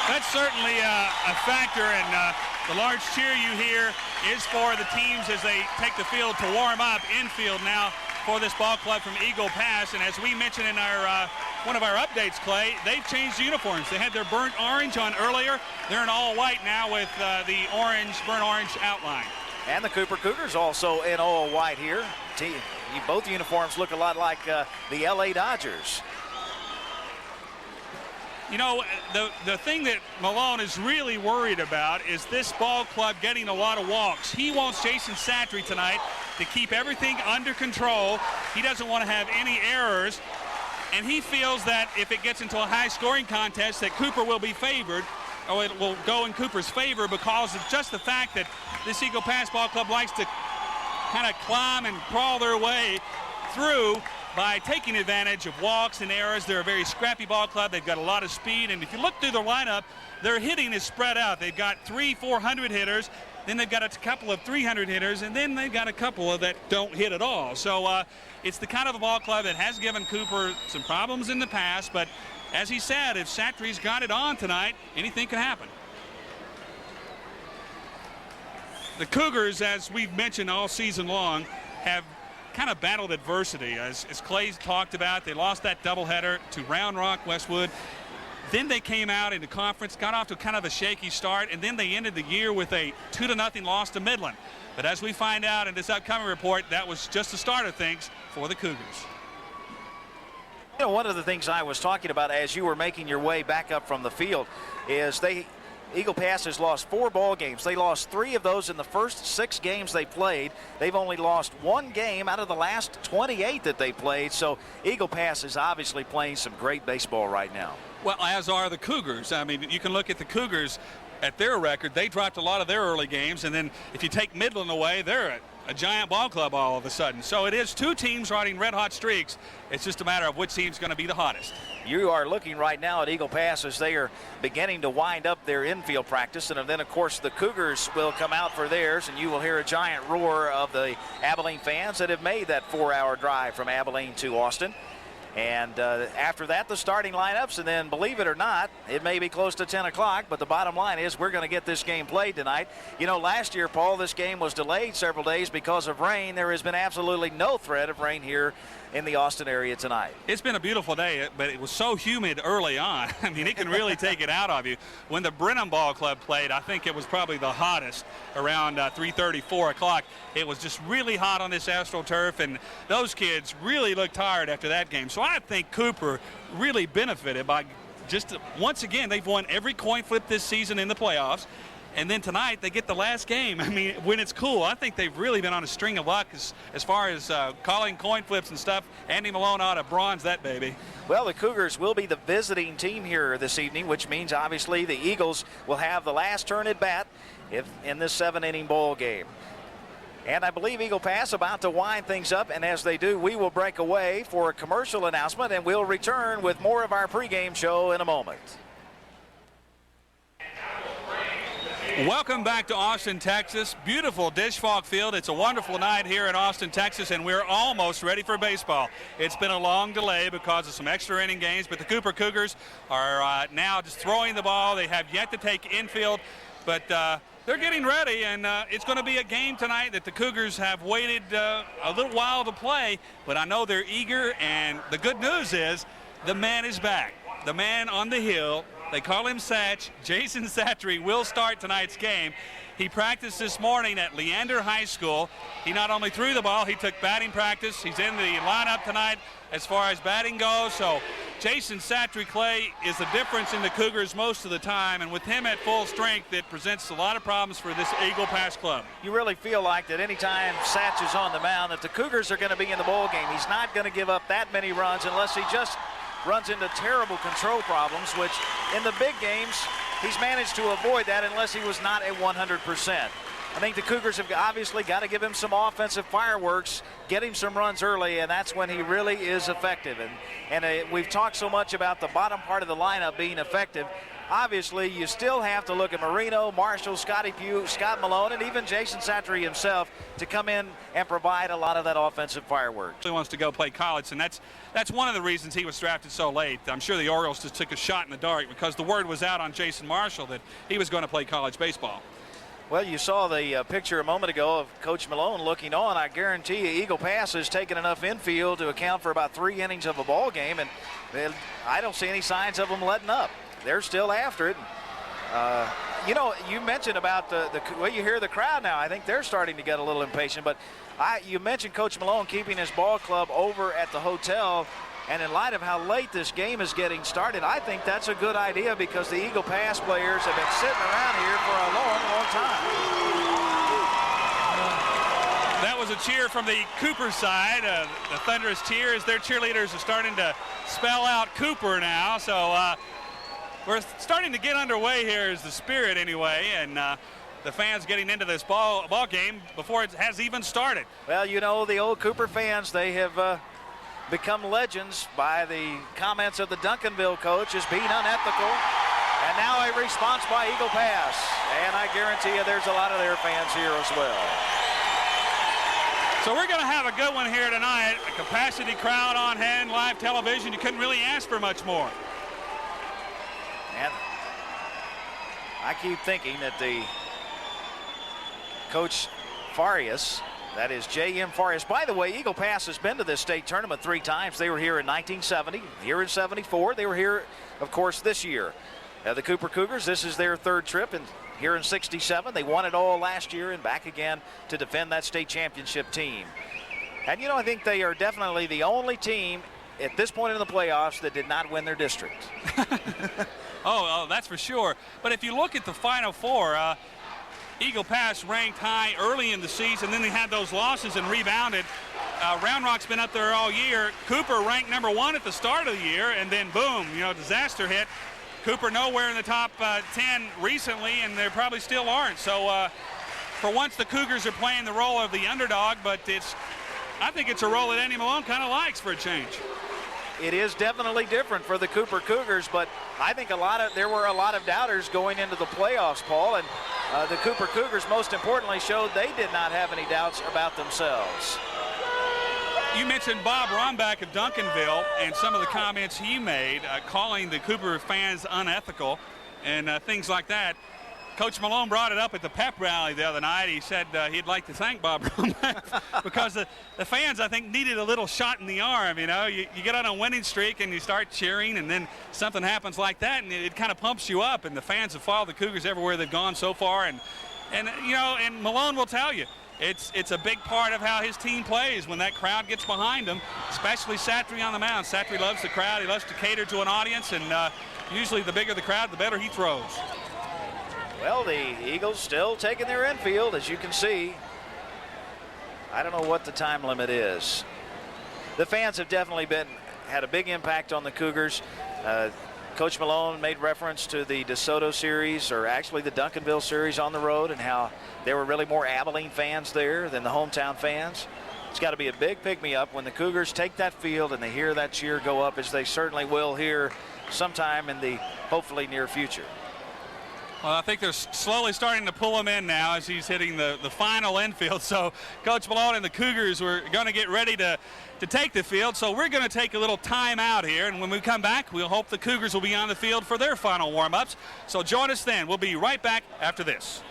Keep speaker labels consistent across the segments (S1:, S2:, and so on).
S1: That's certainly a factor, and the large cheer you hear is for the teams as they take the field to warm up infield now for this ball club from Eagle Pass. And as we mentioned in our one of our updates, Clay, they've changed uniforms. They had their burnt orange on earlier. They're in all white now with the burnt orange outline.
S2: And the Cooper Cougars also in all white here. Both uniforms look a lot like the LA Dodgers.
S1: You know, the thing that Malone is really worried about is this ball club getting a lot of walks. He wants Jason Satry tonight to keep everything under control. He doesn't want to have any errors, and he feels that if it gets into a high-scoring contest that Cooper will be favored, or it will go in Cooper's favor because of just the fact that this Eagle Pass ball club likes to kind of climb and crawl their way through by taking advantage of walks and errors. They're a very scrappy ball club. They've got a lot of speed, and if you look through their lineup, their hitting is spread out. They've got 3 400 hitters, then they've got a couple of 300 hitters, and then they've got a couple of that don't hit at all. So it's the kind of a ball club that has given Cooper some problems in the past, but as he said, if Satry's got it on tonight, anything can happen. The Cougars, as we've mentioned all season long, have kind of battled adversity. As Clay talked about, they lost that doubleheader to Round Rock Westwood. Then they came out in the conference, got off to kind of a shaky start, and then they ended the year with a 2-0 loss to Midland. But as we find out in this upcoming report, that was just the start of things for the Cougars.
S2: You know, one of the things I was talking about as you were making your way back up from the field is Eagle Pass has lost 4 ball games. They lost 3 of those in the first 6 games they played. They've only lost 1 game out of the last 28 that they played. So Eagle Pass is obviously playing some great baseball right now.
S1: Well, as are the Cougars. I mean, you can look at the Cougars at their record. They dropped a lot of their early games, and then if you take Midland away, they're a giant ball club all of a sudden. So it is 2 teams riding red-hot streaks. It's just a matter of which team's going to be the hottest.
S2: You are looking right now at Eagle Pass as they are beginning to wind up their infield practice, and then of course the Cougars will come out for theirs, and you will hear a giant roar of the Abilene fans that have made that 4-hour drive from Abilene to Austin. And after that, the starting lineups, and then believe it or not, it may be close to 10 o'clock, but the bottom line is we're going to get this game played tonight. You know, last year, Paul, this game was delayed several days because of rain. There has been absolutely no threat of rain here in the Austin area tonight. It's
S1: been a beautiful day, but it was so humid early on. I mean, it can really take it out of you. When the Brenham Ball Club played, I think it was probably the hottest around 3:30, 4 o'clock. It was just really hot on this AstroTurf, and those kids really looked tired after that game. So I think Cooper really benefited by just, once again, they've won every coin flip this season in the playoffs. And then tonight, they get the last game. I mean, when it's cool, I think they've really been on a string of luck as far as calling coin flips and stuff. Andy Malone ought to bronze that baby.
S2: Well, the Cougars will be the visiting team here this evening, which means obviously the Eagles will have the last turn at bat in this 7-inning ball game. And I believe Eagle Pass about to wind things up, and as they do, we will break away for a commercial announcement, and we'll return with more of our pregame show in a moment.
S1: Welcome back to Austin, Texas. Beautiful Dish Falk Field. It's a wonderful night here in Austin, Texas, and we're almost ready for baseball. It's been a long delay because of some extra inning games, but the Cooper Cougars are now just throwing the ball. They have yet to take infield, but they're getting ready, and it's going to be a game tonight that the Cougars have waited a little while to play, but I know they're eager, and the good news is the man is back. The man on the hill. They call him Satch. Jason Satry will start tonight's game. He practiced this morning at Leander High School. He not only threw the ball, he took batting practice. He's in the lineup tonight as far as batting goes. So Jason Satry, Clay, is the difference in the Cougars most of the time. And with him at full strength, it presents a lot of problems for this Eagle Pass club.
S2: You really feel like that anytime Satch is on the mound, that the Cougars are going to be in the ball game. He's not going to give up that many runs unless he just runs into terrible control problems, which in the big games, he's managed to avoid that unless he was not at 100%. I think the Cougars have obviously got to give him some offensive fireworks, get him some runs early, and that's when he really is effective. And we've talked so much about the bottom part of the lineup being effective. obviously you still have to look at Marino, Marshall, Scotty Pugh, Scott Malone, and even Jason Satry himself to come in and provide a lot of that offensive fireworks.
S1: He wants to go play college, and that's one of the reasons he was drafted so late. I'm sure the Orioles just took a shot in the dark because the word was out on Jason Marshall that he was going to play college baseball.
S2: Well, you saw the picture a moment ago of Coach Malone looking on. I guarantee you Eagle Pass has taken enough infield to account for about 3 innings of a ball game, and I don't see any signs of them letting up. They're still after it. You know, you mentioned about the way you hear the crowd now. I think they're starting to get a little impatient, but you mentioned Coach Malone keeping his ball club over at the hotel. And in light of how late this game is getting started, I think that's a good idea because the Eagle Pass players have been sitting around here for a long, long time.
S1: That was a cheer from the Cooper side, the thunderous cheer as their cheerleaders are starting to spell out Cooper now. So we're starting to get underway here is the spirit anyway, and the fans getting into this ball game before it has even started.
S2: Well, you know, the old Cooper fans, they have become legends by the comments of the Duncanville coach as being unethical. And now a response by Eagle Pass. And I guarantee you there's a lot of their fans here as well.
S1: So we're going to have a good one here tonight. A capacity crowd on hand, live television. You couldn't really ask for much more.
S2: And I keep thinking that the Coach Farias, that is J.M. Farias. By the way, Eagle Pass has been to this state tournament 3 times. They were here in 1970, here in 74. They were here, of course, this year. The Cooper Cougars, this is their 3rd trip, and here in 67. They won it all last year and back again to defend that state championship team. And, you know, I think they are definitely the only team at this point in the playoffs that did not win their district.
S1: Oh, that's for sure. But if you look at the Final Four, Eagle Pass ranked high early in the season, then they had those losses and rebounded. Round Rock's been up there all year. Cooper ranked number 1 at the start of the year, and then boom, you know, disaster hit. Cooper nowhere in the top 10 recently, and they probably still aren't. So for once, the Cougars are playing the role of the underdog, but I think it's a role that Andy Malone kind of likes for a change.
S2: It is definitely different for the Cooper Cougars, but I think there were a lot of doubters going into the playoffs, Paul, and the Cooper Cougars most importantly showed they did not have any doubts about themselves.
S1: You mentioned Bob Romback of Duncanville and some of the comments he made, calling the Cooper fans unethical and things like that. Coach Malone brought it up at the pep rally the other night. He said he'd like to thank Bob Romback because the fans, I think, needed a little shot in the arm. You know, you get on a winning streak and you start cheering, and then something happens like that, and it kind of pumps you up. And the fans have followed the Cougars everywhere they've gone so far. And you know, and Malone will tell you, it's a big part of how his team plays when that crowd gets behind him, especially Satry on the mound. Satry loves the crowd. He loves to cater to an audience, and usually the bigger the crowd, the better he throws.
S2: Well, the Eagles still taking their infield, as you can see. I don't know what the time limit is. The fans have definitely had a big impact on the Cougars. Coach Malone made reference to the DeSoto series, or actually the Duncanville series on the road, and how there were really more Abilene fans there than the hometown fans. It's got to be a big pick-me-up when the Cougars take that field and they hear that cheer go up, as they certainly will here sometime in the hopefully near future.
S1: Well, I think they're slowly starting to pull him in now as he's hitting the final infield. So Coach Malone and the Cougars were going to get ready to take the field. So we're going to take a little time out here. And when we come back, we'll hope the Cougars will be on the field for their final warm-ups. So join us then. We'll be right back after this.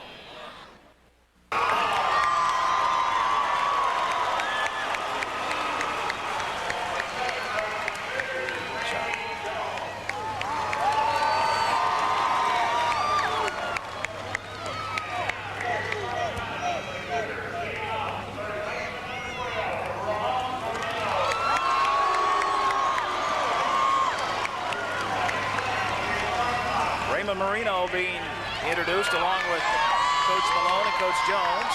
S2: Marino being introduced along with Coach Malone and Coach Jones.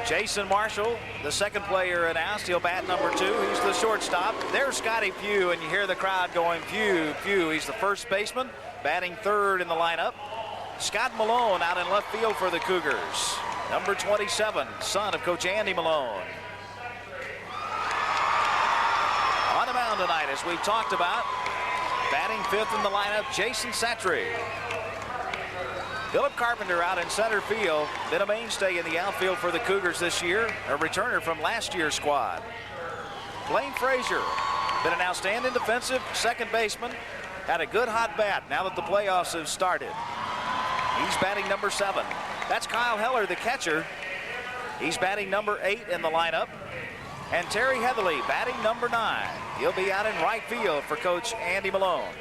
S2: Jason Marshall, the second player announced. He'll bat number 2. He's the shortstop. There's Scotty Pugh, and you hear the crowd going, Pugh, Pugh. He's the first baseman, batting 3rd in the lineup. Scott Malone out in left field for the Cougars. Number 27, son of Coach Andy Malone. On the mound tonight, as we talked about, Batting fifth in the lineup, Jason Satry. Philip Carpenter out in center field. Been a mainstay in the outfield for the Cougars this year. A returner from last year's squad. Blaine Frazier. Been an outstanding defensive second baseman. Had a good hot bat now that the playoffs have started. He's batting number 7. That's Kyle Heller, the catcher. He's batting number 8 in the lineup. And Terry Heatherly batting number 9. He'll be out in right field for Coach Andy Malone.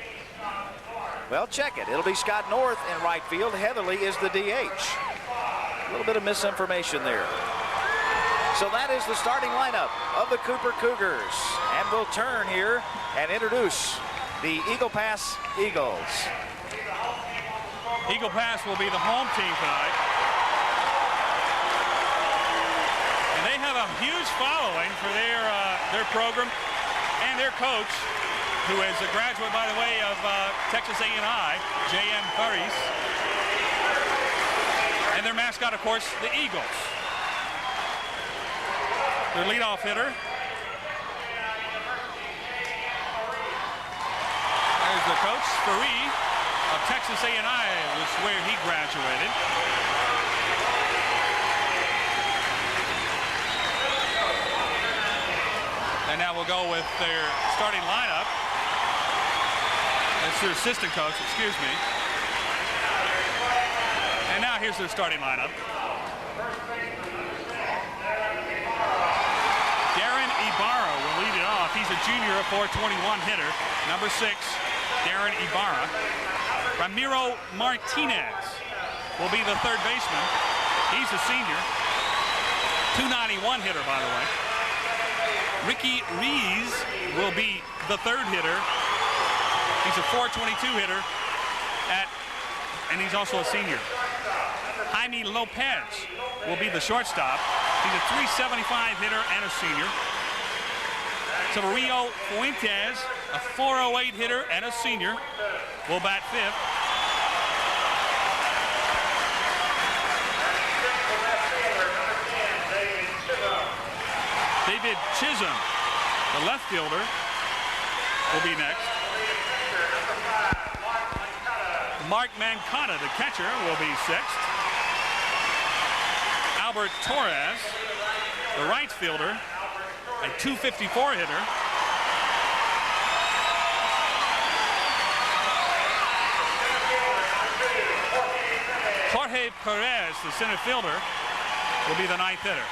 S2: Well, check it. It'll be Scott North in right field. Heatherly is the DH. A little bit of misinformation there. So that is the starting lineup of the Cooper Cougars. And we'll turn here and introduce the Eagle Pass Eagles.
S1: Eagle Pass will be the home team tonight. And they have a huge following for their program and their coach, who is a graduate, by the way, of Texas A&I, J.M. Curries. And their mascot, of course, the Eagles. Their leadoff hitter. There's the coach, Faree, of Texas A&I, was where he graduated. And now we'll go with their starting lineup. That's their assistant coach, excuse me. And now here's their starting lineup. Darren Ibarra will lead it off. He's a junior, a .421 hitter. Number 6, Darren Ibarra. Ramiro Martinez will be the third baseman. He's a senior. .291 hitter, by the way. Ricky Rees will be the third hitter. He's a .422 hitter, and he's also a senior. Jaime Lopez will be the shortstop. He's a .375 hitter and a senior. Severino Fuentes, a .408 hitter and a senior, will bat fifth. David Chisholm, the left fielder, will be next. Mark Mancata, the catcher, will be sixth. Albert Torres, the right fielder, a .254 hitter. Jorge Perez, the center fielder, will be the ninth hitter.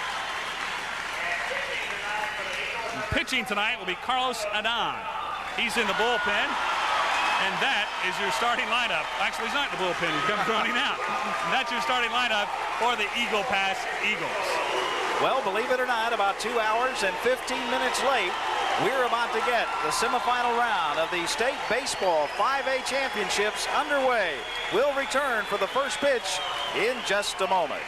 S1: And pitching tonight will be Carlos Adan. He's in the bullpen, and that is your starting lineup. Actually, he's not in the bullpen. He's come running out. And that's your starting lineup for the Eagle Pass Eagles.
S2: Well, believe it or not, about 2 hours and 15 minutes late, we're about to get the semifinal round of the State Baseball 5A Championships underway. We'll return for the first pitch in just a moment.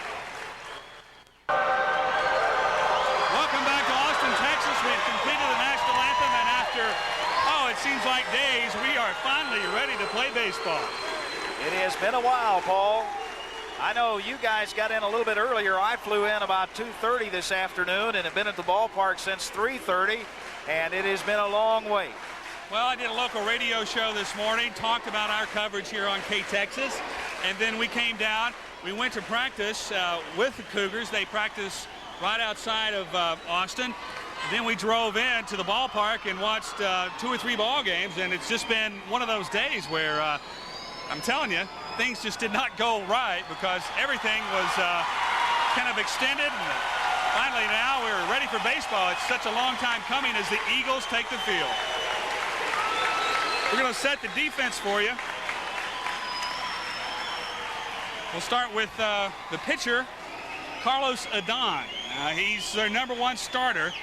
S1: Welcome back to Austin, Texas. We've completed the national anthem, and after, it seems like days, we are finally ready to play baseball.
S2: It has been a while, Paul. I know you guys got in a little bit earlier. I flew in about 2:30 this afternoon and have been at the ballpark since 3:30, and it has been a long wait.
S1: Well, I did a local radio show this morning, talked about our coverage here on K-Texas, and then we came down. We went to practice with the Cougars. They practice right outside of Austin. Then we drove in to the ballpark and watched 2 or 3 ball games, and it's just been one of those days where I'm telling you, things just did not go right because everything was kind of extended. And finally now we're ready for baseball. It's such a long time coming as the Eagles take the field. We're going to set the defense for you. We'll start with the pitcher, Carlos Adan. He's their #1 starter.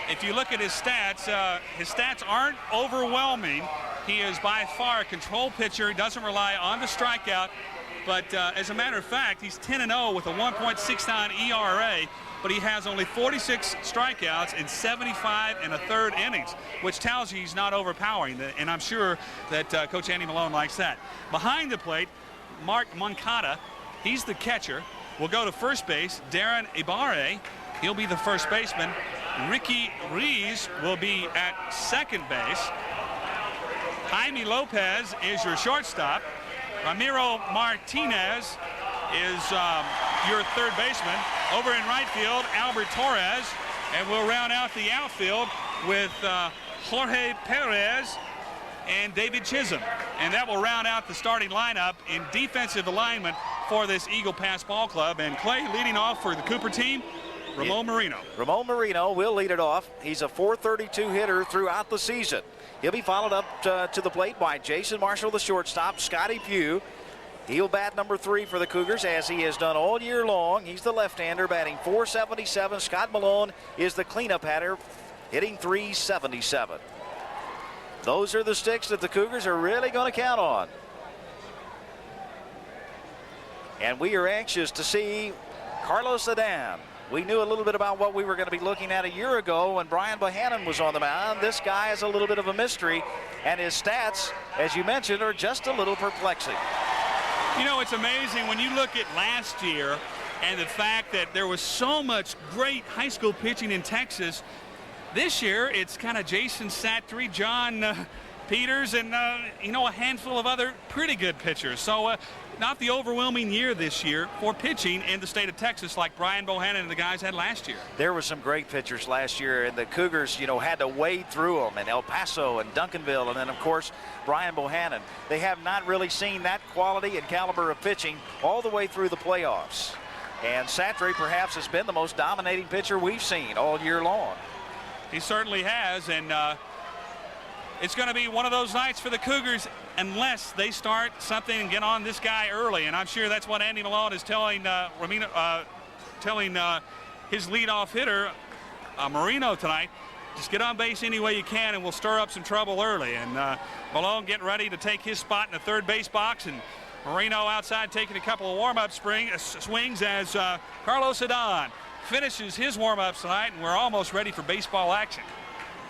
S1: If you look at his stats aren't overwhelming. He is by far a control pitcher. He doesn't rely on the strikeout. But as a matter of fact, he's 10-0 with a 1.69 ERA. But he has only 46 strikeouts in 75 1/3 innings, which tells you he's not overpowering. And I'm sure that Coach Andy Malone likes that. Behind the plate, Mark Mancata, he's the catcher. We'll go to first base. Darren Ibarra, he'll be the first baseman. Ricky Rees will be at second base. Jaime Lopez is your shortstop. Ramiro Martinez is your third baseman. Over in right field, Albert Torres. And we'll round out the outfield with Jorge Perez and David Chisholm. And that will round out the starting lineup in defensive alignment for this Eagle Pass Ball Club. And Clay leading off for the Cooper team, Ramon Marino.
S2: Ramon Marino will lead it off. He's a .432 hitter throughout the season. He'll be followed up to the plate by Jason Marshall, the shortstop. Scotty Pugh, he'll bat number 3 for the Cougars, as he has done all year long. He's the left-hander, batting .477. Scott Malone is the cleanup hitter, hitting .377. Those are the sticks that the Cougars are really going to count on. And we are anxious to see Carlos Adan. We knew a little bit about what we were going to be looking at a year ago when Brian Bohannon was on the mound. This guy is a little bit of a mystery, and his stats, as you mentioned, are just a little perplexing.
S1: You know, it's amazing when you look at last year and the fact that there was so much great high school pitching in Texas. This year, it's kind of Jason Satry, John Peters, and, you know, a handful of other pretty good pitchers. So not the overwhelming year this year for pitching in the state of Texas like Brian Bohannon and the guys had last year.
S2: There were some great pitchers last year, and the Cougars, you know, had to wade through them, and El Paso and Duncanville, and then, of course, Brian Bohannon. They have not really seen that quality and caliber of pitching all the way through the playoffs. And Satry perhaps has been the most dominating pitcher we've seen all year long.
S1: He certainly has, and it's going to be one of those nights for the Cougars unless they start something and get on this guy early. And I'm sure that's what Andy Malone is telling his leadoff hitter, Marino, tonight. Just get on base any way you can, and we'll stir up some trouble early. And Malone getting ready to take his spot in the third base box, and Marino outside taking a couple of warm-up swings as Carlos Adan finishes his warm-ups tonight, and we're almost ready for baseball action.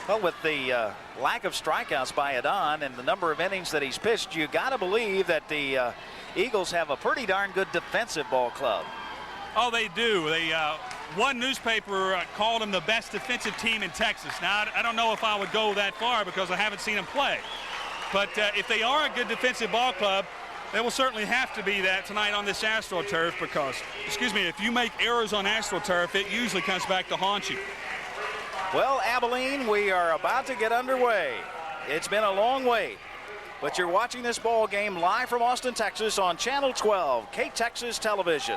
S2: Well, with the lack of strikeouts by Adan and the number of innings that he's pitched, you got to believe that the Eagles have a pretty darn good defensive ball club.
S1: Oh, they do. They one newspaper called them the best defensive team in Texas. Now, I don't know if I would go that far because I haven't seen them play. But if they are a good defensive ball club, they will certainly have to be that tonight on this AstroTurf because, if you make errors on AstroTurf, it usually comes back to haunt you.
S2: Well, Abilene, we are about to get underway. It's been a long wait, but you're watching this ball game live from Austin, Texas on Channel 12, K-Texas Television.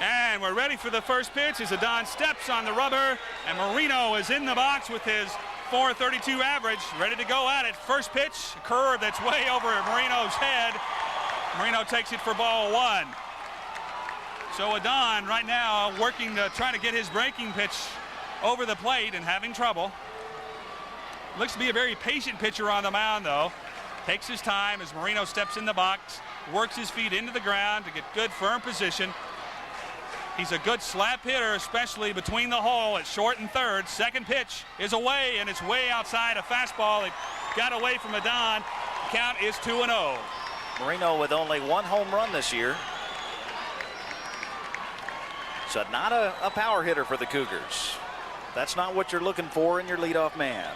S1: And we're ready for the first pitch as Adan steps on the rubber, and Marino is in the box with his .432 average, ready to go at it. First pitch, a curve that's way over Marino's head. Marino takes it for ball 1. So Adan right now working to try to get his breaking pitch over the plate and having trouble. Looks to be a very patient pitcher on the mound, though. Takes his time as Marino steps in the box, works his feet into the ground to get good firm position. He's a good slap hitter, especially between the hole at short and third. Second pitch is away, and it's way outside a fastball. It got away from Adan. Count is 2-0.
S2: Marino with only 1 home run this year. So not a power hitter for the Cougars. That's not what you're looking for in your leadoff man.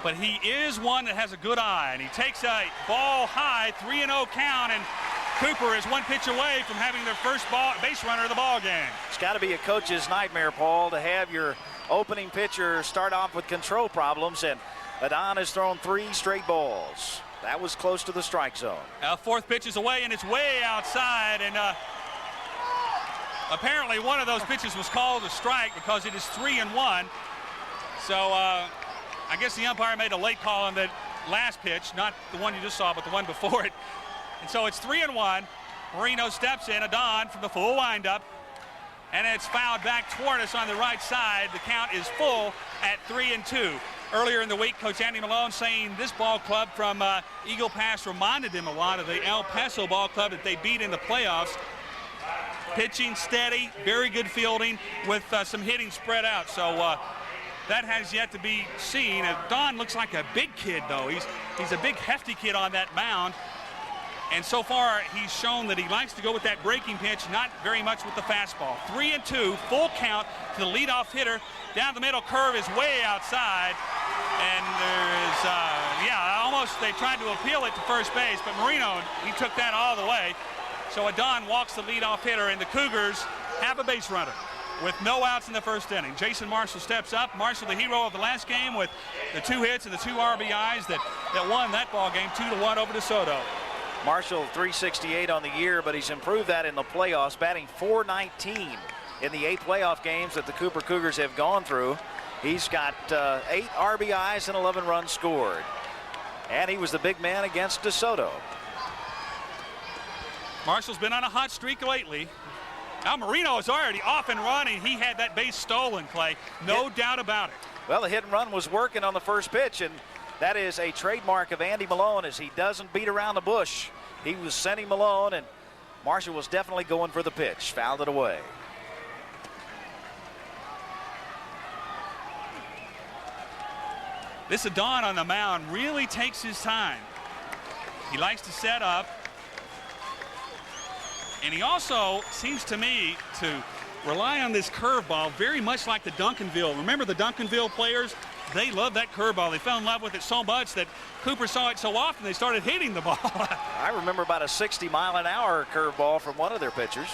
S1: But he is one that has a good eye, and he takes a ball high, 3-0 count, and Cooper is 1 pitch away from having their first base runner of the ball game.
S2: It's got to be a coach's nightmare, Paul, to have your opening pitcher start off with control problems, and Adan has thrown 3 straight balls. That was close to the strike zone.
S1: Fourth pitch is away, and it's way outside, and apparently one of those pitches was called a strike because it is 3-1. So I guess the umpire made a late call on that last pitch, not the one you just saw, but the one before it. And so it's 3-1. Marino steps in, Adan from the full windup, and it's fouled back toward us on the right side. The count is full at 3-2. Earlier in the week, Coach Andy Malone saying this ball club from Eagle Pass reminded him a lot of the El Paso ball club that they beat in the playoffs. Pitching steady, very good fielding with some hitting spread out. So that has yet to be seen. Don looks like a big kid, though. He's a big, hefty kid on that mound. And so far, he's shown that he likes to go with that breaking pitch, not very much with the fastball. 3-2, full count to the leadoff hitter. Down the middle, curve is way outside. And there is, almost they tried to appeal it to first base, but Marino, he took that all the way. So Adon walks the leadoff hitter, and the Cougars have a base runner with no outs in the first inning. Jason Marshall steps up. Marshall, the hero of the last game, with the 2 hits and the 2 RBIs that won that ball game 2-1 over DeSoto.
S2: Marshall 368 on the year, but he's improved that in the playoffs, batting .419 in the 8 playoff games that the Cooper Cougars have gone through. He's got 8 RBIs and 11 runs scored. And he was the big man against DeSoto.
S1: Marshall's been on a hot streak lately. Now Marino is already off and running. He had that base stolen, Clay. No doubt about it.
S2: Well, the hit and run was working on the first pitch, and that is a trademark of Andy Malone, as he doesn't beat around the bush. He was sending Malone, and Marshall was definitely going for the pitch. Fouled it away.
S1: This Adon on the mound really takes his time. He likes to set up. And he also seems to me to rely on this curveball very much like the Duncanville. Remember the Duncanville players? They love that curveball. They fell in love with it so much that Cooper saw it so often they started hitting the ball.
S2: I remember about a 60-mile-an-hour curveball from one of their pitchers.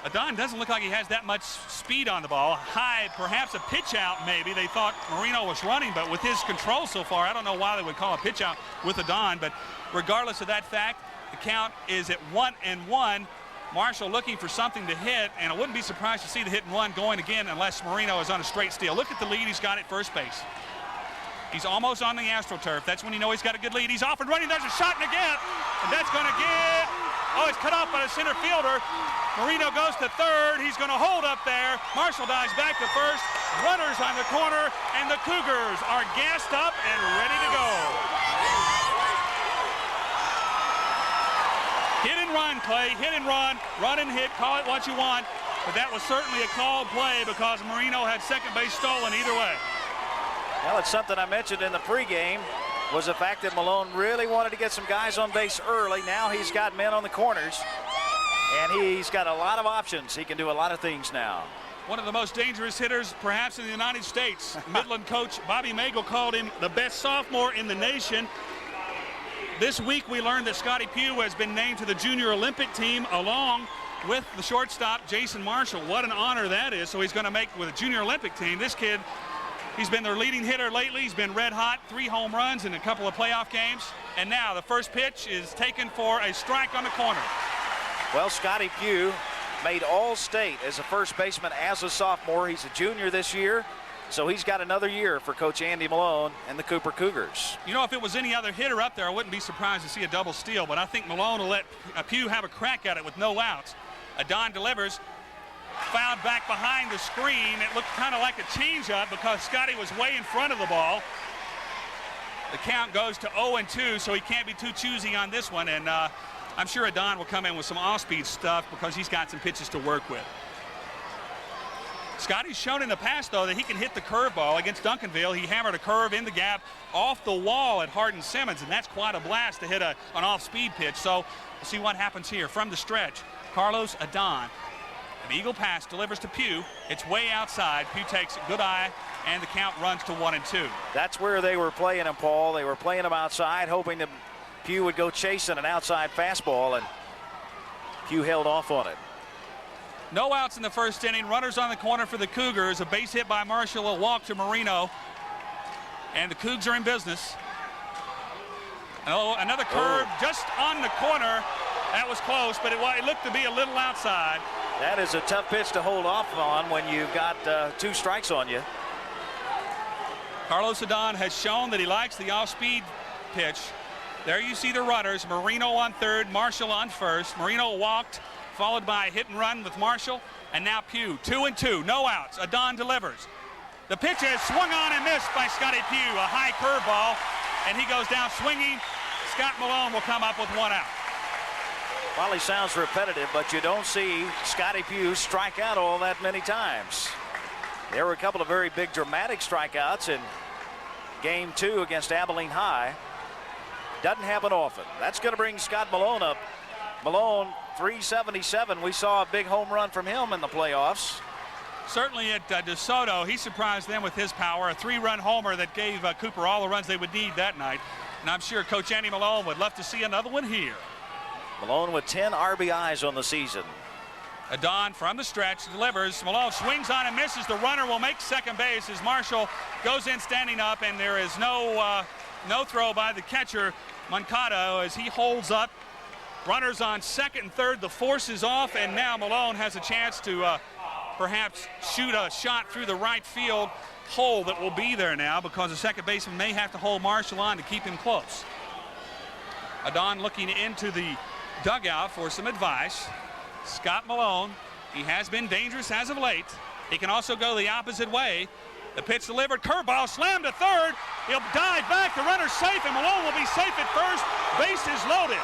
S1: Adon doesn't look like he has that much speed on the ball. High, perhaps a pitch out maybe. They thought Marino was running, but with his control so far, I don't know why they would call a pitch out with Adon. But regardless of that fact, the count is at 1-1. Marshall looking for something to hit, and I wouldn't be surprised to see the hit and run going again unless Marino is on a straight steal. Look at the lead he's got at first base. He's almost on the AstroTurf. That's when you know he's got a good lead. He's off and running. There's a shot and again. And that's going to get, it's cut off by the center fielder. Marino goes to third. He's going to hold up there. Marshall dives back to first. Runners on the corner, and the Cougars are gassed up and ready to go. Hit and run, Clay. Hit and run. Run and hit. Call it what you want. But that was certainly a called play because Marino had second base stolen either way.
S2: Well, it's something I mentioned in the pregame, was the fact that Malone really wanted to get some guys on base early. Now he's got men on the corners, and he's got a lot of options. He can do a lot of things now.
S1: One of the most dangerous hitters perhaps in the United States. Midland coach Bobby Magel called him the best sophomore in the nation. This week we learned that Scotty Pugh has been named to the Junior Olympic team along with the shortstop Jason Marshall. What an honor that is. So he's going to make with a Junior Olympic team. This kid, he's been their leading hitter lately. He's been red hot, 3 home runs in a couple of playoff games. And now the first pitch is taken for a strike on the corner.
S2: Well, Scotty Pugh made All-State as a first baseman as a sophomore. He's a junior this year, so he's got another year for Coach Andy Malone and the Cooper Cougars.
S1: You know, if it was any other hitter up there, I wouldn't be surprised to see a double steal, but I think Malone will let Pugh have a crack at it with no outs. Adon delivers, fouled back behind the screen. It looked kind of like a changeup because Scotty was way in front of the ball. The count goes to 0-2, so he can't be too choosy on this one, and I'm sure Adon will come in with some off-speed stuff because he's got some pitches to work with. Scotty's shown in the past, though, that he can hit the curveball. Against Duncanville, he hammered a curve in the gap off the wall at Hardin-Simmons, and that's quite a blast to hit an off-speed pitch. So we'll see what happens here. From the stretch, Carlos Adon. An eagle pass delivers to Pugh. It's way outside. Pugh takes a good eye, and the count runs to 1-2.
S2: That's where they were playing him, Paul. They were playing him outside, hoping that Pugh would go chasing an outside fastball, and Pugh held off on it.
S1: No outs in the first inning. Runners on the corner for the Cougars. A base hit by Marshall, a walk to Marino. And the Cougs are in business. Oh, another curve just on the corner. That was close, but it looked to be a little outside.
S2: That is a tough pitch to hold off on when you've got 2 strikes on you.
S1: Carlos Adon has shown that he likes the off-speed pitch. There you see the runners. Marino on third, Marshall on first. Marino walked, followed by a hit and run with Marshall, and now Pugh. 2-2, no outs. Adon delivers. The pitch is swung on and missed by Scotty Pugh. A high curveball, and he goes down swinging. Scott Malone will come up with 1 out.
S2: Probably sounds repetitive, but you don't see Scotty Pugh strike out all that many times. There were a couple of very big dramatic strikeouts in Game 2 against Abilene High. Doesn't happen often. That's going to bring Scott Malone up. Malone, 377. We saw a big home run from him in the playoffs.
S1: Certainly at DeSoto, he surprised them with his power. A 3-run homer that gave Cooper all the runs they would need that night. And I'm sure Coach Andy Malone would love to see another one here.
S2: Malone with 10 RBIs on the season.
S1: Adon from the stretch delivers. Malone swings on and misses. The runner will make second base as Marshall goes in standing up, and there is no throw by the catcher, Moncada, as he holds up. Runners on second and third. The force is off, and now Malone has a chance to perhaps shoot a shot through the right field hole that will be there now, because the second baseman may have to hold Marshall on to keep him close. Adon looking into the dugout for some advice. Scott Malone, he has been dangerous as of late. He can also go the opposite way. The pitch delivered, curveball slammed to third. He'll dive back, the runner's safe, and Malone will be safe at first. Bases loaded.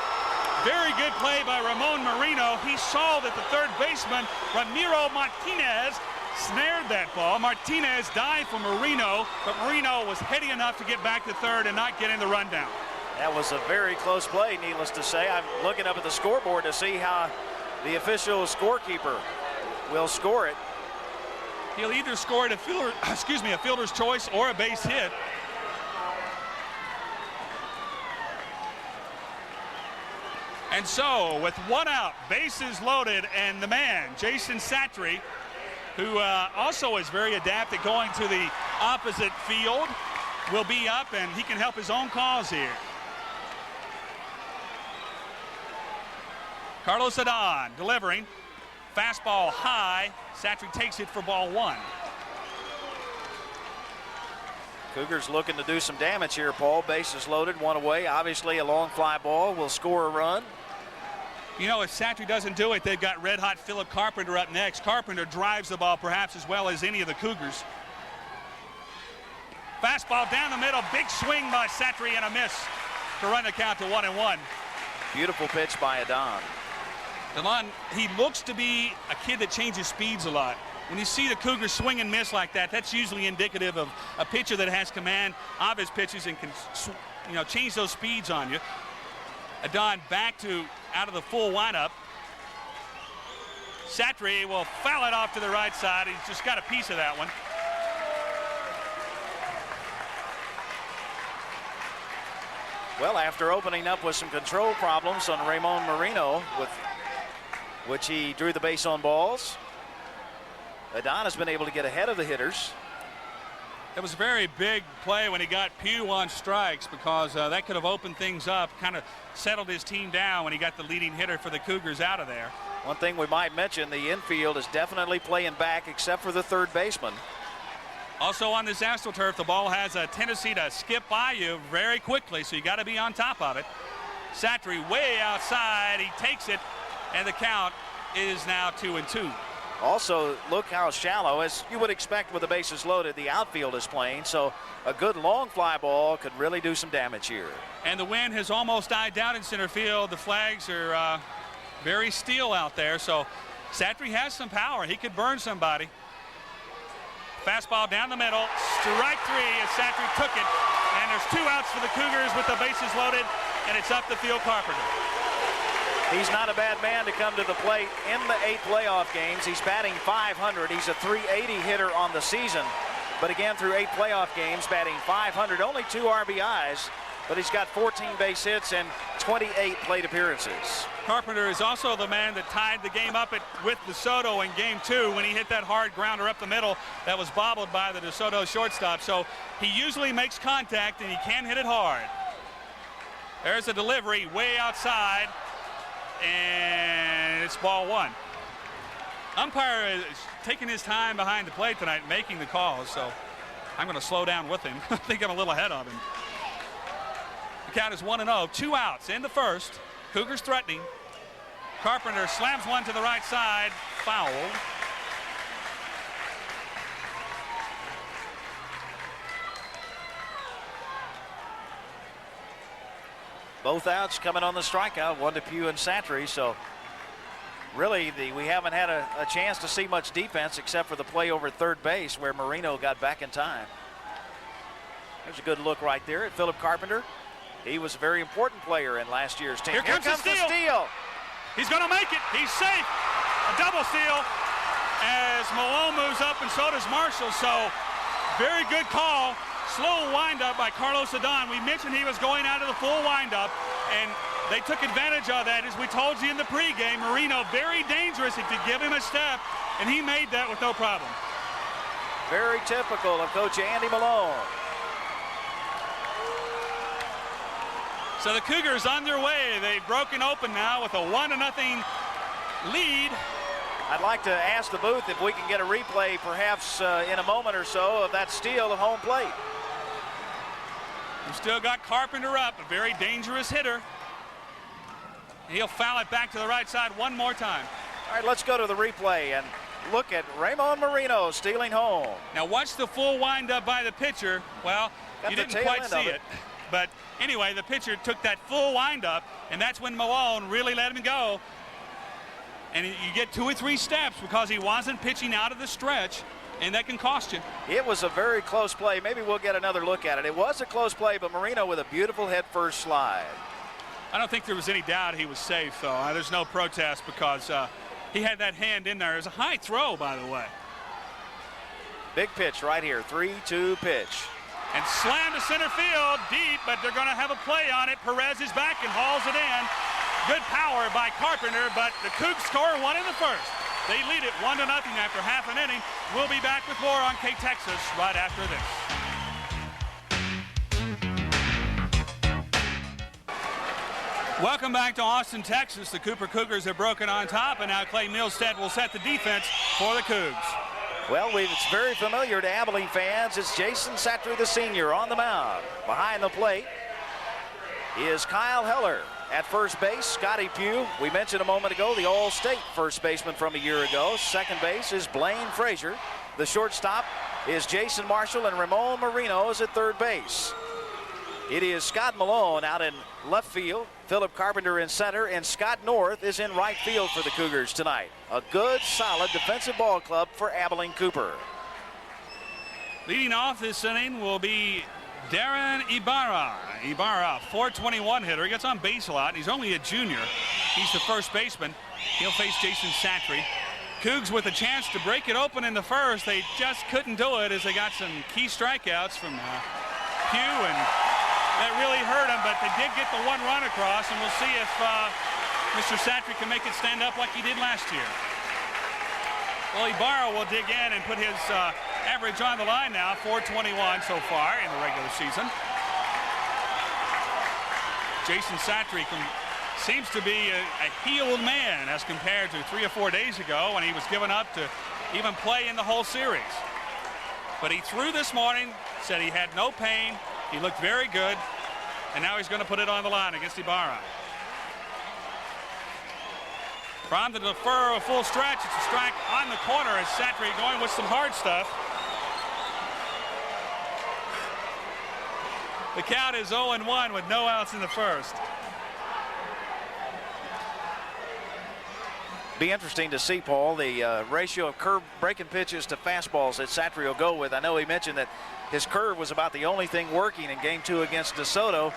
S1: Very good play by Ramon Marino. He saw that the third baseman, Ramiro Martinez, snared that ball. Martinez dived for Marino, but Marino was heady enough to get back to third and not get in the rundown.
S2: That was a very close play, needless to say. I'm looking up at the scoreboard to see how the official scorekeeper will score it.
S1: He'll either score it a fielder's choice or a base hit. And so, with one out, bases loaded, and the man, Jason Satry, who also is very adept at going to the opposite field, will be up, and he can help his own cause here. Carlos Adon delivering. Fastball high. Satry takes it for ball one.
S2: Cougars looking to do some damage here, Paul. Bases loaded, one away. Obviously, a long fly ball will score a run.
S1: You know, if Satry doesn't do it, they've got red-hot Philip Carpenter up next. Carpenter drives the ball perhaps as well as any of the Cougars. Fastball down the middle, big swing by Satry and a miss to run the count to 1-1.
S2: Beautiful pitch by Adon.
S1: Adon, he looks to be a kid that changes speeds a lot. When you see the Cougars swing and miss like that, that's usually indicative of a pitcher that has command of his pitches and can, change those speeds on you. Adon back to out of the full windup. Satry will foul it off to the right side. He's just got a piece of that one.
S2: Well, after opening up with some control problems on Ramon Marino, with which he drew the base on balls, Adon has been able to get ahead of the hitters.
S1: It was a very big play when he got Pugh on strikes, because that could have opened things up, kind of settled his team down when he got the leading hitter for the Cougars out of there.
S2: One thing we might mention, the infield is definitely playing back except for the third baseman.
S1: Also on this AstroTurf, the ball has a tendency to skip by you very quickly, so you got to be on top of it. Satry way outside, he takes it, and the count is now 2-2.
S2: Also, look how shallow, as you would expect with the bases loaded, the outfield is playing, so a good long fly ball could really do some damage here.
S1: And the wind has almost died down in center field. The flags are very still out there, so Satry has some power. He could burn somebody. Fastball down the middle, strike three as Satry took it, and there's 2 outs for the Cougars with the bases loaded, and it's up the field Carpenter.
S2: He's not a bad man to come to the plate in the 8 playoff games. He's batting .500. He's a .380 hitter on the season. But again, through 8 playoff games, batting .500, only 2 RBIs, but he's got 14 base hits and 28 plate appearances.
S1: Carpenter is also the man that tied the game up with DeSoto in game 2 when he hit that hard grounder up the middle that was bobbled by the DeSoto shortstop. So he usually makes contact and he can hit it hard. There's a delivery way outside, and it's ball one. Umpire is taking his time behind the plate tonight making the calls, so I'm going to slow down with him. I think I'm a little ahead of him. The count is 1-0, 2 outs in the first. Cougars threatening. Carpenter slams one to the right side, fouled.
S2: Both outs coming on the strikeout, one to Pugh and Satry, so really we haven't had a chance to see much defense except for the play over third base where Marino got back in time. There's a good look right there at Philip Carpenter. He was a very important player in last year's team.
S1: Here comes the steal. He's going to make it. He's safe. A double steal as Malone moves up, and so does Marshall. So very good call. Slow windup by Carlos Adon. We mentioned he was going out of the full windup, and they took advantage of that. As we told you in the pregame, Marino very dangerous if you give him a step, and he made that with no problem.
S2: Very typical of Coach Andy Malone.
S1: So the Cougars on their way. They've broken open now with a 1-0 lead.
S2: I'd like to ask the booth if we can get a replay perhaps in a moment or so of that steal of home plate.
S1: We've still got Carpenter up, a very dangerous hitter. He'll foul it back to the right side one more time.
S2: All right, let's go to the replay and look at Ramon Marino stealing home.
S1: Now watch the full windup by the pitcher. Well, you didn't quite see it. But anyway, the pitcher took that full windup, and that's when Malone really let him go. And you get 2 or 3 steps because he wasn't pitching out of the stretch, and that can cost you.
S2: It was a very close play. Maybe we'll get another look at it. It was a close play, but Marino with a beautiful head-first slide.
S1: I don't think there was any doubt he was safe, though. There's no protest because he had that hand in there. It was a high throw, by the way.
S2: Big pitch right here, 3-2 pitch.
S1: And slammed to center field deep, but they're going to have a play on it. Perez is back and hauls it in. Good power by Carpenter, but the Cougs score 1 in the first. They lead it 1-0 after half an inning. We'll be back with more on K-Texas right after this. Welcome back to Austin, Texas. The Cooper Cougars have broken on top, and now Clay Milstead will set the defense for the Cougs.
S2: Well, it's very familiar to Abilene fans. It's Jason Satry, the senior, on the mound. Behind the plate is Kyle Heller. At first base, Scotty Pugh. We mentioned a moment ago the All-State first baseman from a year ago. Second base is Blaine Frazier. The shortstop is Jason Marshall, and Ramon Marino is at third base. It is Scott Malone out in left field, Philip Carpenter in center, and Scott North is in right field for the Cougars tonight. A good, solid defensive ball club for Abilene Cooper.
S1: Leading off this inning will be Darren Ibarra. Ibarra, 421 hitter. He gets on base a lot. He's only a junior. He's the first baseman. He'll face Jason Satry. Cougs with a chance to break it open in the first. They just couldn't do it as they got some key strikeouts from Pugh, and that really hurt them, but they did get the 1 run across, and we'll see if Mr. Satry can make it stand up like he did last year. Well, Ibarra will dig in and put his average on the line now, 421 so far in the regular season. Jason Satry seems to be a healed man as compared to 3 or 4 days ago when he was given up to even play in the whole series. But he threw this morning, said he had no pain. He looked very good, and now he's going to put it on the line against Ibarra. From the defer a full stretch, it's a strike on the corner as Satry going with some hard stuff. The count is 0-1 with no outs in the first.
S2: Be interesting to see, Paul, the ratio of curve breaking pitches to fastballs that Satry will go with. I know he mentioned that his curve was about the only thing working in Game 2 against DeSoto.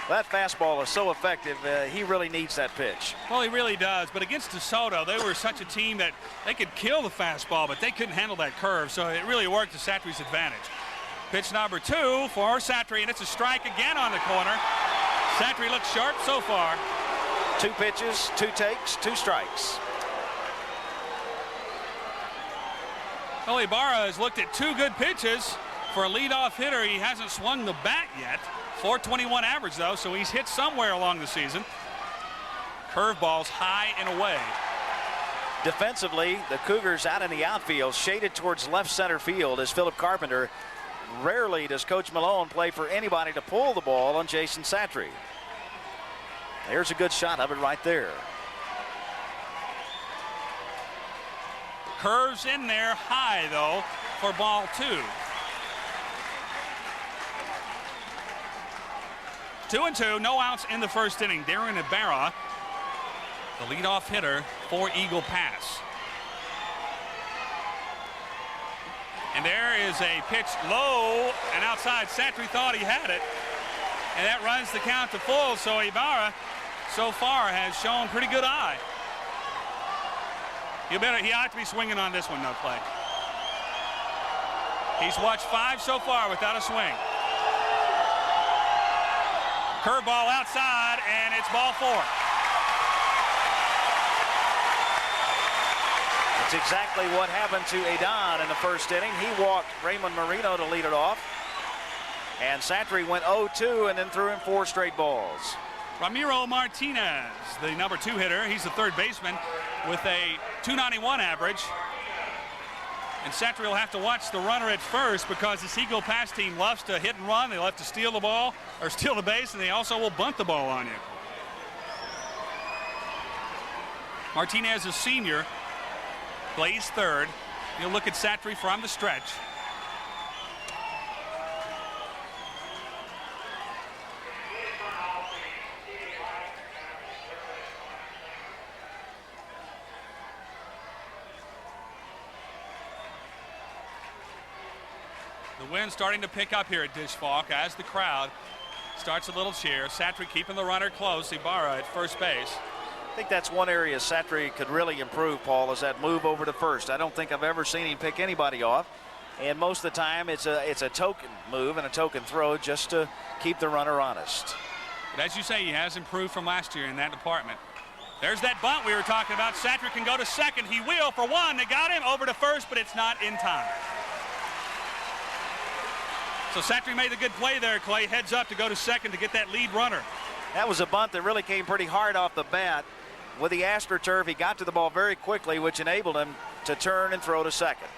S2: That fastball is so effective, he really needs that pitch.
S1: Well, he really does, but against DeSoto, they were such a team that they could kill the fastball, but they couldn't handle that curve, so it really worked to Satry's advantage. Pitch number 2 for Satry, and it's a strike again on the corner. Satry looks sharp so far.
S2: 2 pitches, 2 takes, 2 strikes.
S1: Well, Ibarra has looked at 2 good pitches. For a leadoff hitter, he hasn't swung the bat yet. 421 average, though, so he's hit somewhere along the season. Curveballs high and away.
S2: Defensively, the Cougars out in the outfield, shaded towards left center field as Philip Carpenter. Rarely does Coach Malone play for anybody to pull the ball on Jason Satry. There's a good shot of it right there.
S1: Curves in there high, though, for ball 2. 2-2, no outs in the first inning. Darren Ibarra, the leadoff hitter for Eagle Pass. And there is a pitch low and outside. Satry thought he had it. And that runs the count to full, so Ibarra so far has shown pretty good eye. He ought to be swinging on this one, no play. He's watched 5 so far without a swing. Curveball outside, and it's ball 4.
S2: That's exactly what happened to Adon in the first inning. He walked Raymond Marino to lead it off. And Santry went 0-2 and then threw in 4 straight balls.
S1: Ramiro Martinez, the number 2 hitter. He's the third baseman with a .291 average. And Santry will have to watch the runner at first because this Eagle Pass team loves to hit and run. They love to steal the ball or steal the base, and they also will bunt the ball on you. Martinez is senior, plays third. You'll look at Santry from the stretch. The wind starting to pick up here at Dish Falk as the crowd starts a little cheer. Santry keeping the runner close. Ibarra at first base.
S2: I think that's one area Santry could really improve, Paul, is that move over to first. I don't think I've ever seen him pick anybody off. And most of the time it's a token move and a token throw just to keep the runner honest.
S1: But as you say, he has improved from last year in that department. There's that bunt we were talking about. Santry can go to second. He will for one. They got him over to first, but it's not in time. So Santry made the good play there, Clay. Heads up to go to second to get that lead runner.
S2: That was a bunt that really came pretty hard off the bat. With the AstroTurf, he got to the ball very quickly, which enabled him to turn and throw to second.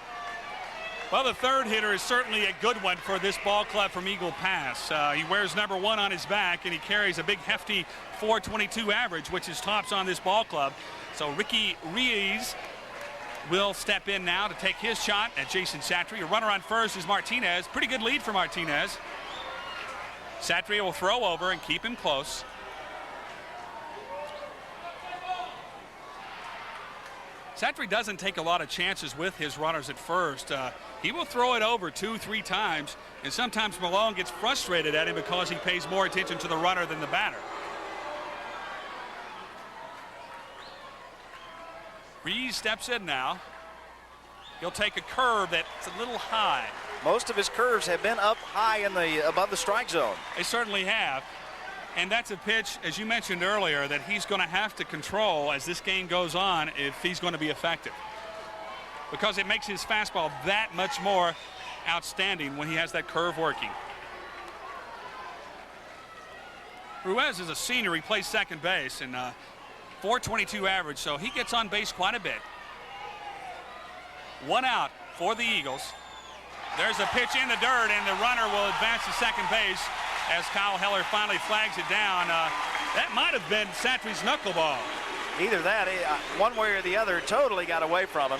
S1: Well, the third hitter is certainly a good one for this ball club from Eagle Pass. He wears number 1 on his back, and he carries a big, hefty .422 average, which is tops on this ball club. So Ricky Ruiz will step in now to take his shot at Jason Santry. A runner on first is Martinez. Pretty good lead for Martinez. Santry will throw over and keep him close. Santry doesn't take a lot of chances with his runners at first. He will throw it over 2-3 times, and sometimes Malone gets frustrated at him because he pays more attention to the runner than the batter. Reese steps in now. He'll take a curve that's a little high.
S2: Most of his curves have been up high in the above the strike zone.
S1: They certainly have. And that's a pitch, as you mentioned earlier, that he's going to have to control as this game goes on if he's going to be effective. Because it makes his fastball that much more outstanding when he has that curve working. Ruiz is a senior. He plays second base and .422 average, so he gets on base quite a bit. 1 out for the Eagles. There's a pitch in the dirt, and the runner will advance to second base as Kyle Heller finally flags it down. That might have been Santry's knuckleball.
S2: Either that, one way or the other, totally got away from him.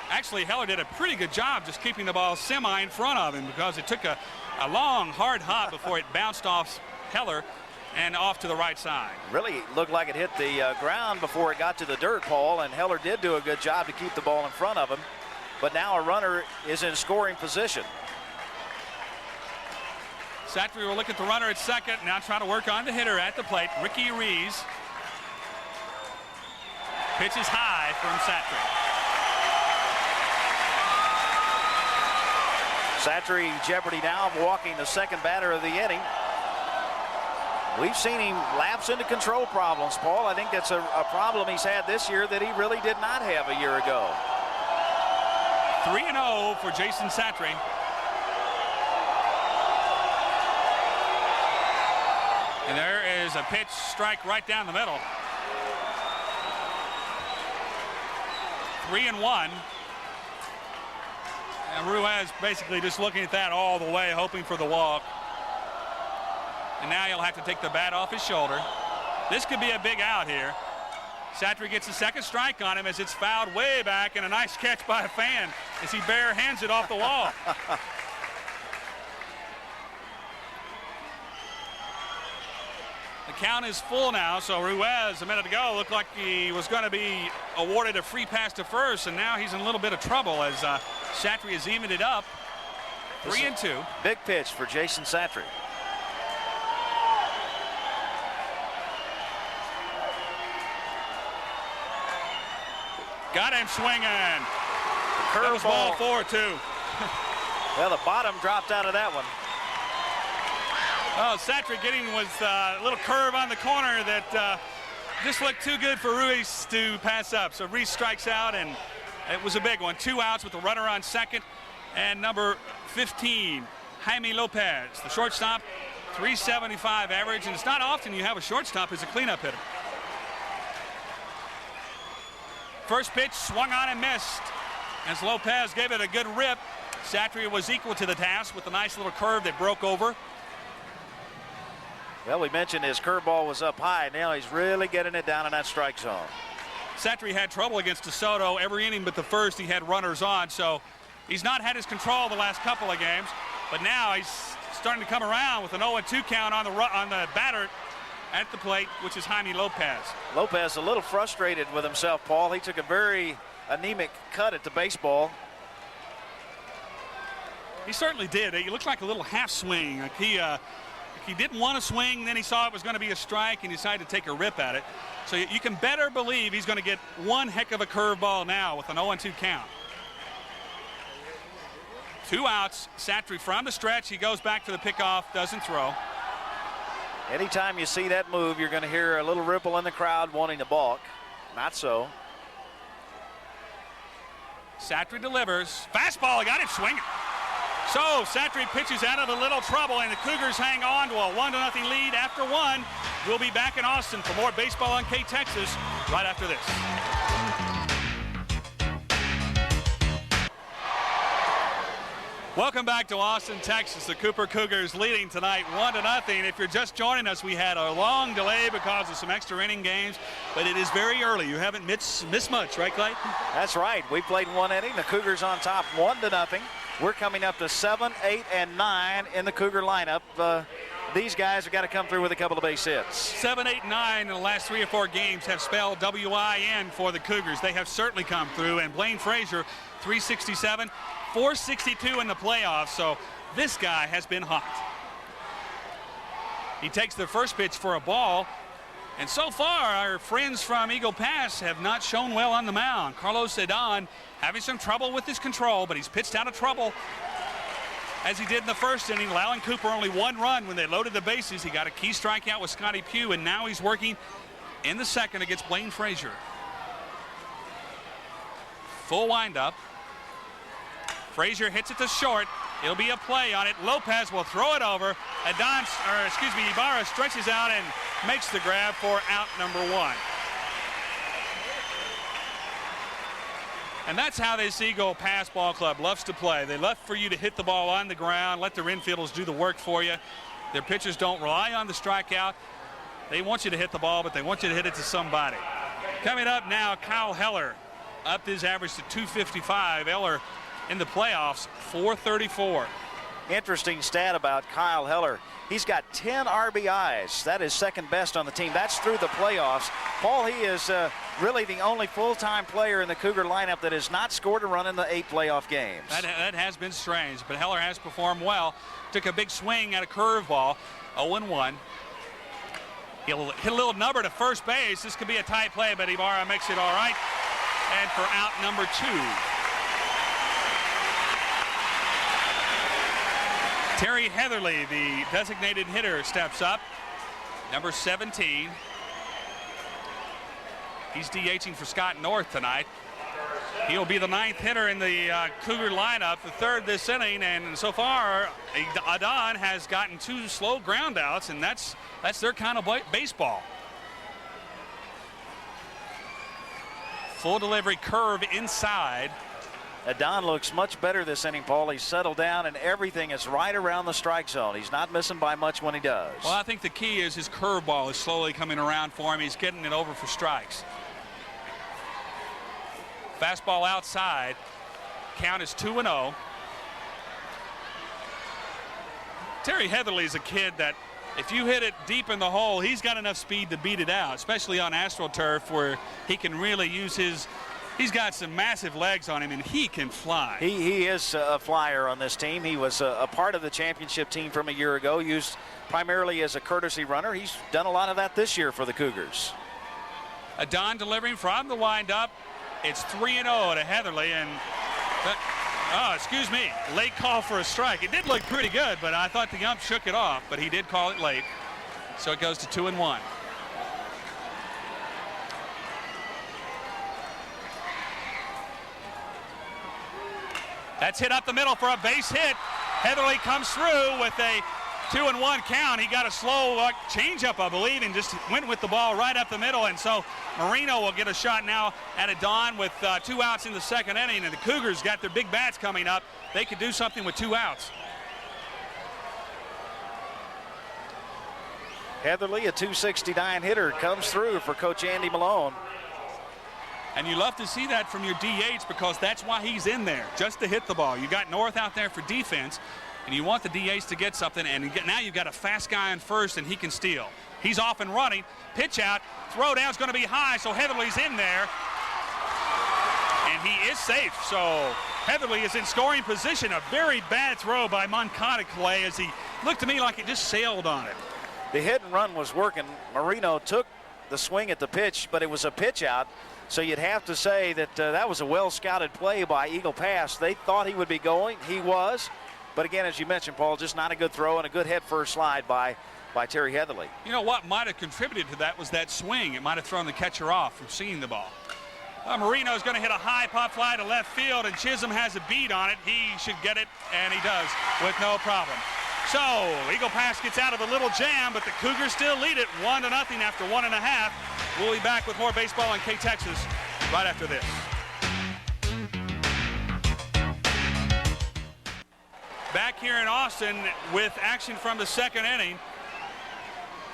S1: Actually, Heller did a pretty good job just keeping the ball semi in front of him because it took a long, hard hop before it bounced off Heller and off to the right side.
S2: Really looked like it hit the ground before it got to the dirt, Paul, and Heller did do a good job to keep the ball in front of him. But now a runner is in scoring position.
S1: Santry will look at the runner at second, now trying to work on the hitter at the plate, Ricky Ruiz. Pitch is high from Santry.
S2: Santry in jeopardy now of walking the second batter of the inning. We've seen him lapse into control problems, Paul. I think that's a problem he's had this year that he really did not have a year ago.
S1: 3-0 for Jason Santry. And there is a pitch strike right down the middle. 3-1. And Ruiz basically just looking at that all the way, hoping for the walk. And now he'll have to take the bat off his shoulder. This could be a big out here. Santry gets a second strike on him as it's fouled way back, and a nice catch by a fan as he bare hands it off the wall. The count is full now, so Ruiz a minute ago looked like he was going to be awarded a free pass to first, and now he's in a little bit of trouble as Santry has evened it up. 3-2.
S2: Big pitch for Jason Santry.
S1: Got him swinging. That was ball 4, too.
S2: Well, the bottom dropped out of that one.
S1: Oh, Satry getting was a little curve on the corner that just looked too good for Ruiz to pass up. So Ruiz strikes out, and it was a big one. 2 outs with the runner on second. And number 15, Jaime Lopez, the shortstop, 375 average. And it's not often you have a shortstop as a cleanup hitter. First pitch swung on and missed as Lopez gave it a good rip. Satry was equal to the task with a nice little curve that broke over.
S2: Well, we mentioned his curveball was up high. Now he's really getting it down in that strike zone.
S1: Satry had trouble against DeSoto every inning but the first. He had runners on, so he's not had his control the last couple of games. But now he's starting to come around with an 0-2 count on the batter at the plate, which is Jaime Lopez.
S2: Lopez a little frustrated with himself, Paul. He took a very anemic cut at the baseball.
S1: He certainly did. He looked like a little half swing. Like he didn't want to swing, then he saw it was going to be a strike and decided to take a rip at it. So you can better believe he's going to get one heck of a curveball now with an 0-2 count. 2 outs. Satry from the stretch. He goes back for the pickoff, doesn't throw.
S2: Anytime you see that move, you're going to hear a little ripple in the crowd wanting to balk. Not so.
S1: Satry delivers. Fastball, he got it swinging. So Satry pitches out of a little trouble, and the Cougars hang on to a 1-0 lead after 1. We'll be back in Austin for more baseball on K-Texas right after this. Welcome back to Austin, Texas. The Cooper Cougars leading tonight 1-0. If you're just joining us, we had a long delay because of some extra inning games, but it is very early. You haven't missed much, right, Clay?
S2: That's right. We played 1 inning. The Cougars on top 1-0. We're coming up to 7, 8, and 9 in the Cougar lineup. These guys have got to come through with a couple of base hits.
S1: 7, 8, 9 in the last 3 or 4 games have spelled W-I-N for the Cougars. They have certainly come through. And Blaine Frazier, 367, 462 in the playoffs. So this guy has been hot. He takes the first pitch for a ball. And so far, our friends from Eagle Pass have not shown well on the mound. Carlos Adon having some trouble with his control, but he's pitched out of trouble as he did in the first inning, allowing Cooper only 1 run when they loaded the bases. He got a key strikeout with Scotty Pugh, and now he's working in the second against Blaine Frazier. Full windup. Frazier hits it to short. It'll be a play on it. Lopez will throw it over. Ibarra stretches out and makes the grab for out number 1. And that's how this Eagle Pass Ball Club loves to play. They love for you to hit the ball on the ground, let their infielders do the work for you. Their pitchers don't rely on the strikeout. They want you to hit the ball, but they want you to hit it to somebody. Coming up now, Kyle Heller upped his average to 255. Heller in the playoffs, 434.
S2: Interesting stat about Kyle Heller. He's got 10 RBIs. That is second best on the team. That's through the playoffs. Paul, he is really the only full-time player in the Cougar lineup that has not scored a run in the 8 playoff games.
S1: That has been strange, but Heller has performed well. Took a big swing at a curveball, 0-1. He'll hit a little number to first base. This could be a tight play, but Ibarra makes it all right. And for out number 2. Terry Heatherly, the designated hitter, steps up. Number 17. He's DHing for Scott North tonight. He'll be the 9th hitter in the Cougar lineup, the 3rd this inning, and so far, Adon has gotten 2 slow ground outs, and that's their kind of baseball. Full delivery curve inside.
S2: Adon looks much better this inning, Paul. He's settled down, and everything is right around the strike zone. He's not missing by much when he does.
S1: Well, I think the key is his curveball is slowly coming around for him. He's getting it over for strikes. Fastball outside. Count is 2-0. Terry Heatherly is a kid that if you hit it deep in the hole, he's got enough speed to beat it out, especially on AstroTurf where he can really use his – he's got some massive legs on him, and he can fly.
S2: He is a flyer on this team. He was a part of the championship team from a year ago, used primarily as a courtesy runner. He's done a lot of that this year for the Cougars.
S1: Adon delivering from the windup. It's 3-0 to Heatherly, and excuse me, late call for a strike. It did look pretty good, but I thought the ump shook it off, but he did call it late. So it goes to 2-1. That's hit up the middle for a base hit. Heatherly comes through with a 2-1 count. He got a slow changeup, I believe, and just went with the ball right up the middle. And so Marino will get a shot now at a dawn with 2 outs in the second inning. And the Cougars got their big bats coming up. They could do something with 2 outs.
S2: Heatherly, a .269 hitter, comes through for Coach Andy Malone.
S1: And you love to see that from your DH because that's why he's in there, just to hit the ball. You got North out there for defense, and you want the DH to get something, and now you've got a fast guy on first, and he can steal. He's off and running. Pitch out. Throw down's going to be high, so Heatherly's in there. And he is safe, so Heatherly is in scoring position. A very bad throw by Moncada, Clay, as he looked to me like it just sailed on it.
S2: The hit and run was working. Marino took the swing at the pitch, but it was a pitch out. So you'd have to say that that was a well-scouted play by Eagle Pass. They thought he would be going. He was. But again, as you mentioned, Paul, just not a good throw and a good head-first slide by Terry Heatherly.
S1: You know what might have contributed to that was that swing. It might have thrown the catcher off from seeing the ball. Marino's going to hit a high pop fly to left field, and Chisholm has a beat on it. He should get it, and he does with no problem. So Eagle Pass gets out of a little jam, but the Cougars still lead it 1-0 after 1.5. We'll be back with more baseball on K-Texas right after this. Back here in Austin with action from the second inning.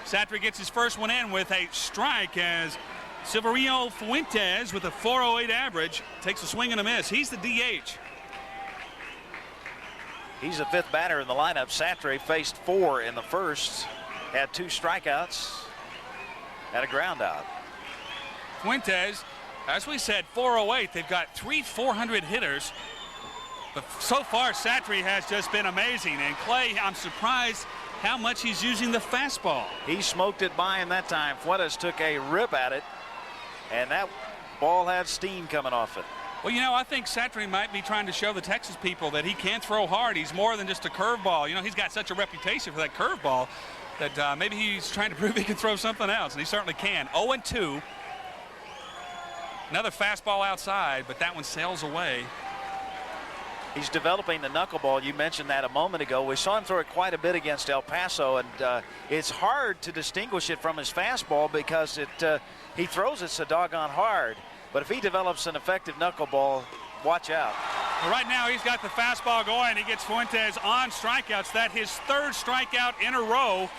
S1: Satry gets his first one in with a strike as Severino Fuentes with a .408 average takes a swing and a miss. He's the DH.
S2: He's the 5th batter in the lineup. Satry faced 4 in the first, had 2 strikeouts, and a ground out.
S1: Fuentes, as we said, .408. They've got 3 400 hitters. But so far, Satry has just been amazing. And Clay, I'm surprised how much he's using the fastball.
S2: He smoked it by him that time. Fuentes took a rip at it, and that ball had steam coming off it.
S1: Well, you know, I think Satry might be trying to show the Texas people that he can throw hard. He's more than just a curveball. You know, he's got such a reputation for that curveball that maybe he's trying to prove he can throw something else, and he certainly can. 0-2. Another fastball outside, but that one sails away.
S2: He's developing the knuckleball. You mentioned that a moment ago. We saw him throw it quite a bit against El Paso, and it's hard to distinguish it from his fastball because he throws it so doggone hard. But if he develops an effective knuckleball, watch out.
S1: Well, right now he's got the fastball going. He gets Fuentes on strikeouts. That's his 3rd strikeout in a row.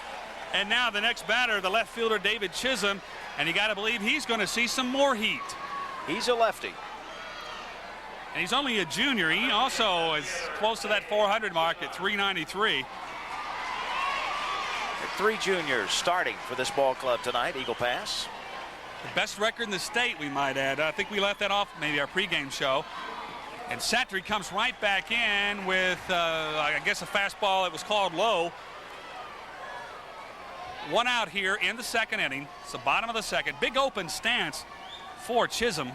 S1: And now the next batter, the left fielder David Chisholm, and you got to believe he's going to see some more heat.
S2: He's a lefty.
S1: And he's only a junior. He also is close to that 400 mark at 393.
S2: 3 juniors starting for this ball club tonight, Eagle Pass.
S1: The best record in the state, we might add. I think we left that off maybe our pregame show. And Satry comes right back in with, I guess, a fastball that was called low. 1 out here in the second inning. It's the bottom of the second. Big open stance for Chisholm.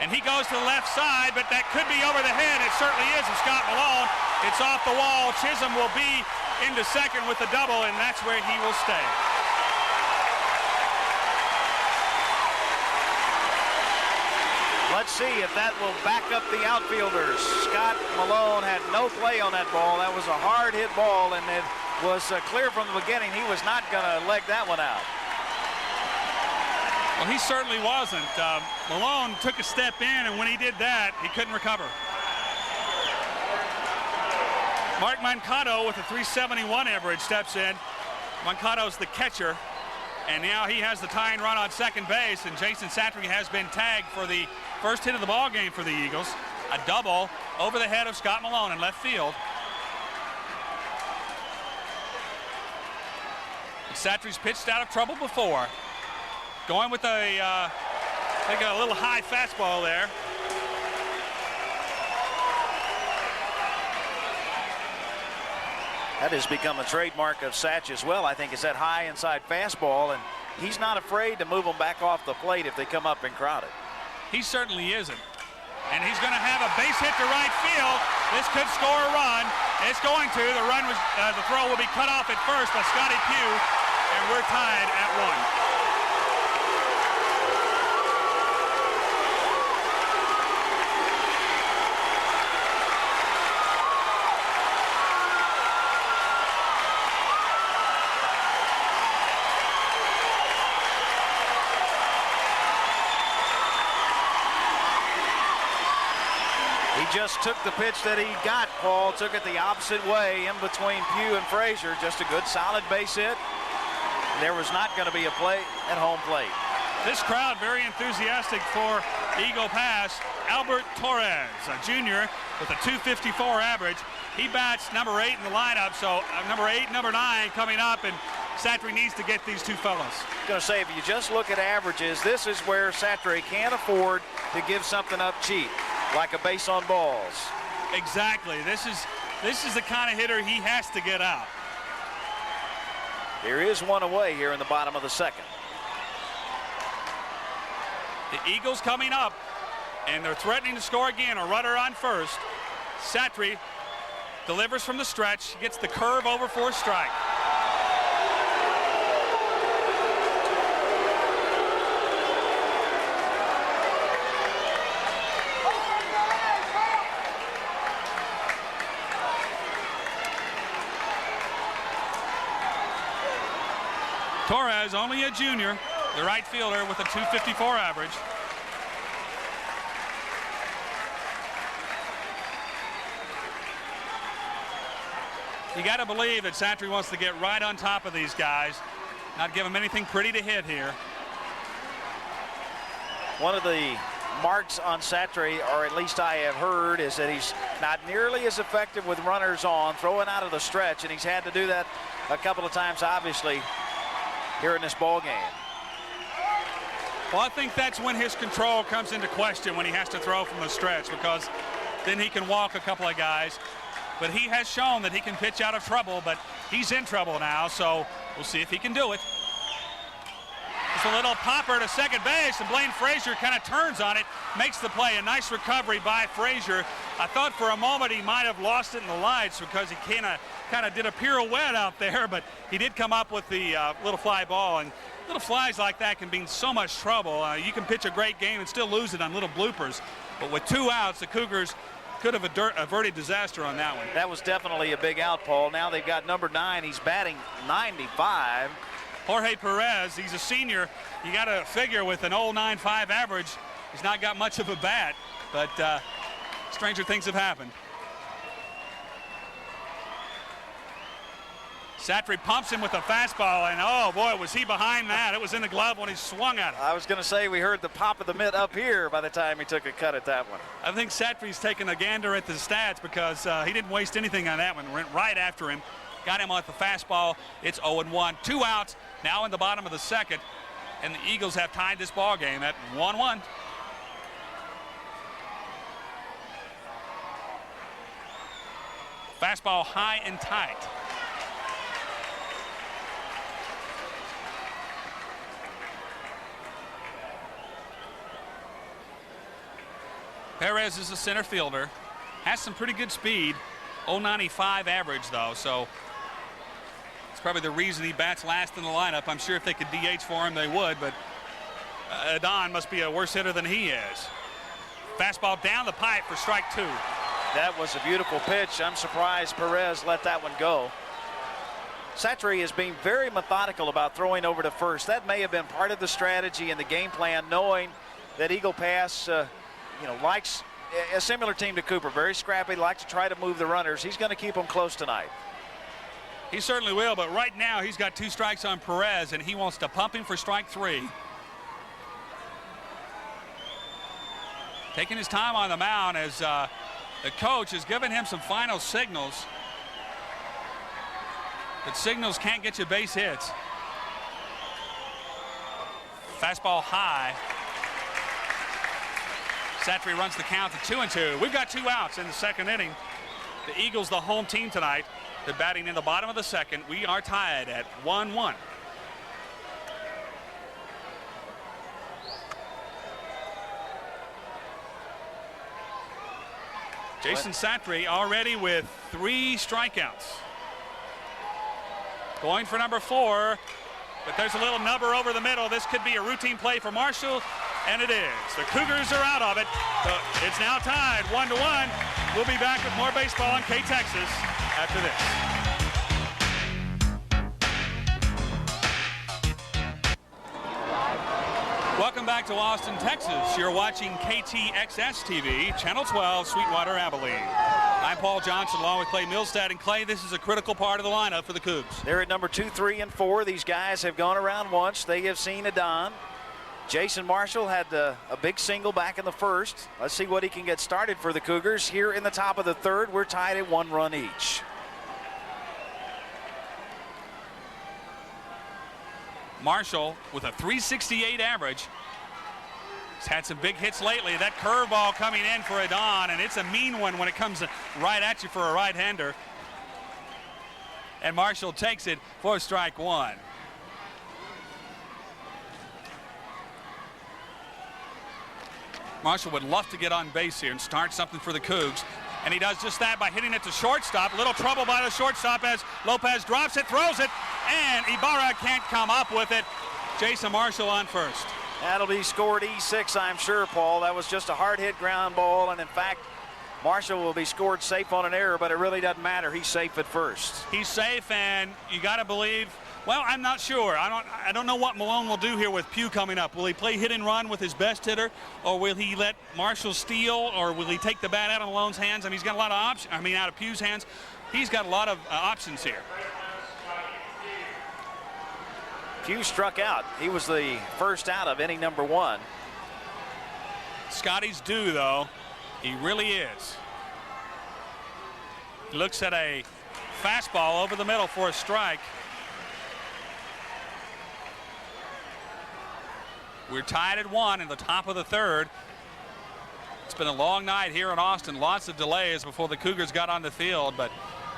S1: And he goes to the left side, but that could be over the head. It certainly is of Scott Malone. It's off the wall. Chisholm will be into second with the double, and that's where he will stay.
S2: Let's see if that will back up the outfielders. Scott Malone had no play on that ball. That was a hard hit ball, and it was clear from the beginning he was not going to leg that one out.
S1: Well, he certainly wasn't. Malone took a step in, and when he did that, he couldn't recover. Mark Moncada with a .371 average steps in. Moncado's the catcher, and now he has the tying run on second base, and Jason Satry has been tagged for the first hit of the ball game for the Eagles. A double over the head of Scott Malone in left field. Satry's pitched out of trouble before. Going with I think a little high fastball there.
S2: That has become a trademark of Satch as well. I think it's that high inside fastball, and he's not afraid to move them back off the plate if they come up and crowd it.
S1: He certainly isn't. And he's going to have a base hit to right field. This could score a run. It's going to. The throw will be cut off at first by Scotty Pugh, and we're tied at 1.
S2: Just took the pitch that he got, Paul, took it the opposite way in between Pugh and Frazier. Just a good solid base hit. There was not going to be a play at home plate.
S1: This crowd very enthusiastic for Eagle Pass. Albert Torres, a junior with a .254 average. He bats number 8 in the lineup, so number 8, number 9 coming up, and Satry needs to get these two fellas.
S2: I'm going to say, if you just look at averages, this is where Satry can't afford to give something up cheap, like a base on balls.
S1: Exactly. This is the kind of hitter he has to get out.
S2: There is one away here in the bottom of the second.
S1: The Eagles coming up, and they're threatening to score again. A runner on first. Satry delivers from the stretch, gets the curve over for a strike. Torres, only a junior, the right fielder with a .254 average. You got to believe that Satry wants to get right on top of these guys, not give them anything pretty to hit here.
S2: One of the marks on Satry, or at least I have heard, is that he's not nearly as effective with runners on, throwing out of the stretch, and he's had to do that a couple of times, obviously, here in this ball game.
S1: Well, I think that's when his control comes into question, when he has to throw from the stretch, because then he can walk a couple of guys. But he has shown that he can pitch out of trouble, but he's in trouble now, so we'll see if he can do it. It's a little popper to second base, and Blaine Frazier kind of turns on it, makes the play. A nice recovery by Frazier. I thought for a moment he might have lost it in the lights because he kind of did a pirouette out there, but he did come up with the little fly ball, and little flies like that can be in so much trouble. You can pitch a great game and still lose it on little bloopers, but with 2 outs, the Cougars could have averted disaster on that one.
S2: That was definitely a big out, Paul. Now they've got number 9. He's batting .95.
S1: Jorge Perez, he's a senior. You got to figure with an old .95 average, he's not got much of a bat, but stranger things have happened. Satry pumps him with a fastball, and oh boy, was he behind that. It was in the glove when he swung at it.
S2: I was going to say we heard the pop of the mitt up here by the time he took a cut at that one.
S1: I think Satry's taking a gander at the stats because he didn't waste anything on that one. Went right after him, got him with the fastball. It's 0-1. 2 outs now in the bottom of the second, and the Eagles have tied this ball game at 1-1. Fastball high and tight. Perez is a center fielder, has some pretty good speed, 0.95 average though, so it's probably the reason he bats last in the lineup. I'm sure if they could DH for him, they would, but Adon must be a worse hitter than he is. Fastball down the pipe for strike 2.
S2: That was a beautiful pitch. I'm surprised Perez let that one go. Satry is being very methodical about throwing over to first. That may have been part of the strategy and the game plan, knowing that Eagle Pass likes a similar team to Cooper, very scrappy, likes to try to move the runners. He's going to keep them close tonight.
S1: He certainly will, but right now he's got 2 strikes on Perez, and he wants to pump him for strike 3. Taking his time on the mound as the coach has given him some final signals. But signals can't get you base hits. Fastball high. Satry runs the count to 2-2. We've got 2 outs in the second inning. The Eagles, the home team tonight. They're batting in the bottom of the second. We are tied at 1-1. Jason Satry already with 3 strikeouts. Going for number 4, but there's a little nubber over the middle. This could be a routine play for Marshall, and it is. The Cougars are out of it. So it's now tied 1-1. We'll be back with more baseball on K-Texas after this. Welcome back to Austin, Texas. You're watching KTXS TV, Channel 12, Sweetwater, Abilene. I'm Paul Johnson along with Clay Milstead. And Clay, this is a critical part of the lineup for the Cougs.
S2: They're at number 2, 3, and 4. These guys have gone around once. They have seen a Don. Jason Marshall had a big single back in the first. Let's see what he can get started for the Cougars. Here in the top of the third, we're tied at 1 run each.
S1: Marshall with a .368 average. He's had some big hits lately. That curveball coming in for a Don, and it's a mean one when it comes right at you for a right-hander. And Marshall takes it for strike 1. Marshall would love to get on base here and start something for the Cougs. And he does just that by hitting it to shortstop. Little trouble by the shortstop as Lopez drops it, throws it, and Ibarra can't come up with it. Jason Marshall on first.
S2: That'll be scored E6, I'm sure, Paul. That was just a hard hit ground ball, and in fact, Marshall will be scored safe on an error, but it really doesn't matter. He's safe at first.
S1: He's safe, and you got to believe. Well, I'm not sure. I don't know what Malone will do here with Pugh coming up. Will he play hit and run with his best hitter, or will he let Marshall steal, or will he take the bat out of Malone's hands? I mean, he's got a lot of options. I mean, out of Pugh's hands. He's got a lot of options here.
S2: Pugh struck out. He was the first out of inning number 1.
S1: Scotty's due, though. He really is. He looks at a fastball over the middle for a strike. We're tied at 1 in the top of the third. It's been a long night here in Austin. Lots of delays before the Cougars got on the field. But,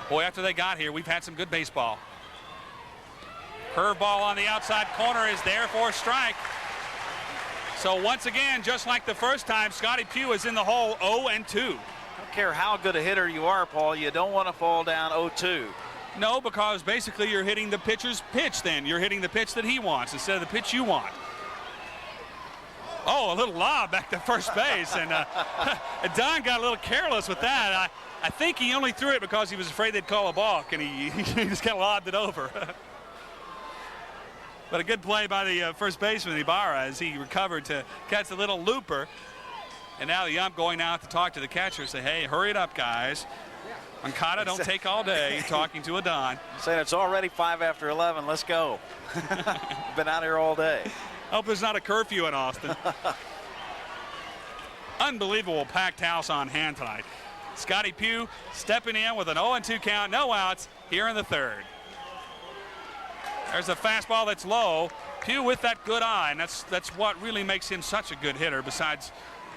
S1: boy, after they got here, we've had some good baseball. Curveball on the outside corner is there for a strike. So, once again, just like the first time, Scotty Pugh is in the hole 0-2.
S2: I don't care how good a hitter you are, Paul. You don't want to fall down 0-2.
S1: No, because basically you're hitting the pitcher's pitch then. You're hitting the pitch that he wants instead of the pitch you want. Oh, a little lob back to first base, and Don got a little careless with that. I think he only threw it because he was afraid they'd call a balk, and he just kind of lobbed it over. But a good play by the first baseman, Ibarra, as he recovered to catch the little looper. And now the ump going out to talk to the catcher, say, hey, hurry it up, guys. Mancata don't take all day talking to a Don.
S2: Saying it's already 5 after 11. Let's go. Been out here all day.
S1: Hope there's not a curfew in Austin. Unbelievable packed house on hand tonight. Scotty Pugh stepping in with an 0-2 count, no outs here in the third. There's a fastball that's low. Pugh with that good eye, and that's what really makes him such a good hitter, besides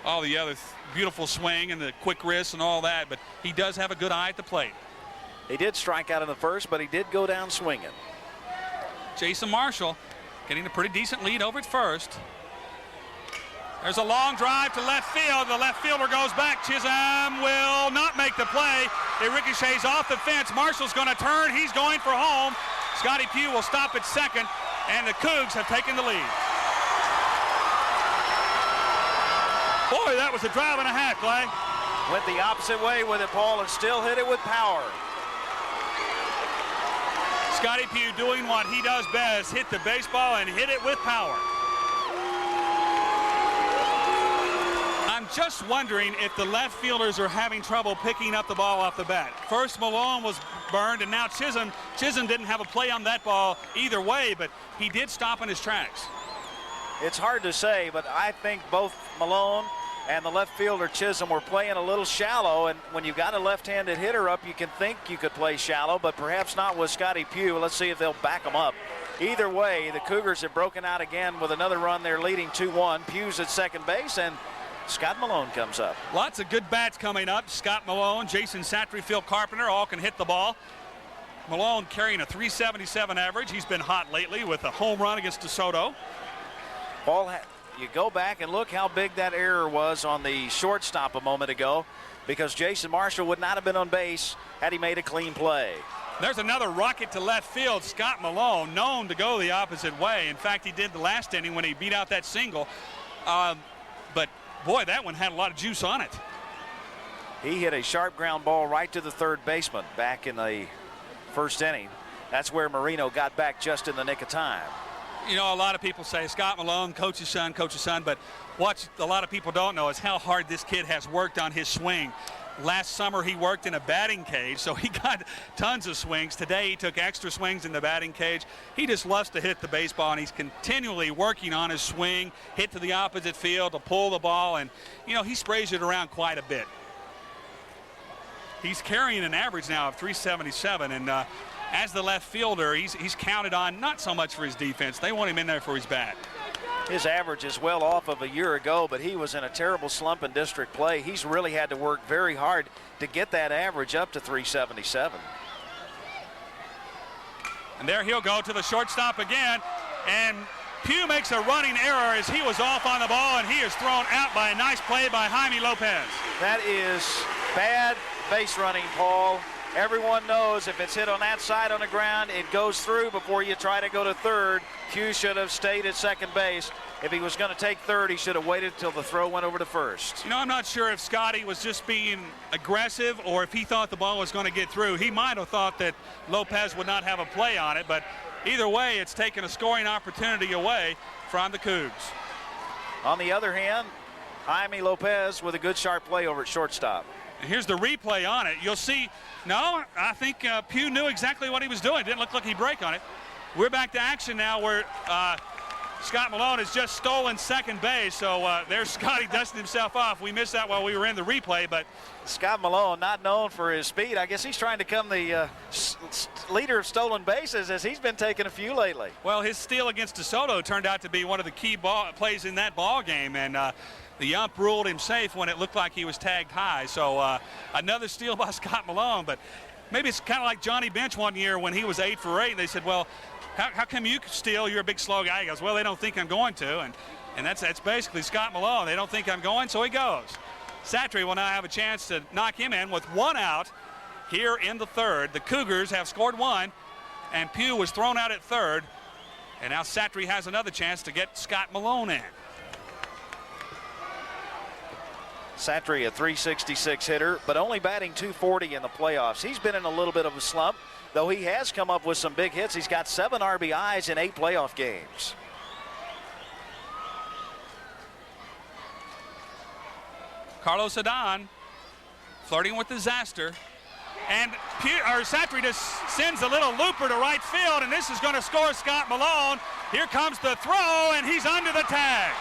S1: all the other beautiful swing and the quick wrists and all that. But he does have a good eye at the plate.
S2: He did strike out in the first, but he did go down swinging.
S1: Jason Marshall getting a pretty decent lead over at first. There's a long drive to left field. The left fielder goes back. Chisholm will not make the play. It ricochets off the fence. Marshall's going to turn. He's going for home. Scotty Pugh will stop at second, and the Cougs have taken the lead. Boy, that was a drive and a half, Clay.
S2: Went the opposite way with it, Paul, and still hit it with power.
S1: Scotty Pugh doing what he does best, hit the baseball and hit it with power. I'm just wondering if the left fielders are having trouble picking up the ball off the bat. First Malone was burned, and now Chisholm didn't have a play on that ball either way, but he did stop in his tracks.
S2: It's hard to say, but I think both Malone and the left fielder Chisholm were playing a little shallow, and when you've got a left-handed hitter up, you can think you could play shallow, but perhaps not with Scotty Pugh. Let's see if they'll back him up. Either way, the Cougars have broken out again with another run. They're leading 2-1. Pugh's at second base, and Scott Malone comes up.
S1: Lots of good bats coming up. Scott Malone, Jason Satry, Phil Carpenter, all can hit the ball. Malone carrying a .377 average. He's been hot lately with a home run against DeSoto.
S2: Paul, you go back and look how big that error was on the shortstop a moment ago. because Jason Marshall would not have been on base had he made a clean play.
S1: There's another rocket to left field. Scott Malone, known to go the opposite way. In fact, he did the last inning when he beat out that single. But, boy, that one had a lot of juice on it.
S2: He hit a sharp ground ball right to the third baseman back in the first inning. That's where Marino got back just in the nick of time.
S1: You know, a lot of people say Scott Malone, coach's son, but what a lot of people don't know is how hard this kid has worked on his swing. Last summer he worked in a batting cage, so he got tons of swings. Today he took extra swings in the batting cage. He just loves to hit the baseball, and he's continually working on his swing, hit to the opposite field to pull the ball, and, you know, he sprays it around quite a bit. He's carrying an average now of 377, and as the left fielder, he's counted on not so much for his defense. They want him in there for his bat.
S2: His average is well off of a year ago, but he was in a terrible slump in district play. He's really had to work very hard to get that average up to 377.
S1: And there he'll go to the shortstop again, and Pugh makes a running error as he was off on the ball, and he is thrown out by a nice play by Jaime Lopez.
S2: That is bad base running, Paul. Everyone knows if it's hit on that side on the ground, it goes through before you try to go to third. Pugh should have stayed at second base. If he was going to take third, he should have waited until the throw went over to first.
S1: You know, I'm not sure if Scotty was just being aggressive or if he thought the ball was going to get through. He might have thought that Lopez would not have a play on it, but either way, it's taken a scoring opportunity away from the Cougs.
S2: On the other hand, Jaime Lopez with a good sharp play over at shortstop.
S1: And here's the replay on it. You'll see, no, I think Pugh knew exactly what he was doing. Didn't look like he'd break on it. We're back to action now where Scott Malone has just stolen second base. So there's Scotty dusting himself off. We missed that while we were in the replay, but
S2: Scott Malone, not known for his speed. I guess he's trying to become the leader of stolen bases, as he's been taking a few lately.
S1: Well, his steal against DeSoto turned out to be one of the key plays in that ball game, and the ump ruled him safe when it looked like he was tagged high. So another steal by Scott Malone, but maybe it's kind of like Johnny Bench one year when he was 8 for 8. They said, well, how come you steal? You're a big, slow guy. He goes, well, they don't think I'm going to, and that's basically Scott Malone. They don't think I'm going, so he goes. Satry will now have a chance to knock him in with one out here in the third. The Cougars have scored one, and Pugh was thrown out at third, and now Satry has another chance to get Scott Malone in.
S2: Satry, a 366 hitter, but only batting .240 in the playoffs. He's been in a little bit of a slump, though he has come up with some big hits. He's got 7 RBIs in 8 playoff games.
S1: Carlos Adon flirting with disaster. And Satry just sends a little looper to right field, and this is going to score Scott Malone. Here comes the throw, and he's under the tag.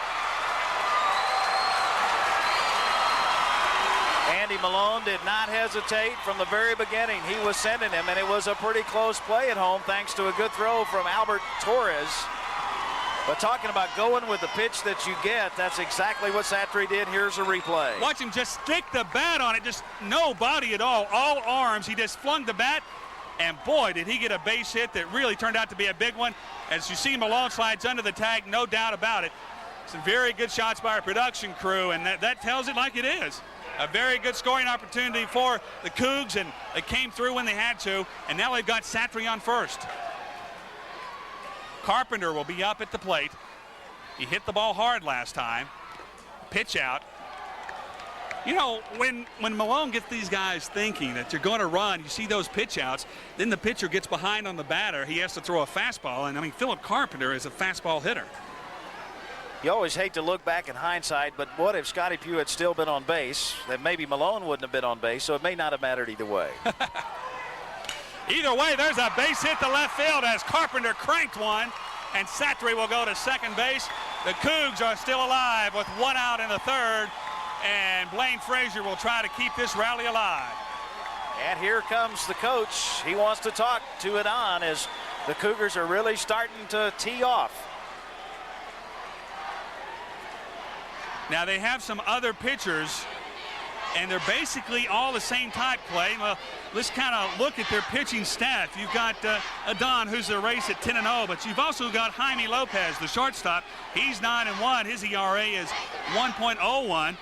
S1: Andy
S2: Malone did not hesitate from the very beginning. He was sending him, and it was a pretty close play at home thanks to a good throw from Albert Torres. But talking about going with the pitch that you get, that's exactly what Satry did. Here's a replay.
S1: Watch him just stick the bat on it, just no body at all arms. He just flung the bat, and boy, did he get a base hit that really turned out to be a big one. As you see, Malone slides under the tag, no doubt about it. Some very good shots by our production crew, and that tells it like it is. A very good scoring opportunity for the Cougs, and they came through when they had to, and now they've got Satry on first. Carpenter will be up at the plate. He hit the ball hard last time. Pitch out. You know, when Malone gets these guys thinking that you're going to run, you see those pitch outs, then the pitcher gets behind on the batter. He has to throw a fastball, and I mean, Philip Carpenter is a fastball hitter.
S2: You always hate to look back in hindsight, but what if Scotty Pugh had still been on base? Then maybe Malone wouldn't have been on base, so it may not have mattered either way.
S1: Either way, there's a base hit to left field as Carpenter cranked one, and Satry will go to second base. The Cougs are still alive with one out in the third, and Blaine Frazier will try to keep this rally alive.
S2: And here comes the coach. He wants to talk to it on as the Cougars are really starting to tee off.
S1: Now they have some other pitchers, and they're basically all the same type, Clay. Well, let's kind of look at their pitching staff. You've got Adon, who's a race at 10-0, but you've also got Jaime Lopez, the shortstop. He's 9-1. His ERA is 1.01.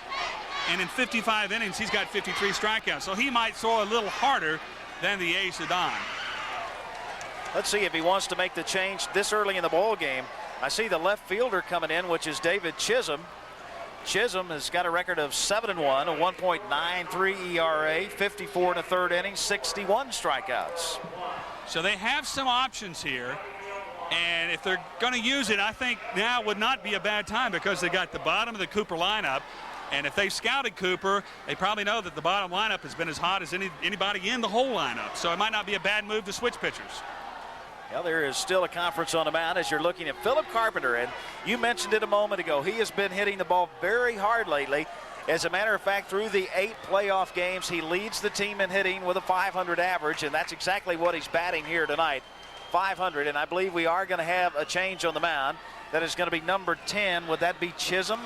S1: And in 55 innings, he's got 53 strikeouts. So he might throw a little harder than the ace Adon.
S2: Let's see if he wants to make the change this early in the ball game. I see the left fielder coming in, which is David Chisholm. Chisholm has got a record of 7-1, a 1.93 ERA, 54 in the third inning, 61 strikeouts.
S1: So they have some options here. And if they're going to use it, I think now would not be a bad time because they got the bottom of the Cooper lineup. And if they scouted Cooper, they probably know that the bottom lineup has been as hot as anybody in the whole lineup. So it might not be a bad move to switch pitchers.
S2: Well, there is still a conference on the mound as you're looking at Philip Carpenter. And you mentioned it a moment ago. He has been hitting the ball very hard lately. As a matter of fact, through the 8 playoff games, he leads the team in hitting with a 500 average. And that's exactly what he's batting here tonight, 500. And I believe we are going to have a change on the mound. That is going to be number 10. Would that be Chisholm?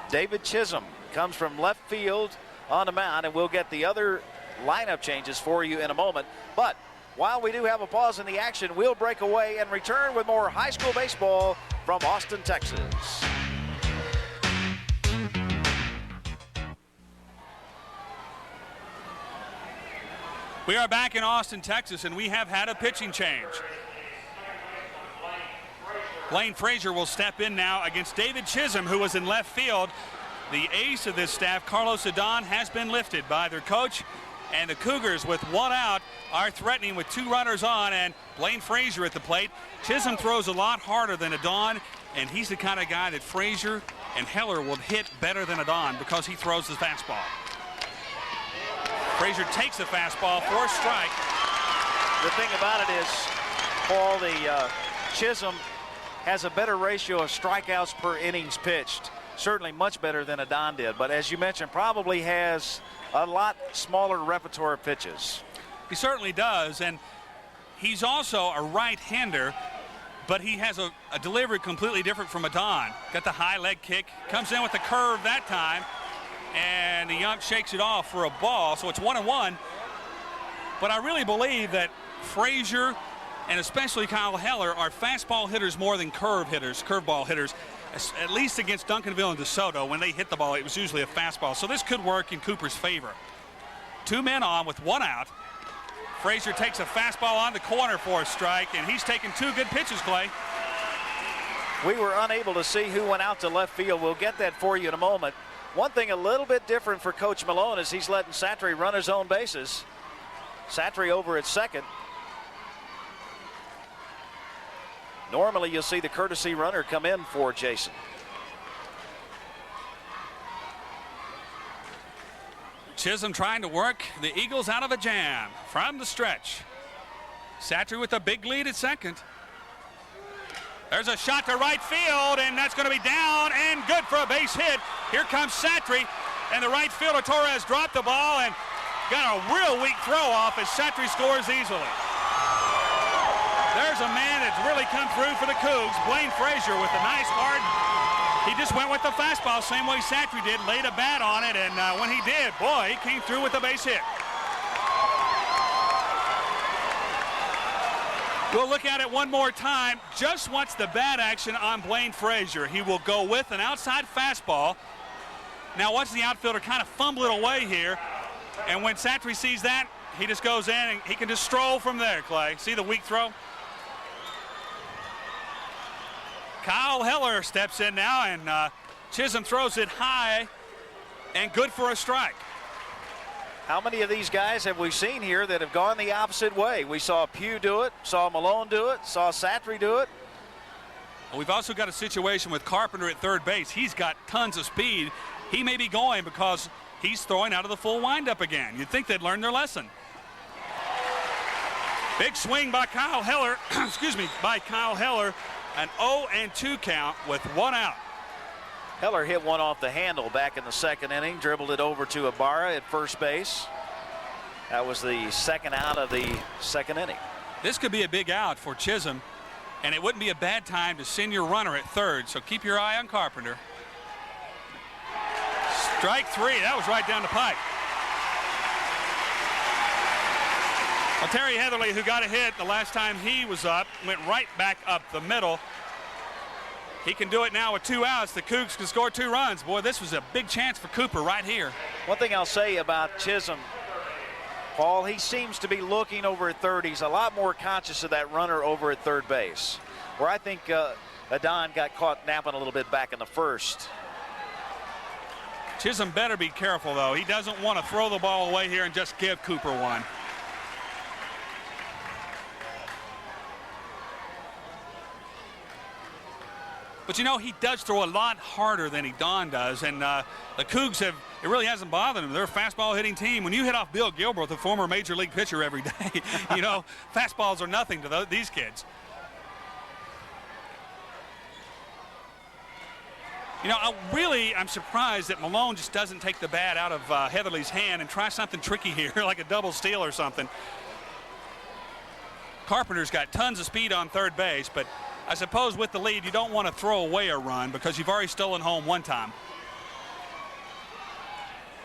S2: David Chisholm comes from left field on the mound, and we'll get the other lineup changes for you in a moment. But while we do have a pause in the action, we'll break away and return with more high school baseball from Austin, Texas.
S1: We are back in Austin, Texas, and we have had a pitching change. Blaine Frazier will step in now against David Chisholm, who was in left field. The ace of this staff, Carlos Adon, has been lifted by their coach. And the Cougars, with 1 out, are threatening with 2 runners on, and Blaine Frazier at the plate. Chisholm throws a lot harder than Adon, and he's the kind of guy that Frazier and Heller will hit better than Adon because he throws the fastball. Frazier takes the fastball for a strike.
S2: The thing about it is, Paul, the Chisholm has a better ratio of strikeouts per innings pitched. Certainly much better than Adon did, but as you mentioned, probably has a lot smaller repertoire of pitches.
S1: He certainly does, and he's also a right-hander, but he has a delivery completely different from Adon. Got the high leg kick, comes in with the curve that time, and the ump shakes it off for a ball, so it's 1-1. But I really believe that Frazier and especially Kyle Heller are fastball hitters more than curveball hitters, at least against Duncanville and DeSoto. When they hit the ball, it was usually a fastball. So this could work in Cooper's favor. 2 men on with 1 out. Frazier takes a fastball on the corner for a strike, and he's taken 2 good pitches, Clay.
S2: We were unable to see who went out to left field. We'll get that for you in a moment. One thing a little bit different for Coach Malone is he's letting Satry run his own bases. Satry over at second. Normally you'll see the courtesy runner come in for Jason.
S1: Chisholm trying to work the Eagles out of a jam from the stretch. Satry with a big lead at second. There's a shot to right field, and that's going to be down and good for a base hit. Here comes Satry, and the right fielder Torres dropped the ball and got a real weak throw off as Satry scores easily. There's a man that's really come through for the Cougs, Blaine Frazier, with a nice hard. He just went with the fastball, same way Satry did, laid a bat on it, and when he did, boy, he came through with a base hit. We'll look at it one more time. Just watch the bat action on Blaine Frazier. He will go with an outside fastball. Now watch the outfielder kind of fumble it away here, and when Satry sees that, he just goes in and he can just stroll from there, Clay. See the weak throw? Kyle Heller steps in now, and Chisholm throws it high and good for a strike.
S2: How many of these guys have we seen here that have gone the opposite way? We saw Pugh do it, saw Malone do it, saw Satry do it.
S1: We've also got a situation with Carpenter at third base. He's got tons of speed. He may be going because he's throwing out of the full windup again. You'd think they'd learn their lesson. Big swing by Kyle Heller, by Kyle Heller. An 0-2 count with 1 out.
S2: Heller hit one off the handle back in the second inning, dribbled it over to Ibarra at first base. That was the second out of the second inning.
S1: This could be a big out for Chisholm, and it wouldn't be a bad time to send your runner at third, so keep your eye on Carpenter. Strike 3, that was right down the pipe. Well, Terry Heatherly, who got a hit the last time he was up, went right back up the middle. He can do it now with 2 outs. The Cougs can score 2 runs. Boy, this was a big chance for Cooper right here.
S2: One thing I'll say about Chisholm, Paul, he seems to be looking over at third. He's a lot more conscious of that runner over at third base, where I think Adon got caught napping a little bit back in the first.
S1: Chisholm better be careful, though. He doesn't want to throw the ball away here and just give Cooper one. But, you know, he does throw a lot harder than Don does, and the Cougs have, it really hasn't bothered them. They're a fastball hitting team. When you hit off Bill Gilbert, the former major league pitcher, every day, you know, fastballs are nothing to these kids. You know, I'm surprised that Malone just doesn't take the bat out of Heatherly's hand and try something tricky here, like a double steal or something. Carpenter's got tons of speed on third base, but I suppose with the lead, you don't want to throw away a run because you've already stolen home one time.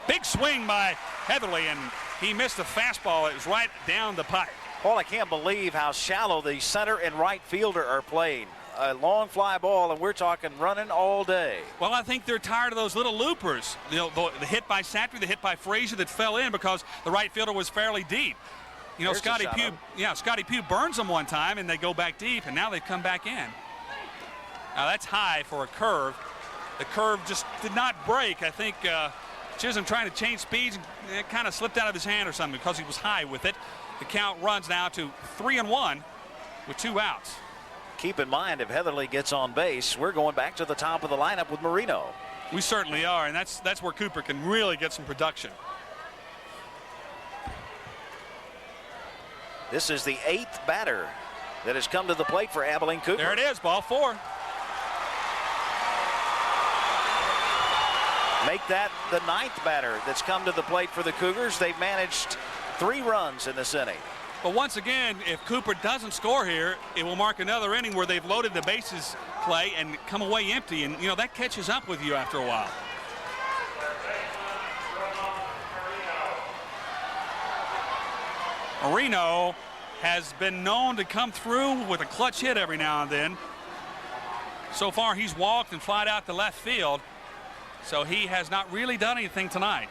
S1: Big swing by Heatherly, and he missed the fastball. It was right down the pipe.
S2: Paul, I can't believe how shallow the center and right fielder are playing. A long fly ball, and we're talking running all day.
S1: Well, I think they're tired of those little loopers. The hit by Satry, the hit by Frazier that fell in because the right fielder was fairly deep. You know, Scotty Pugh burns them one time, and they go back deep, and now they've come back in. Now that's high for a curve. The curve just did not break. I think Chisholm trying to change speeds, and it kind of slipped out of his hand or something because he was high with it. The count runs now to 3-1 with 2 outs.
S2: Keep in mind, if Heatherly gets on base, we're going back to the top of the lineup with Marino.
S1: We certainly are, and that's where Cooper can really get some production.
S2: This is the 8th batter that has come to the plate for Abilene Cooper.
S1: There it is, ball 4.
S2: Make that the 9th batter that's come to the plate for the Cougars. They've managed 3 runs in this inning.
S1: But once again, if Cooper doesn't score here, it will mark another inning where they've loaded the bases play and come away empty. And, you know, that catches up with you after a while. Marino has been known to come through with a clutch hit every now and then. So far, he's walked and flied out to left field. So he has not really done anything tonight.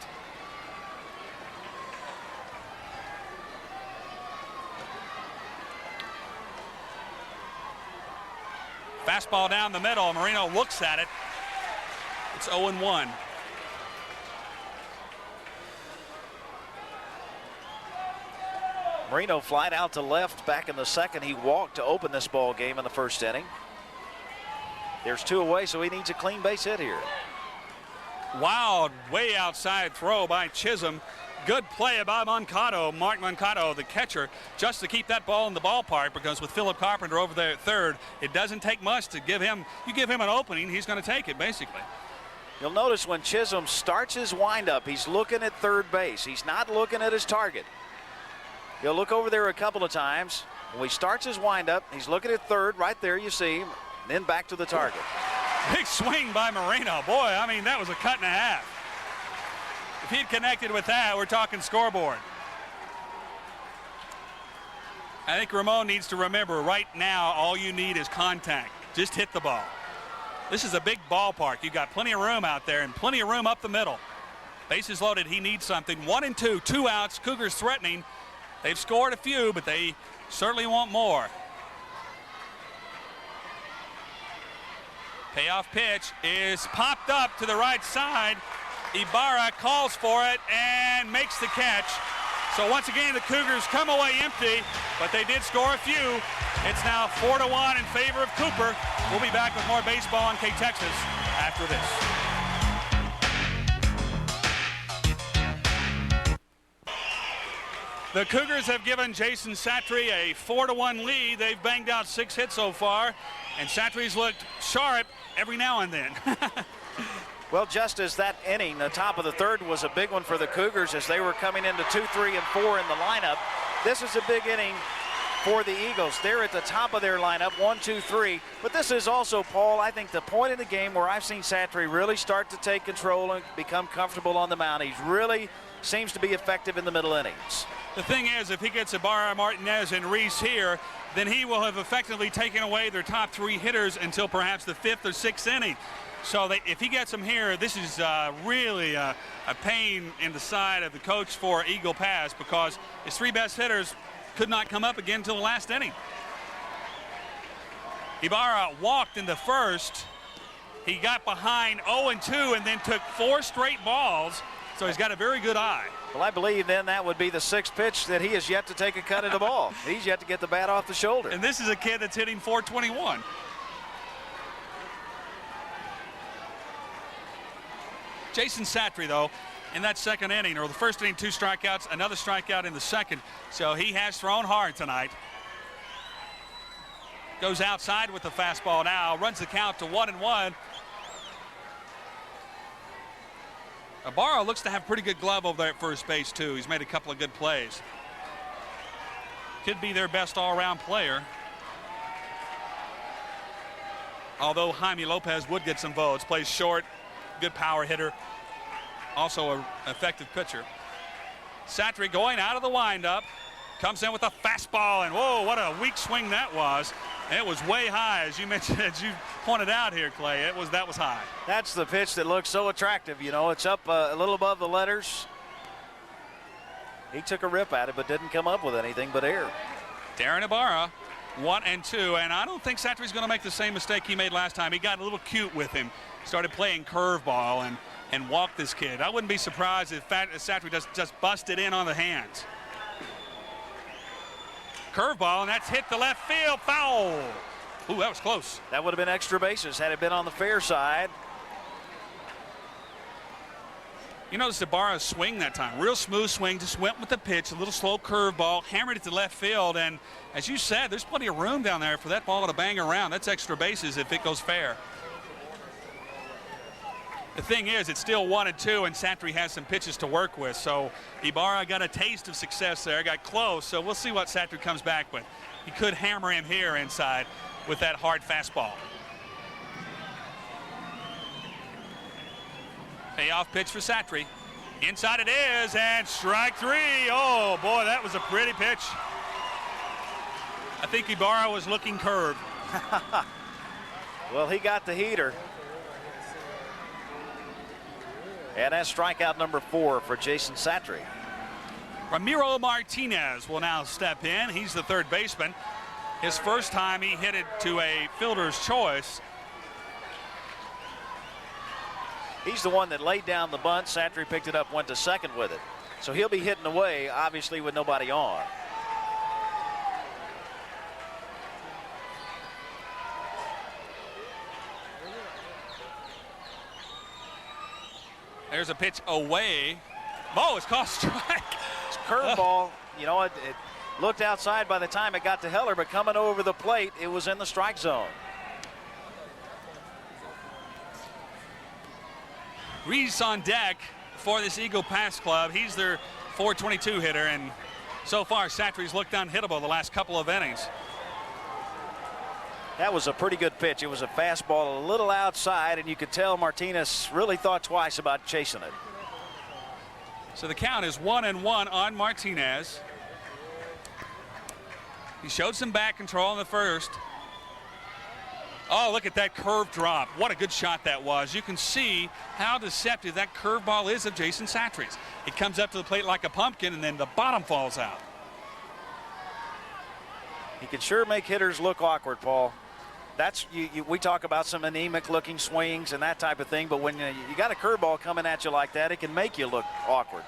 S1: Fastball down the middle. Marino looks at it. It's 0-1.
S2: Marino flied out to left back in the second. He walked to open this ball game in the first inning. There's 2 away, so he needs a clean base hit here.
S1: Wild, way outside throw by Chisholm. Good play by Moncado, Mark Moncado, the catcher, just to keep that ball in the ballpark, because with Philip Carpenter over there at third, it doesn't take much to give him, you give him an opening, he's going to take it, basically.
S2: You'll notice when Chisholm starts his windup, he's looking at third base. He's not looking at his target. He'll look over there a couple of times. When he starts his windup, he's looking at third, right there you see him, then back to the target.
S1: Big swing by Marino. Boy, I mean, that was a cut and a half. If he'd connected with that, we're talking scoreboard. I think Ramon needs to remember right now all you need is contact. Just hit the ball. This is a big ballpark. You've got plenty of room out there and plenty of room up the middle. Bases loaded, he needs something. 1-2, 2 outs. Cougars threatening. They've scored a few, but they certainly want more. Payoff pitch is popped up to the right side. Ibarra calls for it and makes the catch. So once again, the Cougars come away empty, but they did score a few. It's now 4-1 in favor of Cooper. We'll be back with more baseball on K-Texas after this. The Cougars have given Jason Satry a 4-1 lead. They've banged out 6 hits so far, and Satry's looked sharp every now and then.
S2: Well, just as that inning, the top of the third, was a big one for the Cougars as they were coming into 2, 3, and 4 in the lineup. This is a big inning for the Eagles. They're at the top of their lineup, 1, 2, 3. But this is also, Paul, I think the point in the game where I've seen Satry really start to take control and become comfortable on the mound. He really seems to be effective in the middle innings.
S1: The thing is, if he gets Ibarra, Martinez, and Reese here, then he will have effectively taken away their top 3 hitters until perhaps the 5th or 6th inning. So if he gets them here, this is really a pain in the side of the coach for Eagle Pass, because his 3 best hitters could not come up again until the last inning. Ibarra walked in the first. He got behind 0-2 and then took 4 straight balls. So he's got a very good eye.
S2: Well, I believe then that would be the 6th pitch that he has yet to take a cut at the ball. He's yet to get the bat off the shoulder.
S1: And this is a kid that's hitting .421. Jason Satry, though, in that second inning, or the first inning, 2 strikeouts, another strikeout in the second. So he has thrown hard tonight. Goes outside with the fastball now, runs the count to 1-1. Ibarra looks to have pretty good glove over there at first base, too. He's made a couple of good plays. Could be their best all-around player. Although Jaime Lopez would get some votes. Plays short, good power hitter. Also an effective pitcher. Satry going out of the windup. Comes in with a fastball, and whoa, what a weak swing that was. And it was way high, as you mentioned, as you pointed out here, Clay. That was high.
S2: That's the pitch that looks so attractive. You know, it's up a little above the letters. He took a rip at it, but didn't come up with anything but air.
S1: Darren Ibarra, 1-2, and I don't think Satry's going to make the same mistake he made last time. He got a little cute with him, started playing curveball and walked this kid. I wouldn't be surprised if Satry just busted in on the hands. Curveball, and that's hit the left field, foul. Ooh, that was close.
S2: That would have been extra bases had it been on the fair side.
S1: You notice Ibarra's swing that time, real smooth swing, just went with the pitch, a little slow curveball, hammered it to left field, and as you said, there's plenty of room down there for that ball to bang around. That's extra bases if it goes fair. The thing is, it's still 1-2, and Satry has some pitches to work with. So Ibarra got a taste of success there, got close. So we'll see what Satry comes back with. He could hammer him here inside with that hard fastball. Payoff pitch for Satry. Inside it is, and strike 3. Oh, boy, that was a pretty pitch. I think Ibarra was looking curved.
S2: Well, he got the heater. And that's strikeout number 4 for Jason Satry.
S1: Ramiro Martinez will now step in. He's the third baseman. His first time he hit it to a fielder's choice.
S2: He's the one that laid down the bunt. Satry picked it up, went to second with it. So he'll be hitting away, obviously, with nobody on.
S1: There's a pitch away. Oh, it's called strike.
S2: It's curveball. You know, it looked outside by the time it got to Heller, but coming over the plate, it was in the strike zone.
S1: Reese on deck for this Eagle Pass club. He's their .422 hitter, and so far Satry's looked unhittable the last couple of innings.
S2: That was a pretty good pitch. It was a fastball a little outside, and you could tell Martinez really thought twice about chasing it.
S1: So the count is 1-1 on Martinez. He showed some back control in the first. Oh, look at that curve drop. What a good shot that was. You can see how deceptive that curveball is of Jason Satry's. It comes up to the plate like a pumpkin, and then the bottom falls out.
S2: He can sure make hitters look awkward, Paul. That's we talk about some anemic looking swings and that type of thing, but when you got a curveball coming at you like that, it can make you look awkward.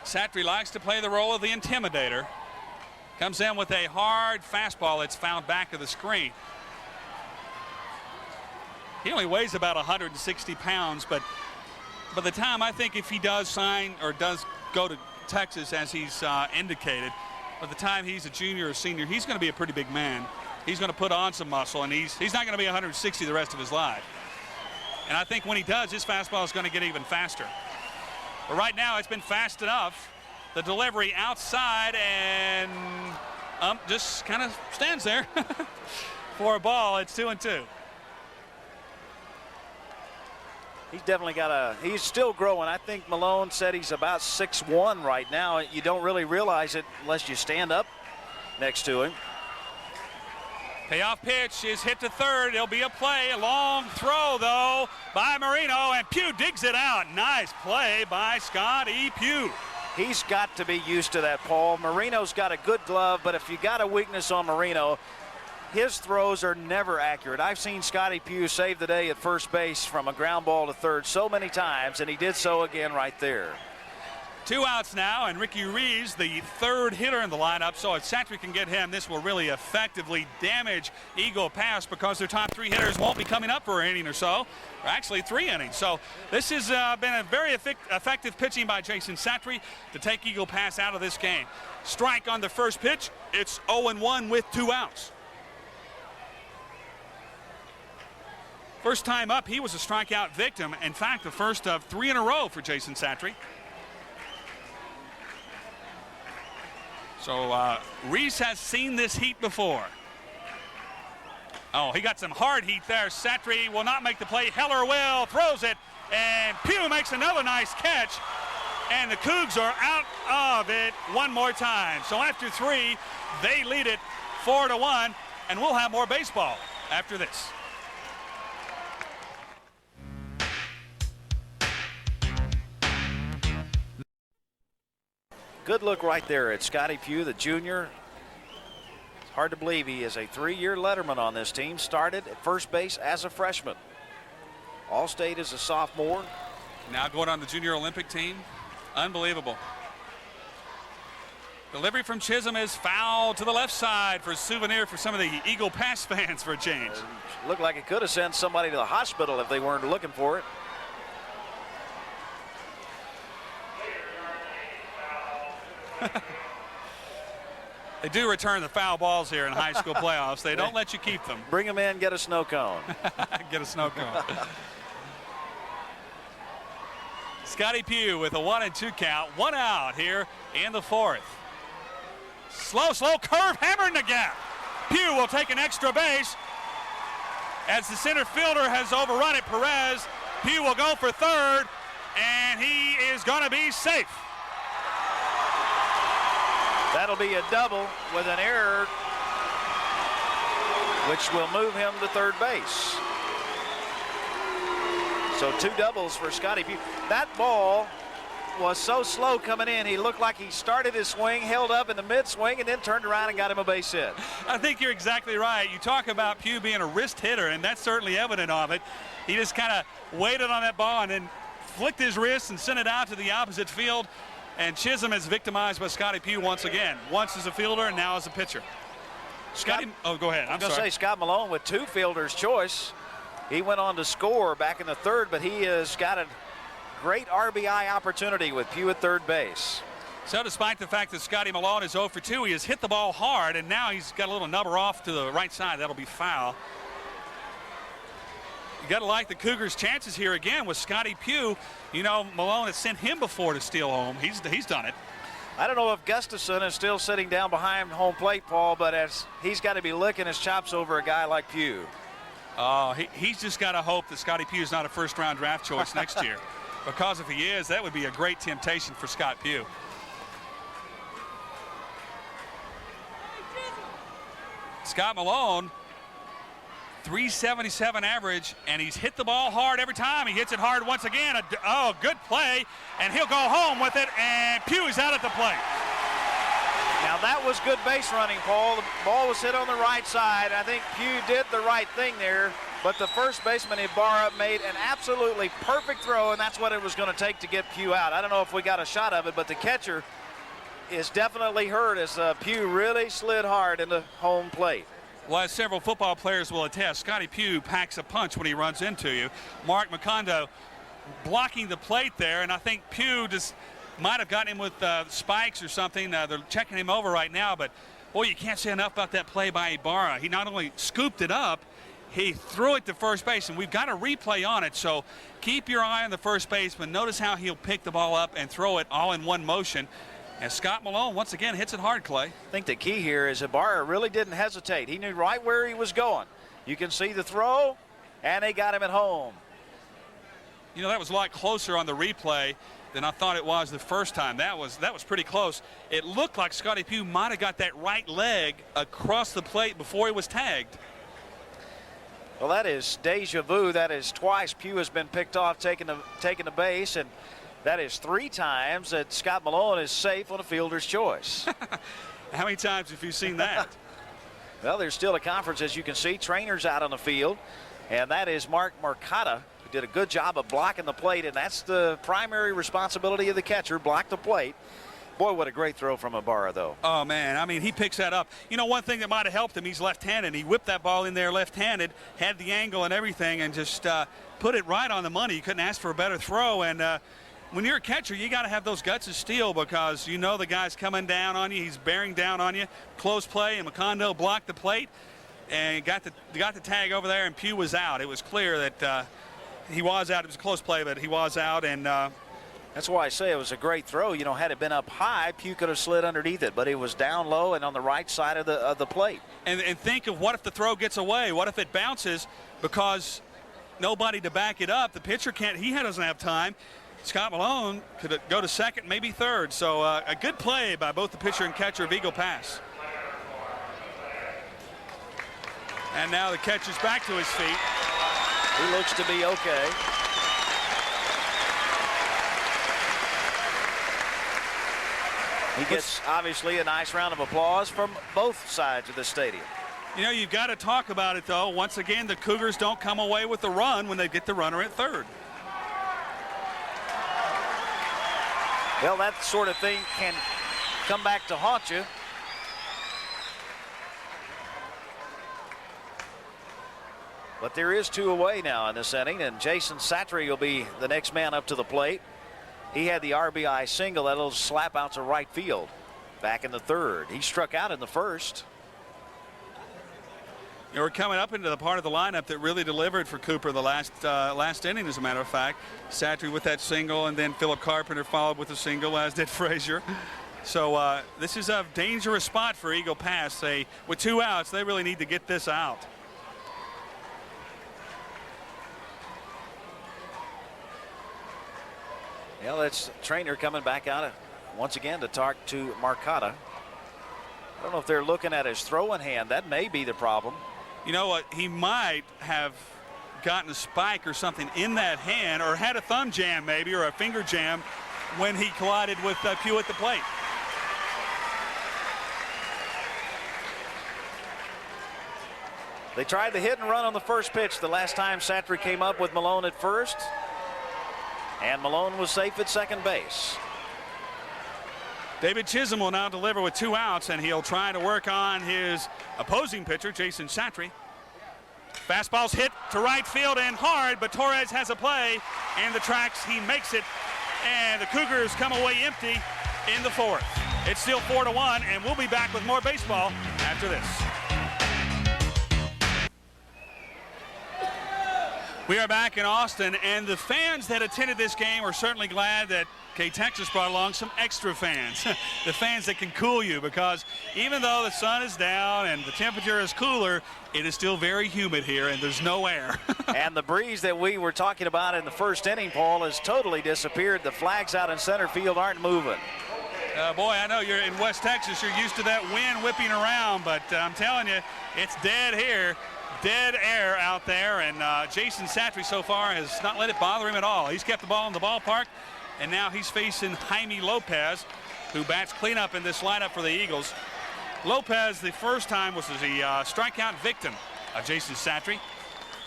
S1: Satry likes to play the role of the intimidator. Comes in with a hard fastball that's found back of the screen. He only weighs about 160 pounds, but by the time, I think if he does sign or does go to Texas as he's indicated, by the time he's a junior or senior, he's going to be a pretty big man. He's going to put on some muscle, and he's not going to be 160 the rest of his life. And I think when he does, his fastball is going to get even faster. But right now, it's been fast enough. The delivery outside, and just kind of stands there for a ball. It's 2-2.
S2: He's definitely he's still growing. I think Malone said he's about 6'1" right now. You don't really realize it unless you stand up next to him.
S1: Payoff pitch is hit to third. It'll be a play. A long throw, though, by Marino, and Pugh digs it out. Nice play by Scott E. Pugh.
S2: He's got to be used to that, Paul. Marino's got a good glove, but if you got a weakness on Marino, his throws are never accurate. I've seen Scotty Pugh save the day at first base from a ground ball to third so many times, and he did so again right there.
S1: 2 outs now, and Ricky Reeves, the third hitter in the lineup. So if Santry can get him, this will really effectively damage Eagle Pass because their top 3 hitters won't be coming up for an inning or so, or actually 3 innings. So this has been a very effective pitching by Jason Santry to take Eagle Pass out of this game. Strike on the first pitch. It's 0-1 with 2 outs. First time up, he was a strikeout victim. In fact, the first of 3 in a row for Jason Santry. So Reese has seen this heat before. Oh, he got some hard heat there. Santry will not make the play. Heller will, throws it, and Pugh makes another nice catch. And the Cougs are out of it one more time. So after 3, they lead it 4-1, and we'll have more baseball after this.
S2: Good look right there at Scotty Pugh, the junior. It's hard to believe he is a 3-year letterman on this team. Started at first base as a freshman. All-State as a sophomore.
S1: Now going on the junior Olympic team. Unbelievable. Delivery from Chisholm is foul to the left side for a souvenir for some of the Eagle Pass fans for a change.
S2: Looked like it could have sent somebody to the hospital if they weren't looking for it.
S1: They do return the foul balls here in high school playoffs. They don't let you keep them.
S2: Bring them in, get a snow cone.
S1: Get a snow cone. Scotty Pugh with a 1-2 count. 1 out here in the 4th. Slow curve, hammer in the gap. Pugh will take an extra base as the center fielder has overrun it. Perez. Pugh will go for third, and he is going to be safe.
S2: That'll be a double with an error, which will move him to third base. So 2 doubles for Scotty Pugh. That ball was so slow coming in. He looked like he started his swing, held up in the mid-swing, and then turned around and got him a base hit.
S1: I think you're exactly right. You talk about Pugh being a wrist hitter, and that's certainly evident of it. He just kind of waited on that ball and then flicked his wrist and sent it out to the opposite field. And Chisholm is victimized by Scotty Pugh once again. Once as a fielder and now as a pitcher. Oh, go ahead. I'm
S2: going to
S1: sorry.
S2: say Scott Malone with 2 fielders' choice. He went on to score back in the 3rd, but he has got a great RBI opportunity with Pugh at third base.
S1: So despite the fact that Scotty Malone is 0 for 2, he has hit the ball hard, and now he's got a little number off to the right side. That'll be foul. You got to like the Cougars' chances here again with Scotty Pugh. You know, Malone has sent him before to steal home. He's done it.
S2: I don't know if Gustafson is still sitting down behind home plate, Paul, but he's got to be licking his chops over a guy like Pugh.
S1: Oh, he's just got to hope that Scotty Pugh is not a first-round draft choice next year. Because if he is, that would be a great temptation for Scott Pugh. Scott Malone, 377 average, and he's hit the ball hard every time. He hits it hard once again. Good play, and he'll go home with it, and Pugh is out at the plate.
S2: Now that was good base running, Paul. The ball was hit on the right side. I think Pugh did the right thing there, but the first baseman, Ibarra, made an absolutely perfect throw, and that's what it was going to take to get Pugh out. I don't know if we got a shot of it, but the catcher is definitely hurt as Pugh really slid hard into home plate.
S1: Well, as several football players will attest, Scotty Pugh packs a punch when he runs into you. Mark McCondo blocking the plate there, and I think Pugh just might have gotten him with spikes or something. They're checking him over right now, but boy, you can't say enough about that play by Ibarra. He not only scooped it up, he threw it to first base, and we've got a replay on it, so keep your eye on the first baseman. Notice how he'll pick the ball up and throw it all in one motion. And Scott Malone, once again, hits it hard, Clay.
S2: I think the key here is Ibarra really didn't hesitate. He knew right where he was going. You can see the throw, and they got him at home.
S1: You know, that was a lot closer on the replay than I thought it was the first time. That was pretty close. It looked like Scotty Pugh might have got that right leg across the plate before he was tagged.
S2: Well, that is deja vu. That is twice Pugh has been picked off taking the base, and that is 3 times that Scott Malone is safe on a fielder's choice.
S1: How many times have you seen that?
S2: Well, there's still a conference, as you can see. Trainers out on the field, and that is Mark Marcotta, who did a good job of blocking the plate, and that's the primary responsibility of the catcher, block the plate. Boy, what a great throw from Ibarra, though.
S1: Oh, man, I mean, he picks that up. You know, one thing that might have helped him, he's left-handed. He whipped that ball in there left-handed, had the angle and everything, and just put it right on the money. You couldn't ask for a better throw, and when you're a catcher, you got to have those guts of steel, because you know the guy's coming down on you. He's bearing down on you. Close play, and McConville blocked the plate and got the tag over there, and Pugh was out. It was clear that he was out. It was a close play, but he was out, and
S2: that's why I say it was a great throw. You know, had it been up high, Pugh could have slid underneath it, but it was down low and on the right side of the plate.
S1: And think of what if the throw gets away? What if it bounces because nobody to back it up? The pitcher can't. He doesn't have time. Scott Malone could go to second, maybe third. So a good play by both the pitcher and catcher of Eagle Pass. And now the catcher's back to his feet.
S2: He looks to be okay. He gets, obviously, a nice round of applause from both sides of the stadium.
S1: You know, you've got to talk about it, though. Once again, the Cougars don't come away with the run when they get the runner at third.
S2: Well, that sort of thing can come back to haunt you. But there is 2 away now in this inning, and Jason Satry will be the next man up to the plate. He had the RBI single, that little slap out to right field back in the third. He struck out in the first.
S1: You know, we're coming up into the part of the lineup that really delivered for Cooper the last inning, as a matter of fact. Satry with that single, and then Philip Carpenter followed with a single, as did Frazier. So this is a dangerous spot for Eagle Pass. With 2 outs, they really need to get this out.
S2: Well, that's Trainer coming back out once again to talk to Marcotta. I don't know if they're looking at his throwing hand. That may be the problem.
S1: You know what? He might have gotten a spike or something in that hand, or had a thumb jam maybe, or a finger jam when he collided with Pugh at the plate.
S2: They tried the hit and run on the first pitch the last time Satry came up with Malone at first. And Malone was safe at second base.
S1: David Chisholm will now deliver with 2 outs, and he'll try to work on his opposing pitcher, Jason Satry. Fastball's hit to right field and hard, but Torres has a play, and the tracks, he makes it, and the Cougars come away empty in the 4th. It's still 4-1, and we'll be back with more baseball after this. We are back in Austin, and the fans that attended this game are certainly glad that K-Texas brought along some extra fans. The fans that can cool you, because even though the sun is down and the temperature is cooler, it is still very humid here and there's no air.
S2: And the breeze that we were talking about in the first inning, Paul, has totally disappeared. The flags out in center field aren't moving.
S1: Boy, I know you're in West Texas. You're used to that wind whipping around, but I'm telling you, it's dead here. Dead air out there, and Jason Satry so far has not let it bother him at all. He's kept the ball in the ballpark, and now he's facing Jaime Lopez, who bats cleanup in this lineup for the Eagles. Lopez, the first time, was the strikeout victim of Jason Satry.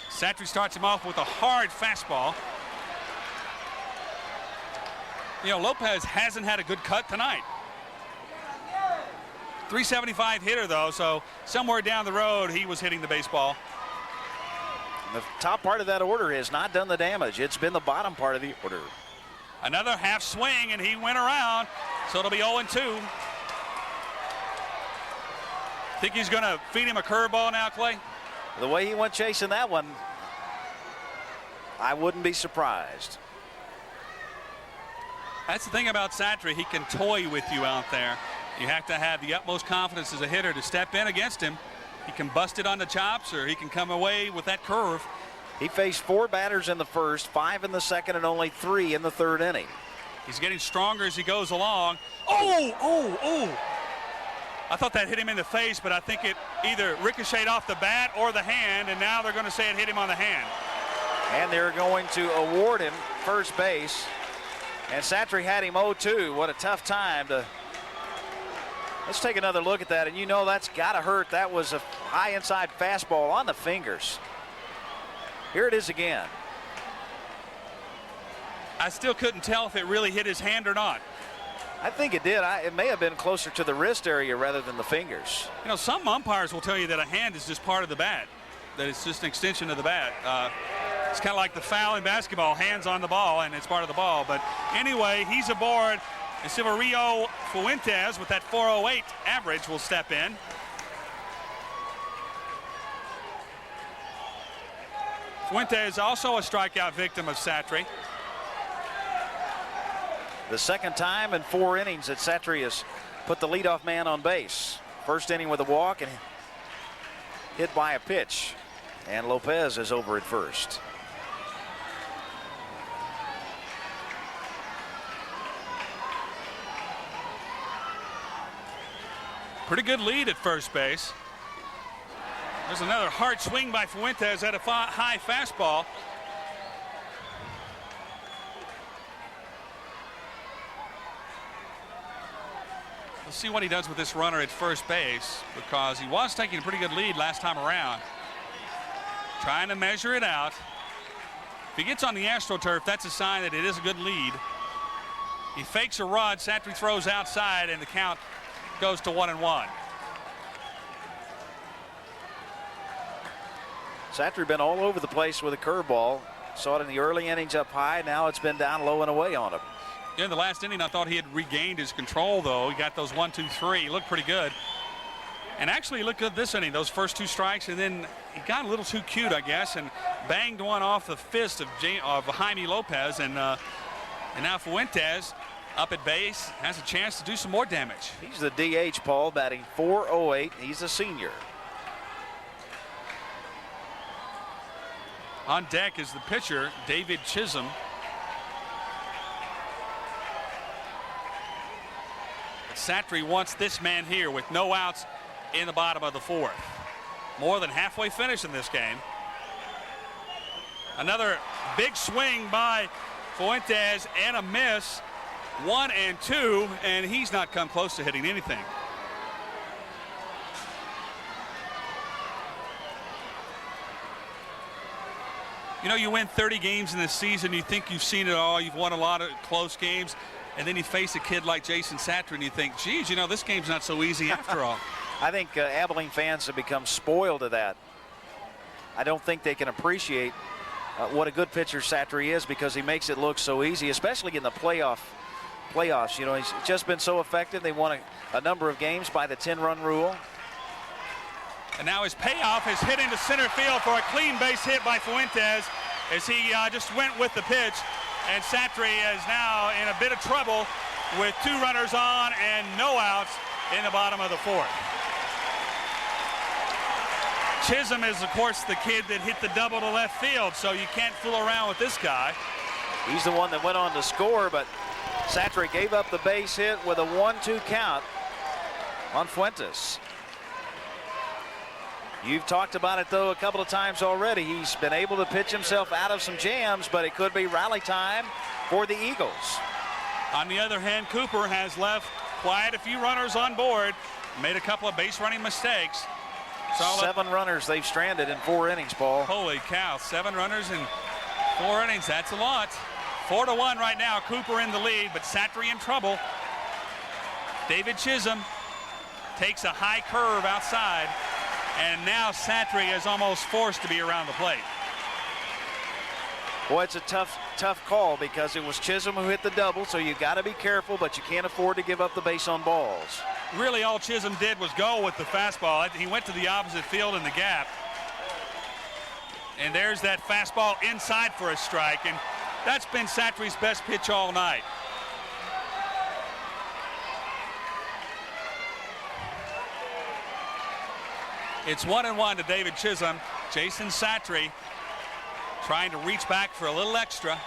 S1: Satry starts him off with a hard fastball. You know, Lopez hasn't had a good cut tonight. 375 hitter, though, so somewhere down the road he was hitting the baseball.
S2: The top part of that order has not done the damage. It's been the bottom part of the order.
S1: Another half swing, and he went around, so it'll be 0-2. Think he's going to feed him a curveball now, Clay?
S2: The way he went chasing that one, I wouldn't be surprised.
S1: That's the thing about Satry. He can toy with you out there. You have to have the utmost confidence as a hitter to step in against him. He can bust it on the chops, or he can come away with that curve.
S2: He faced 4 batters in the first, 5 in the second, and only 3 in the third inning.
S1: He's getting stronger as he goes along. I thought that hit him in the face, but I think it either ricocheted off the bat or the hand, and now they're going to say it hit him on the hand.
S2: And they're going to award him first base. And Satry had him 0-2. What a tough time to... Let's take another look at that, and you know that's got to hurt. That was a high inside fastball on the fingers. Here it is again.
S1: I still couldn't tell if it really hit his hand or not.
S2: I think it did. It may have been closer to the wrist area rather than the fingers.
S1: You know, some umpires will tell you that a hand is just part of the bat, that it's just an extension of the bat. It's kind of like the foul in basketball, hands on the ball, and it's part of the ball. But anyway, he's aboard. And Severino Fuentes with that 408 average will step in. Fuentes also a strikeout victim of Satry.
S2: The second time in 4 innings that Satry has put the leadoff man on base. First inning with a walk and hit by a pitch. And Lopez is over at first.
S1: Pretty good lead at first base. There's another hard swing by Fuentes at a high fastball. Let's see what he does with this runner at first base, because he was taking a pretty good lead last time around. Trying to measure it out. If he gets on the AstroTurf, that's a sign that it is a good lead. He fakes a run. Satry throws outside, and the count goes to 1-1.
S2: Satry been all over the place with a curveball. Saw it in the early innings up high. Now it's been down low and away on him.
S1: In the last inning, I thought he had regained his control, though. He got those 1, 2, 3. He looked pretty good. And actually, he looked good this inning, those first 2 strikes, and then he got a little too cute, I guess, and banged one off the fist of Jaime Lopez. And now Fuentes, up at base, has a chance to do some more damage.
S2: He's the DH, Paul, batting .408. He's a senior.
S1: On deck is the pitcher, David Chisholm. Satry wants this man here with no outs in the bottom of the 4th. More than halfway finished in this game. Another big swing by Fuentes and a miss. 1 and 2, and he's not come close to hitting anything. You know, you win 30 games in this season, you think you've seen it all, you've won a lot of close games, and then you face a kid like Jason Satry and you think, geez, you know, this game's not so easy after all.
S2: I think Abilene fans have become spoiled of that. I don't think they can appreciate what a good pitcher Satry is, because he makes it look so easy, especially in the playoffs. You know, he's just been so effective. They won a number of games by the 10-run rule.
S1: And now his payoff is hit into center field for a clean base hit by Fuentes as he just went with the pitch. And Satry is now in a bit of trouble with 2 runners on and no outs in the bottom of the 4th. Chisholm is, of course, the kid that hit the double to left field, so you can't fool around with this guy.
S2: He's the one that went on to score, but Satry gave up the base hit with a 1-2 count on Fuentes. You've talked about it, though, a couple of times already. He's been able to pitch himself out of some jams, but it could be rally time for the Eagles.
S1: On the other hand, Cooper has left quite a few runners on board, made a couple of base running mistakes.
S2: 7 runners they've stranded in 4 innings, Paul.
S1: Holy cow, 7 runners in 4 innings. That's a lot. 4-1 right now. Cooper in the lead, but Satry in trouble. David Chisholm takes a high curve outside, and now Satry is almost forced to be around the plate.
S2: Boy, it's a tough call, because it was Chisholm who hit the double, so you got to be careful, but you can't afford to give up the base on balls.
S1: Really, all Chisholm did was go with the fastball. He went to the opposite field in the gap. And there's that fastball inside for a strike, and that's been Satry's best pitch all night. It's 1-1 to David Chisholm. Jason Satry trying to reach back for a little extra.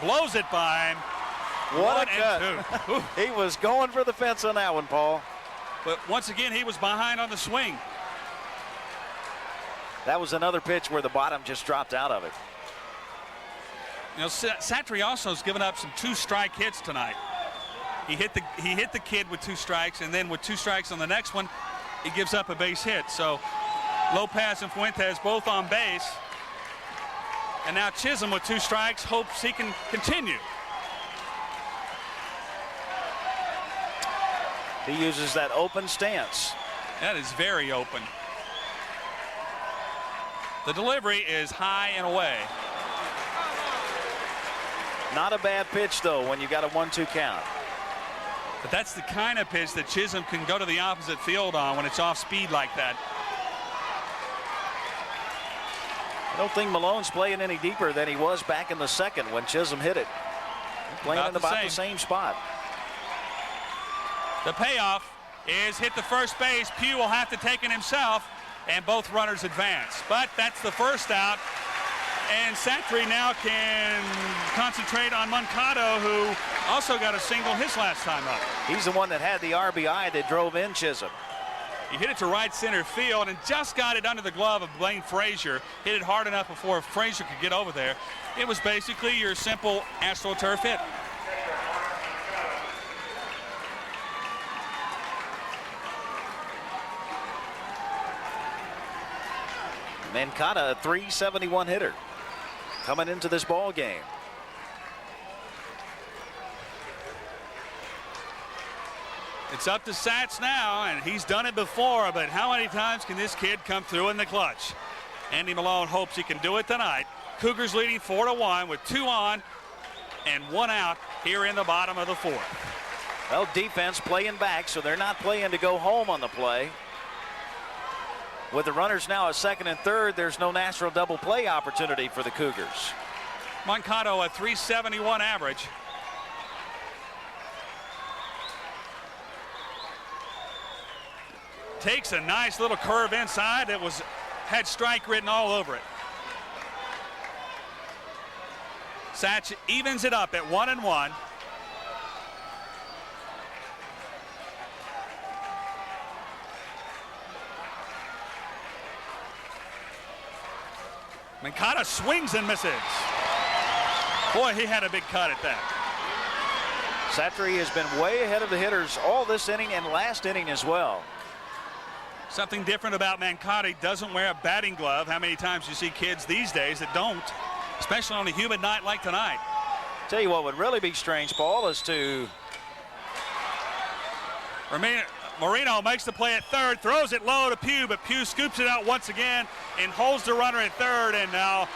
S1: Blows it by him.
S2: What a cut. He was going for the fence on that one, Paul.
S1: But once again, he was behind on the swing.
S2: That was another pitch where the bottom just dropped out of it.
S1: You know, Satry also has given up some 2-strike hits tonight. He hit the kid with 2 strikes, and then with 2 strikes on the next one, he gives up a base hit. So Lopez and Fuentes both on base. And now Chisholm with 2 strikes hopes he can continue.
S2: He uses that open stance.
S1: That is very open. The delivery is high and away.
S2: Not a bad pitch, though, when you got a 1-2 count.
S1: But that's the kind of pitch that Chisholm can go to the opposite field on when it's off speed like that.
S2: I don't think Malone's playing any deeper than he was back in the second when Chisholm hit it. Playing in about the same spot.
S1: The payoff is hit the first base. Pugh will have to take it himself, and both runners advance. But that's the first out. And Satry now can concentrate on Moncado, who also got a single his last time up.
S2: He's the one that had the RBI that drove in Chisholm.
S1: He hit it to right center field and just got it under the glove of Blaine Frazier. Hit it hard enough before Frazier could get over there. It was basically your simple AstroTurf hit.
S2: Mancata, a .371 hitter, coming into this ball game.
S1: It's up to Sats now, and he's done it before, but how many times can this kid come through in the clutch? Andy Malone hopes he can do it tonight. Cougars leading 4-1 with 2 on and 1 out here in the bottom of the 4th.
S2: Well, defense playing back, so they're not playing to go home on the play. With the runners now at second and third, there's no natural double play opportunity for the Cougars.
S1: Moncado a .371 average. Takes a nice little curve inside that had strike written all over it. Satch evens it up at 1-1. Mancata swings and misses. Boy, he had a big cut at that.
S2: Satry has been way ahead of the hitters all this inning and last inning as well.
S1: Something different about Mancata, he doesn't wear a batting glove. How many times you see kids these days that don't, especially on a humid night like tonight.
S2: Tell you what would really be strange, Paul, is to...
S1: Marino makes the play at third, throws it low to Pugh, but Pugh scoops it out once again and holds the runner at third. And now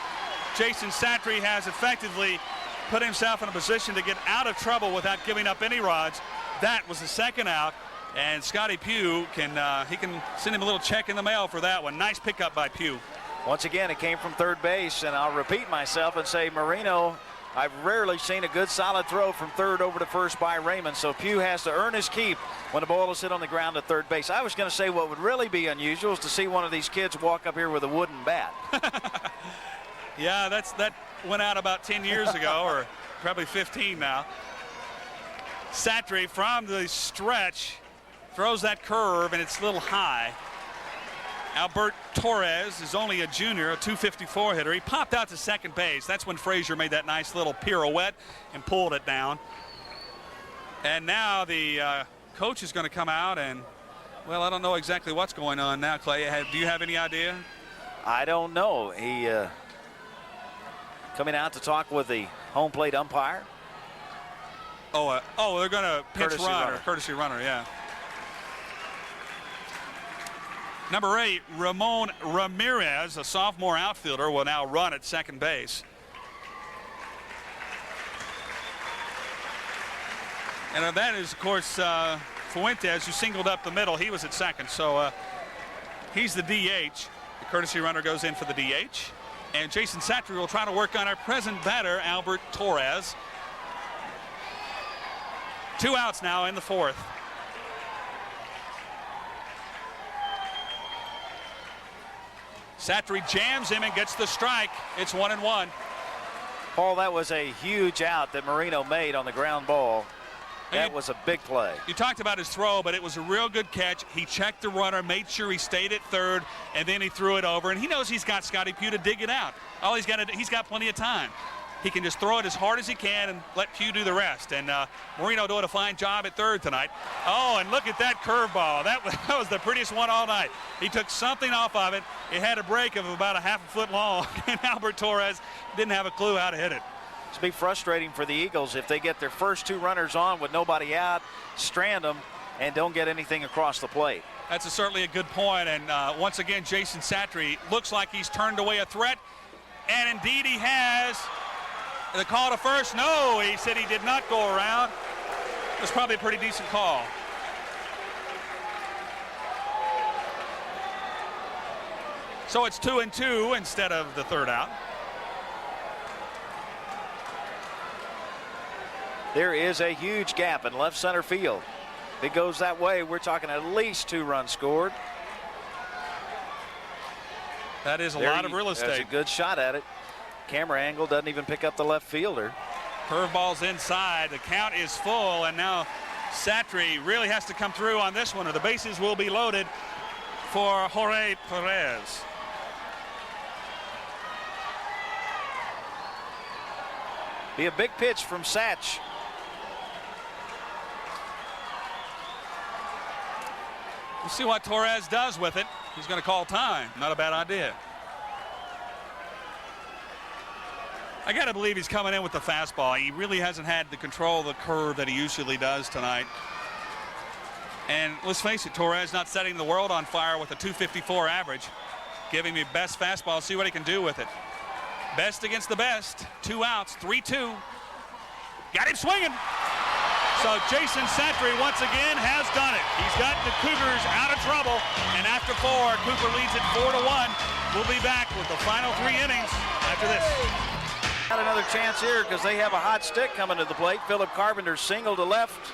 S1: Jason Satry has effectively put himself in a position to get out of trouble without giving up any runs. That was the second out, and Scotty Pugh can send him a little check in the mail for that one. Nice pickup by Pugh.
S2: Once again, it came from third base, and I'll repeat myself and say Marino, I've rarely seen a good solid throw from third over to first by Raymond, so Pugh has to earn his keep when the ball is hit on the ground at third base. I was going to say what would really be unusual is to see one of these kids walk up here with a wooden bat.
S1: Yeah, that went out about 10 years ago, or probably 15 now. Satry from the stretch throws that curve, and it's a little high. Albert Torres is only a junior, a .254 hitter. He popped out to second base. That's when Frazier made that nice little pirouette and pulled it down. And now the coach is going to come out and, well, I don't know exactly what's going on now, Clay. Do you have any idea?
S2: I don't know. He coming out to talk with the home plate umpire.
S1: They're going to pitch courtesy runner, yeah. Number 8, Ramon Ramirez, a sophomore outfielder, will now run at second base. And that is, of course, Fuentes, who singled up the middle. He was at second, so he's the DH. The courtesy runner goes in for the DH. And Jason Satry will try to work on our present batter, Albert Torres. 2 outs now in the 4th. Satry jams him and gets the strike. It's 1-1.
S2: Paul, that was a huge out that Marino made on the ground ball. That was a big play.
S1: You talked about his throw, but it was a real good catch. He checked the runner, made sure he stayed at third, and then he threw it over. And he knows he's got Scotty Pugh to dig it out. All he's got plenty of time. He can just throw it as hard as he can and let Pugh do the rest. And Marino doing a fine job at third tonight. Oh, and look at that curveball. That was the prettiest one all night. He took something off of it. It had a break of about a half a foot long, and Albert Torres didn't have a clue how to hit it.
S2: It's be frustrating for the Eagles if they get their first two runners on with nobody out, strand them, and don't get anything across the plate.
S1: That's certainly a good point. And once again, Jason Satry looks like he's turned away a threat. And indeed he has. The call to first, no, he said he did not go around. It was probably a pretty decent call. So it's 2-2 instead of the third out.
S2: There is a huge gap in left center field. If it goes that way, we're talking at least 2 runs scored.
S1: That is a lot of real estate.
S2: That's a good shot at it. Camera angle doesn't even pick up the left fielder.
S1: Curveball's inside. The count is full, and now Satry really has to come through on this one, or the bases will be loaded for Jorge Perez.
S2: Be a big pitch from Satch.
S1: We'll see what Torres does with it. He's going to call time. Not a bad idea. I got to believe he's coming in with the fastball. He really hasn't had the control of the curve that he usually does tonight. And let's face it, Torres not setting the world on fire with a 254 average. Giving me best fastball, see what he can do with it. Best against the best. 2 outs, 3-2. Got him swinging. So Jason Satry once again has done it. He's got the Cougars out of trouble. And after 4, Cooper leads it 4-1. We'll be back with the final 3 innings after this.
S2: Got another chance here because they have a hot stick coming to the plate. Philip Carpenter single to left.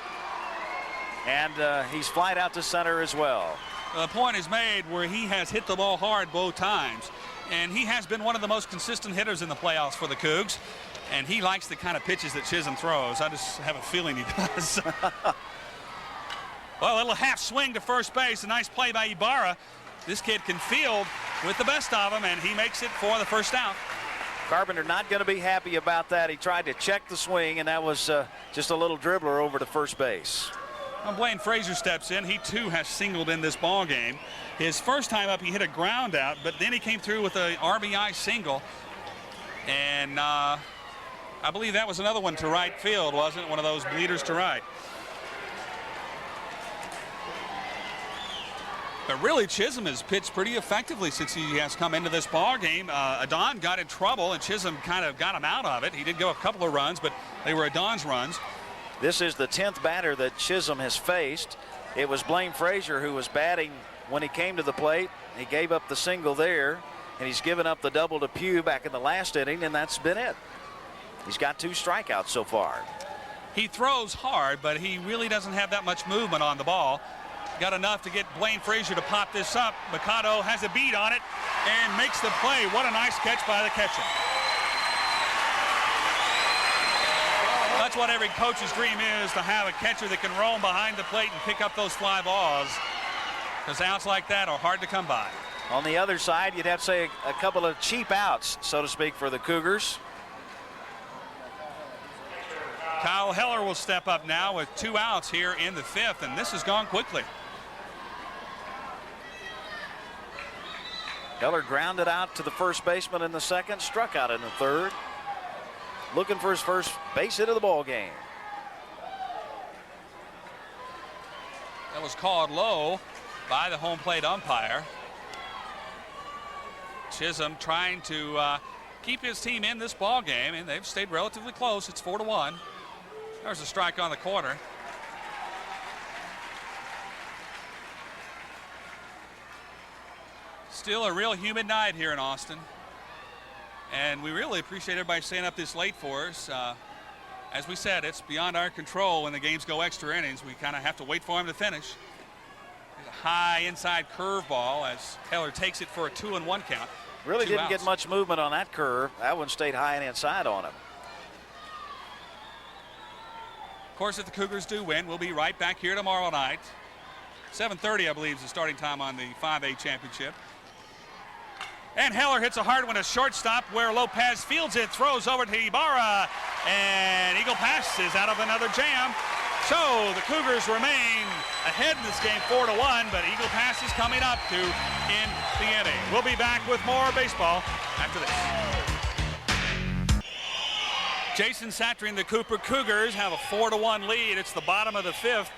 S2: And he's flied out to center as well.
S1: The point is made where he has hit the ball hard both times. And he has been one of the most consistent hitters in the playoffs for the Cougs. And he likes the kind of pitches that Chisholm throws. I just have a feeling he does. Well, a little half swing to first base. A nice play by Ibarra. This kid can field with the best of them, and he makes it for the first out.
S2: Carpenter not going to be happy about that. He tried to check the swing, and that was just a little dribbler over to first base.
S1: Well, Blaine Frazier steps in. He, too, has singled in this ball game. His first time up, he hit a ground out, but then he came through with an RBI single. And I believe that was another one to right field, wasn't it? One of those bleeders to right. But really, Chisholm has pitched pretty effectively since he has come into this ball game. Adon got in trouble, and Chisholm kind of got him out of it. He did go a couple of runs, but they were Adon's runs.
S2: This is the 10th batter that Chisholm has faced. It was Blaine Frazier who was batting when he came to the plate. He gave up the single there, and he's given up the double to Pugh back in the last inning, and that's been it. He's got 2 strikeouts so far.
S1: He throws hard, but he really doesn't have that much movement on the ball. Got enough to get Blaine Frazier to pop this up. Mikado has a beat on it and makes the play. What a nice catch by the catcher. That's what every coach's dream is, to have a catcher that can roam behind the plate and pick up those fly balls, because outs like that are hard to come by.
S2: On the other side, you'd have to say a couple of cheap outs, so to speak, for the Cougars.
S1: Kyle Heller will step up now with 2 outs here in the 5th, and this has gone quickly.
S2: Heller grounded out to the first baseman in the 2nd, struck out in the 3rd. Looking for his first base hit of the ball game.
S1: That was called low by the home plate umpire. Chisholm trying to keep his team in this ball game, and they've stayed relatively close. It's 4-1. There's a strike on the corner. Still a real humid night here in Austin. And we really appreciate everybody staying up this late for us. As we said, it's beyond our control when the games go extra innings. We kind of have to wait for them to finish. High inside curveball as Heller takes it for a 2-1 count.
S2: Really
S1: Two
S2: didn't
S1: outs.
S2: get much movement on that curve. That one stayed high and inside on him.
S1: Of course, if the Cougars do win, we'll be right back here tomorrow night. 7:30, I believe, is the starting time on the 5A championship. And Heller hits a hard one, a shortstop where Lopez fields it, throws over to Ibarra, and Eagle Pass is out of another jam. So the Cougars remain ahead in this game 4-1, but Eagle Pass is coming up to end the inning. We'll be back with more baseball after this. Jason Satry and the Cooper Cougars have a 4-1 lead. It's the bottom of the 5th.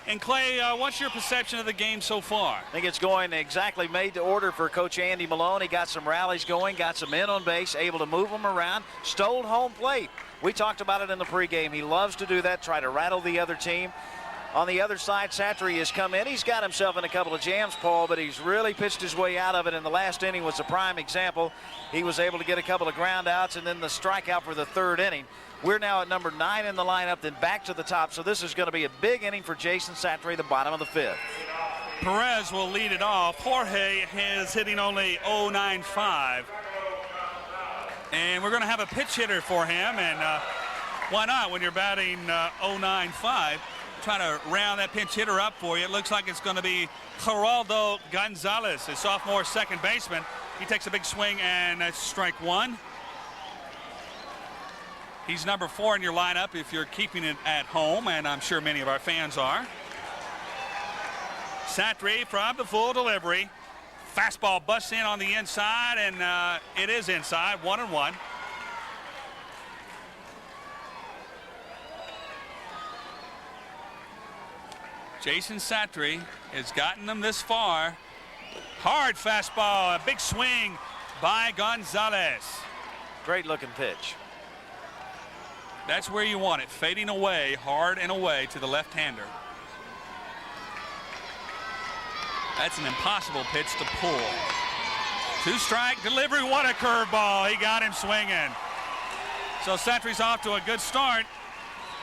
S1: And Clay, what's your perception of the game so far?
S2: I think it's going exactly made to order for Coach Andy Malone. He got some rallies going, got some men on base, able to move them around, stole home plate. We talked about it in the pregame. He loves to do that, try to rattle the other team. On the other side, Satry has come in. He's got himself in a couple of jams, Paul, but he's really pitched his way out of it. And the last inning was a prime example. He was able to get a couple of ground outs and then the strikeout for the 3rd inning. We're now at number 9 in the lineup, then back to the top. So this is going to be a big inning for Jason Satry, the bottom of the 5th.
S1: Perez will lead it off. Jorge is hitting only .095. And we're going to have a pitch hitter for him. And why not when you're batting .095? Trying to round that pinch hitter up for you. It looks like it's going to be Geraldo Gonzalez, his sophomore second baseman. He takes a big swing, and that's strike 1. He's number 4 in your lineup if you're keeping it at home, and I'm sure many of our fans are. Satry from the full delivery. Fastball busts in on the inside, and it is inside, 1-1. Jason Satry has gotten them this far. Hard fastball, a big swing by Gonzalez.
S2: Great looking pitch.
S1: That's where you want it, fading away, hard and away to the left-hander. That's an impossible pitch to pull. 2-strike delivery, what a curveball. He got him swinging. So Satry's off to a good start.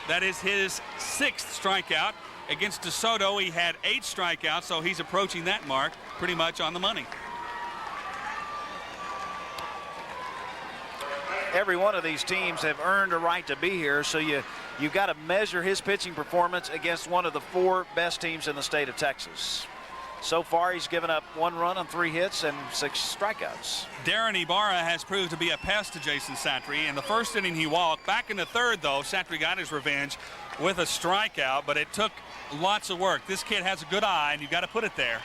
S1: That is his 6th strikeout. Against DeSoto, he had 8 strikeouts, so he's approaching that mark pretty much on the money.
S2: Every one of these teams have earned a right to be here, so you've got to measure his pitching performance against one of the 4 best teams in the state of Texas. So far, he's given up 1 run on 3 hits and 6 strikeouts.
S1: Darren Ibarra has proved to be a pest to Jason Satry. In the 1st inning, he walked. Back in the 3rd, though, Satry got his revenge with a strikeout, but it took lots of work. This kid has a good eye, and you've got to put it there.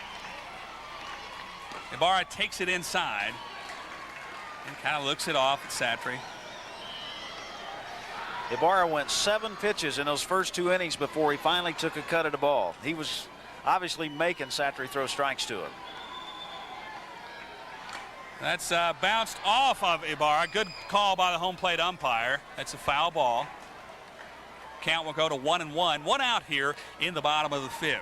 S1: Ibarra takes it inside and kind of looks it off at Satry.
S2: Ibarra went 7 pitches in those first 2 innings before he finally took a cut at the ball. He was obviously making Satry throw strikes to him.
S1: That's bounced off of Ibarra. Good call by the home plate umpire. That's a foul ball. Count will go to 1-1. 1 out here in the bottom of the 5th.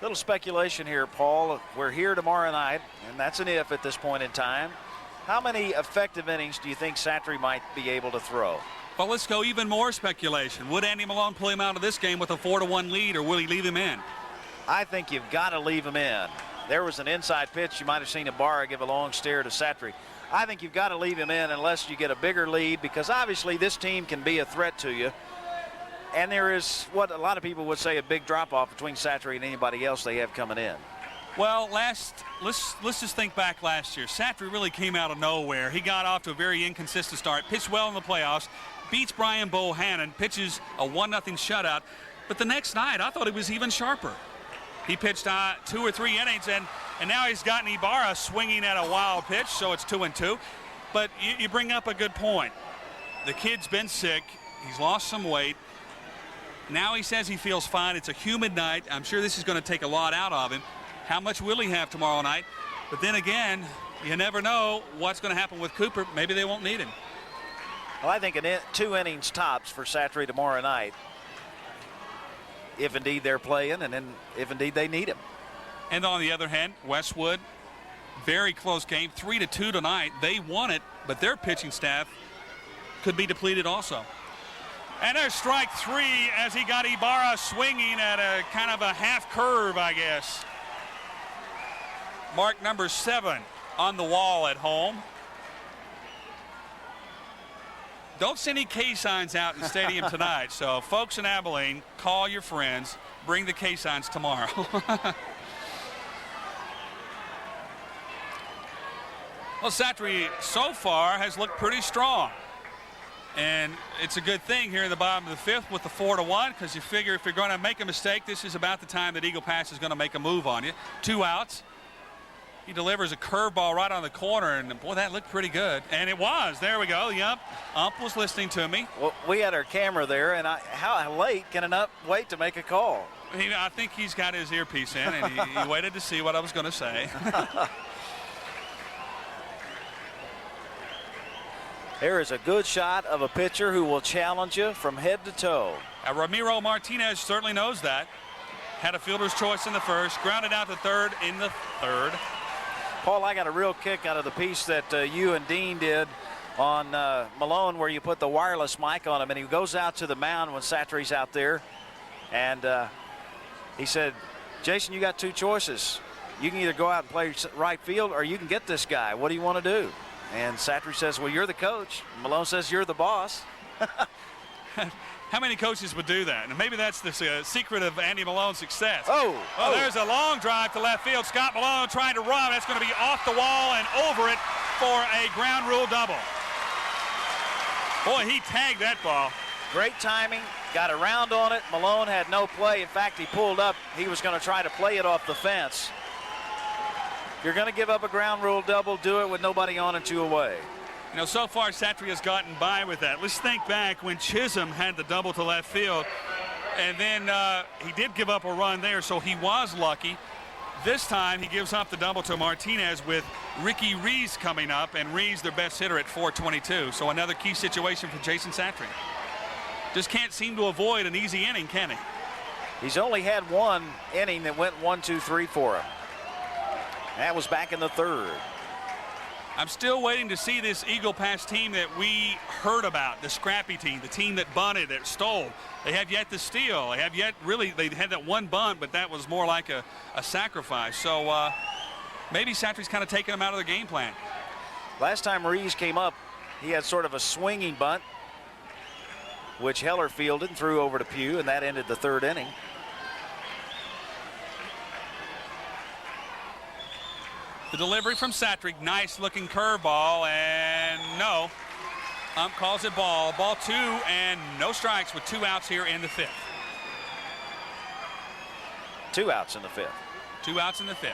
S2: Little speculation here, Paul. We're here tomorrow night, and that's an if at this point in time. How many effective innings do you think Satry might be able to throw?
S1: Well, let's go even more speculation. Would Andy Malone pull him out of this game with a 4-1 lead, or will he leave him in?
S2: I think you've got to leave him in. There was an inside pitch. You might have seen Ibarra give a long stare to Satry. I think you've got to leave him in unless you get a bigger lead, because obviously this team can be a threat to you. And there is what a lot of people would say a big drop-off between Satry and anybody else they have coming in.
S1: Well, let's just think back last year. Satry really came out of nowhere. He got off to a very inconsistent start, pitched well in the playoffs, beats Brian Bohannon, pitches a 1-0 shutout. But the next night, I thought he was even sharper. He pitched 2 or 3 innings, and now he's gotten Ibarra swinging at a wild pitch, so it's 2-2. But you bring up a good point. The kid's been sick. He's lost some weight. Now he says he feels fine. It's a humid night. I'm sure this is going to take a lot out of him. How much will he have tomorrow night? But then again, you never know what's going to happen with Cooper. Maybe they won't need him.
S2: Well, I think 2 innings tops for Satry tomorrow night, if indeed they're playing and then if indeed they need him.
S1: And on the other hand, Westwood, very close game, 3-2 tonight. They won it, but their pitching staff could be depleted also. And there's strike 3 as he got Ibarra swinging at a kind of a half curve, I guess. Mark number 7 on the wall at home. Don't send any K signs out in the stadium tonight. So folks in Abilene, call your friends, bring the K signs tomorrow. Well, Satry so far has looked pretty strong. And it's a good thing here in the bottom of the 5th with the 4-1, because you figure if you're going to make a mistake, this is about the time that Eagle Pass is going to make a move on you. 2 outs. He delivers a curveball right on the corner, and boy, that looked pretty good. And it was. There we go. Yep. Ump was listening to me.
S2: Well, we had our camera there, and how late can an ump wait to make a call?
S1: I think he's got his earpiece in, and he waited to see what I was going to say.
S2: There is a good shot of a pitcher who will challenge you from head to toe.
S1: Ramiro Martinez certainly knows that. Had a fielder's choice in the first, grounded out to third in the third.
S2: Paul, I got a real kick out of the piece that you and Dean did on Malone, where you put the wireless mic on him, and he goes out to the mound when Satry's out there, and he said, Jason, you got 2 choices. You can either go out and play right field, or you can get this guy. What do you want to do? And Satry says, well, you're the coach. Malone says, you're the boss.
S1: How many coaches would do that? And maybe that's the secret of Andy Malone's success.
S2: Oh,
S1: there's a long drive to left field. Scott Malone trying to run. That's going to be off the wall and over it for a ground rule double. Boy, he tagged that ball.
S2: Great timing. Got around on it. Malone had no play. In fact, he pulled up. He was going to try to play it off the fence. If you're going to give up a ground rule double, do it with nobody on and 2 away.
S1: You know, so far Satry has gotten by with that. Let's think back when Chisholm had the double to left field, and then he did give up a run there, so he was lucky. This time he gives up the double to Martinez with Ricky Rees coming up, and Rees their best hitter at 422. So another key situation for Jason Satry. Just can't seem to avoid an easy inning, can he?
S2: He's only had 1 inning that went 1, 2, 3 for him. That was back in the 3rd.
S1: I'm still waiting to see this Eagle Pass team that we heard about, the scrappy team, the team that bunted, that stole. They have yet to steal. They have yet really, they had that 1 bunt, but that was more like a sacrifice. So maybe Satry's kind of taking them out of the game plan.
S2: Last time Rees came up, he had sort of a swinging bunt, which Heller fielded and threw over to Pugh, and that ended the 3rd inning.
S1: The delivery from Satry, nice looking curveball, and no. Ump calls it ball. Ball 2 and no strikes with 2 outs here in the 5th.
S2: 2 outs in the 5th.
S1: 2 outs in the 5th.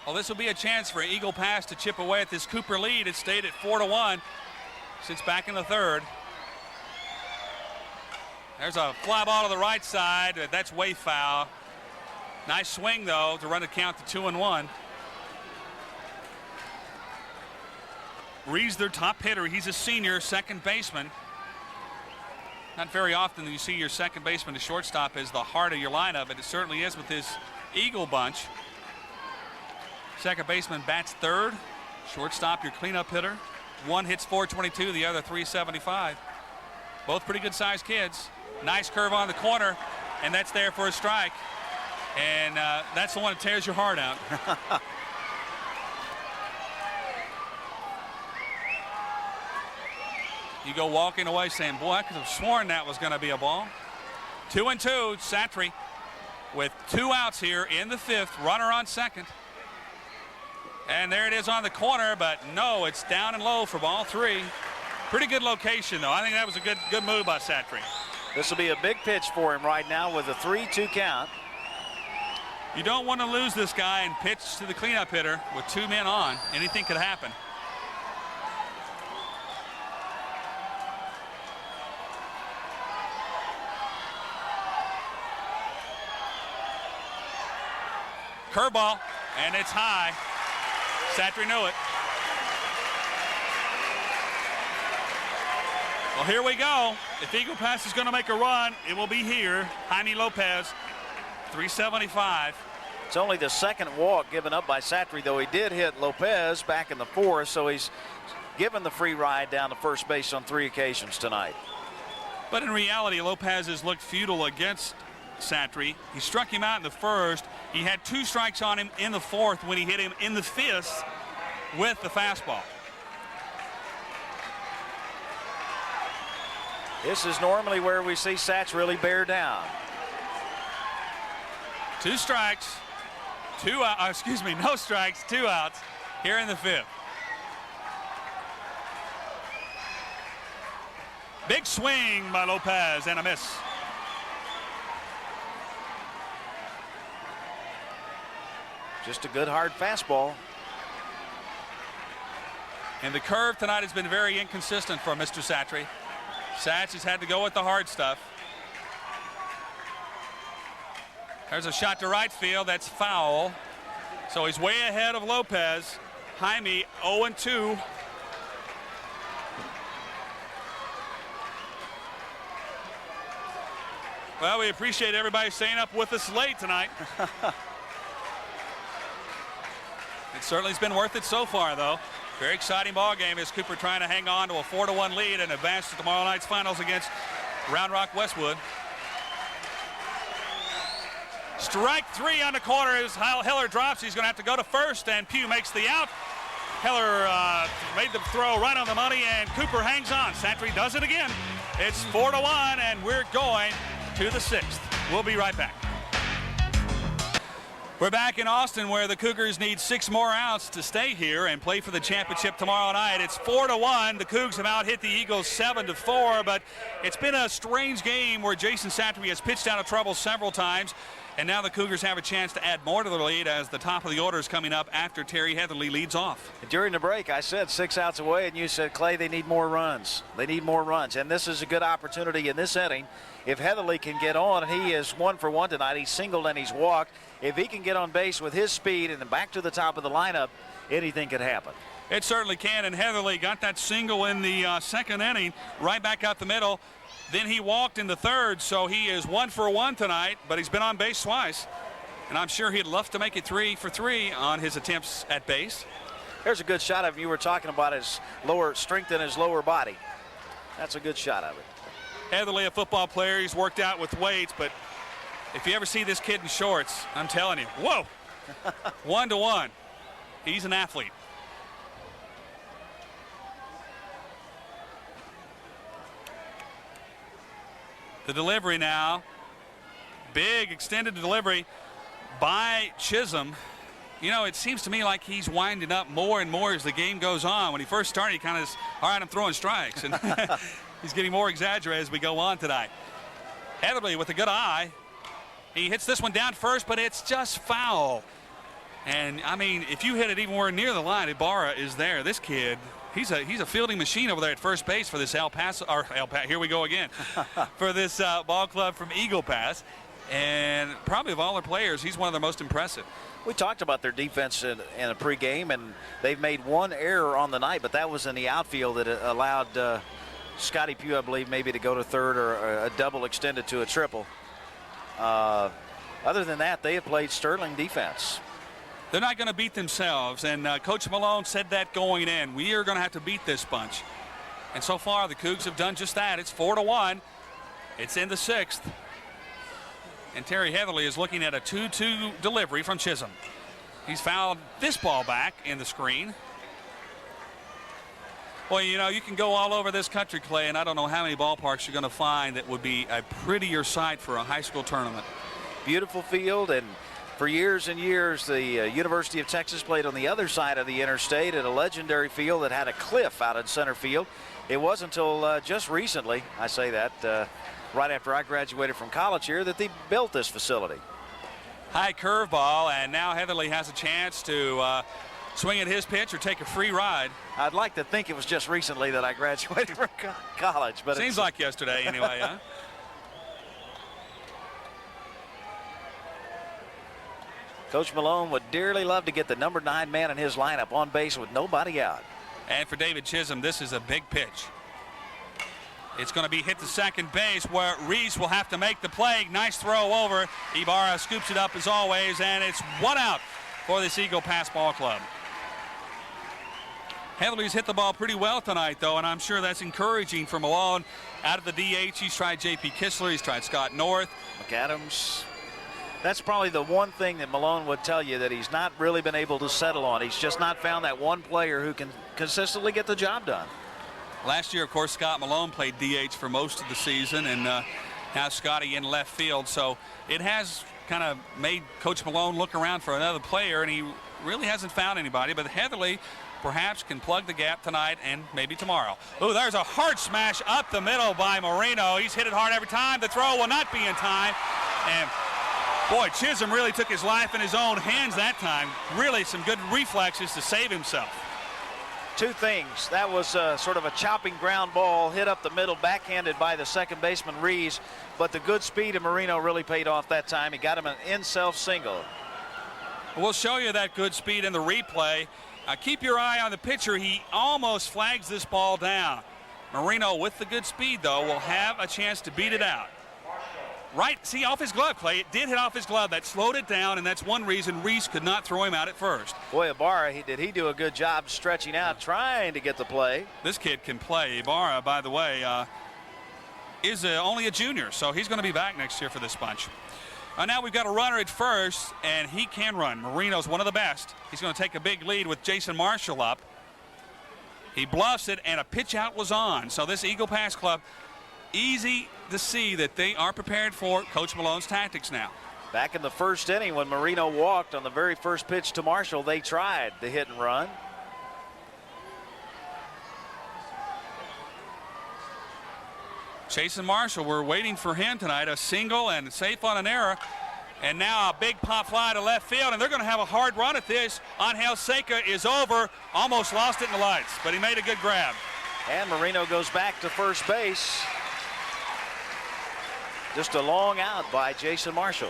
S1: Well, this will be a chance for Eagle Pass to chip away at this Cooper lead. It stayed at 4-1 since back in the 3rd. There's a fly ball to the right side. That's way foul. Nice swing, though, to run the count to 2-1. Rees, their top hitter. He's a senior second baseman. Not very often that you see your second baseman to shortstop as the heart of your lineup, but it certainly is with this Eagle bunch. Second baseman bats 3rd. Shortstop, your cleanup hitter. One hits 422, the other 375. Both pretty good sized kids. Nice curve on the corner, and that's there for a strike. And that's the one that tears your heart out. You go walking away saying, boy, I could have sworn that was going to be a ball. 2-2, Satry with 2 outs here in the 5th. Runner on second. And there it is on the corner, but no, it's down and low for ball 3. Pretty good location, though. I think that was a good move by Satry.
S2: This will be a big pitch for him right now with a 3-2 count.
S1: You don't want to lose this guy and pitch to the cleanup hitter with 2 men on. Anything could happen. Curveball, and it's high. Satry knew it. Well, here we go. If Eagle Pass is going to make a run, it will be here. Jaime Lopez, 375.
S2: It's only the second walk given up by Satry, though he did hit Lopez back in the fourth, so he's given the free ride down to first base on 3 occasions tonight.
S1: But in reality, Lopez has looked futile against Satry. He struck him out in the first. He had 2 strikes on him in the fourth when he hit him in the fifth with the fastball.
S2: This is normally where we see Sats really bear down.
S1: 2 strikes, no strikes, 2 outs here in the fifth. Big swing by Lopez and a miss.
S2: Just a good hard fastball.
S1: And the curve tonight has been very inconsistent for Mr. Satry. Sats has had to go with the hard stuff. There's a shot to right field. That's foul. So he's way ahead of Lopez. Jaime 0-2. Well, we appreciate everybody staying up with us late tonight. It certainly has been worth it so far, though. Very exciting ball game as Cooper trying to hang on to a 4-1 lead and advance to tomorrow night's finals against Round Rock Westwood. Strike 3 on the corner as Heller drops. He's going to have to go to first, and Pugh makes the out. Heller made the throw right on the money, and Cooper hangs on. Satry does it again. It's 4-1, and we're going to the 6th. We'll be right back. We're back in Austin where the Cougars need 6 more outs to stay here and play for the championship tomorrow night. It's 4-1. The Cougs have out-hit the Eagles 7-4, but it's been a strange game where Jason Satry has pitched out of trouble several times, and now the Cougars have a chance to add more to the lead as the top of the order is coming up after Terry Heatherly leads off.
S2: During the break, I said 6 outs away, and you said, Clay, they need more runs. They need more runs, and this is a good opportunity in this inning. If Heatherly can get on, and he is 1 for 1 tonight. He's singled and he's walked. If he can get on base with his speed and then back to the top of the lineup, anything could happen.
S1: It certainly can, and Heatherly got that single in the second inning, right back out the middle. Then he walked in the third, so he is 1 for 1 tonight, but he's been on base twice. And I'm sure he'd love to make it 3 for 3 on his attempts at base.
S2: There's a good shot of him. You were talking about his lower strength in his lower body. That's a good shot of it.
S1: Heatherly, a football player, he's worked out with weights, but if you ever see this kid in shorts, I'm telling you, whoa, 1-1. He's an athlete. The delivery now, big extended delivery by Chisholm. You know, it seems to me like he's winding up more and more as the game goes on. When he first started, he kind of, all right, I'm throwing strikes. And he's getting more exaggerated as we go on tonight. Heatherly with a good eye. He hits this one down first, but it's just foul. And, I mean, if you hit it even more near the line, Ibarra is there. This kid, he's a fielding machine over there at first base for this here we go again, for this ball club from Eagle Pass. And probably of all their players, he's one of the most impressive.
S2: We talked about their defense in a pregame, and they've made 1 error on the night, but that was in the outfield that allowed Scotty Pugh, I believe, maybe to go to third or a double extended to a triple. Other than that, they have played sterling defense.
S1: They're not going to beat themselves, and Coach Malone said that going in. We are going to have to beat this bunch. And so far, the Cougs have done just that. It's 4-1. It's in the 6th. And Terry Heatherly is looking at a 2-2 delivery from Chisholm. He's fouled this ball back in the screen. Well, you know, you can go all over this country, Clay, and I don't know how many ballparks you're going to find that would be a prettier sight for a high school tournament. Beautiful field, and
S2: For years and years, the University of Texas played on the other side of the interstate at a legendary field that had a cliff out in center field. It wasn't until just recently, I say that, right after I graduated from college here, that they built this facility.
S1: High curveball, and now Heatherly has a chance to swing at his pitch or take a free ride.
S2: I'd like to think it was just recently that I graduated from college, but
S1: seems like yesterday anyway, huh?
S2: Coach Malone would dearly love to get the number 9 man in his lineup on base with nobody out.
S1: And for David Chisholm, this is a big pitch. It's going to be hit to second base where Reese will have to make the play. Nice throw over. Ibarra scoops it up as always, and it's 1 out for this Eagle Pass Ball Club. Heatherly's hit the ball pretty well tonight, though, and I'm sure that's encouraging for Malone. Out of the DH, he's tried J.P. Kistler, he's tried Scott North.
S2: McAdams. That's probably the one thing that Malone would tell you that he's not really been able to settle on. He's just not found that one player who can consistently get the job done.
S1: Last year, of course, Scott Malone played DH for most of the season, and now Scotty in left field. So it has kind of made Coach Malone look around for another player, and he really hasn't found anybody. But Heatherly perhaps can plug the gap tonight and maybe tomorrow. Ooh, there's a hard smash up the middle by Marino. He's hit it hard every time. The throw will not be in time. And boy, Chisholm really took his life in his own hands that time. Really some good reflexes to save himself.
S2: Two things. That was sort of a chopping ground ball hit up the middle, backhanded by the second baseman Rees, but the good speed of Marino really paid off that time. He got him an in-self single.
S1: We'll show you that good speed in the replay. Keep your eye on the pitcher. He almost flags this ball down. Marino, with the good speed, though, will have a chance to beat it out. Right, see, off his glove, Clay. It did hit off his glove. That slowed it down, and that's one reason Reese could not throw him out at first.
S2: Boy, Ibarra, did he do a good job stretching out, trying to get the play.
S1: This kid can play. Ibarra, by the way, is only a junior, so he's going to be back next year for this bunch. Now we've got a runner at first, and he can run. Marino's one of the best. He's going to take a big lead with Jason Marshall up. He bluffs it, and a pitch out was on. So this Eagle Pass Club, easy to see that they are prepared for Coach Malone's tactics now.
S2: Back in the first inning when Marino walked on the very first pitch to Marshall, they tried the hit and run.
S1: Jason Marshall, we're waiting for him tonight. A single and safe on an error. And now a big pop fly to left field, and they're going to have a hard run at this. Angel Seca is over. Almost lost it in the lights, but he made a good grab.
S2: And Marino goes back to first base. Just a long out by Jason Marshall.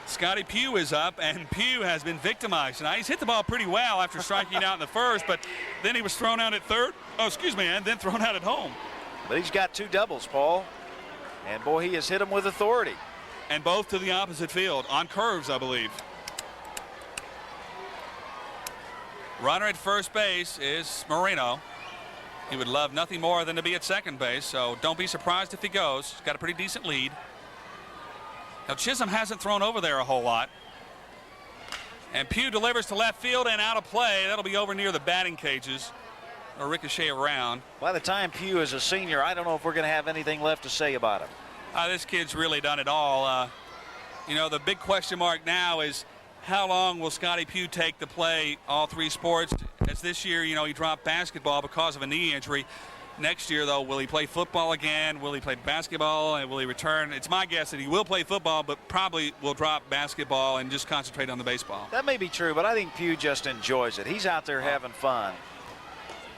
S1: Scotty Pugh is up, and Pugh has been victimized tonight. He's hit the ball pretty well after striking out in the first, but then he was thrown out at third. Oh, excuse me, and then thrown out at home.
S2: But he's got two doubles, Paul. And boy, he has hit him with authority.
S1: And both to the opposite field on curves, I believe. Runner at first base is Marino. He would love nothing more than to be at second base, so don't be surprised if he goes. He's got a pretty decent lead. Now Chisholm hasn't thrown over there a whole lot. And Pugh delivers to left field and out of play. That'll be over near the batting cages. Or ricochet around.
S2: By the time Pugh is a senior, I don't know if we're going to have anything left to say about him.
S1: This kid's really done it all. You know, the big question mark now is how long will Scotty Pugh take to play all three sports? As this year, you know, he dropped basketball because of a knee injury. Next year, though, will he play football again? Will he play basketball? And will he return? It's my guess that he will play football, but probably will drop basketball and just concentrate on the baseball.
S2: That may be true, but I think Pugh just enjoys it. He's out there having fun.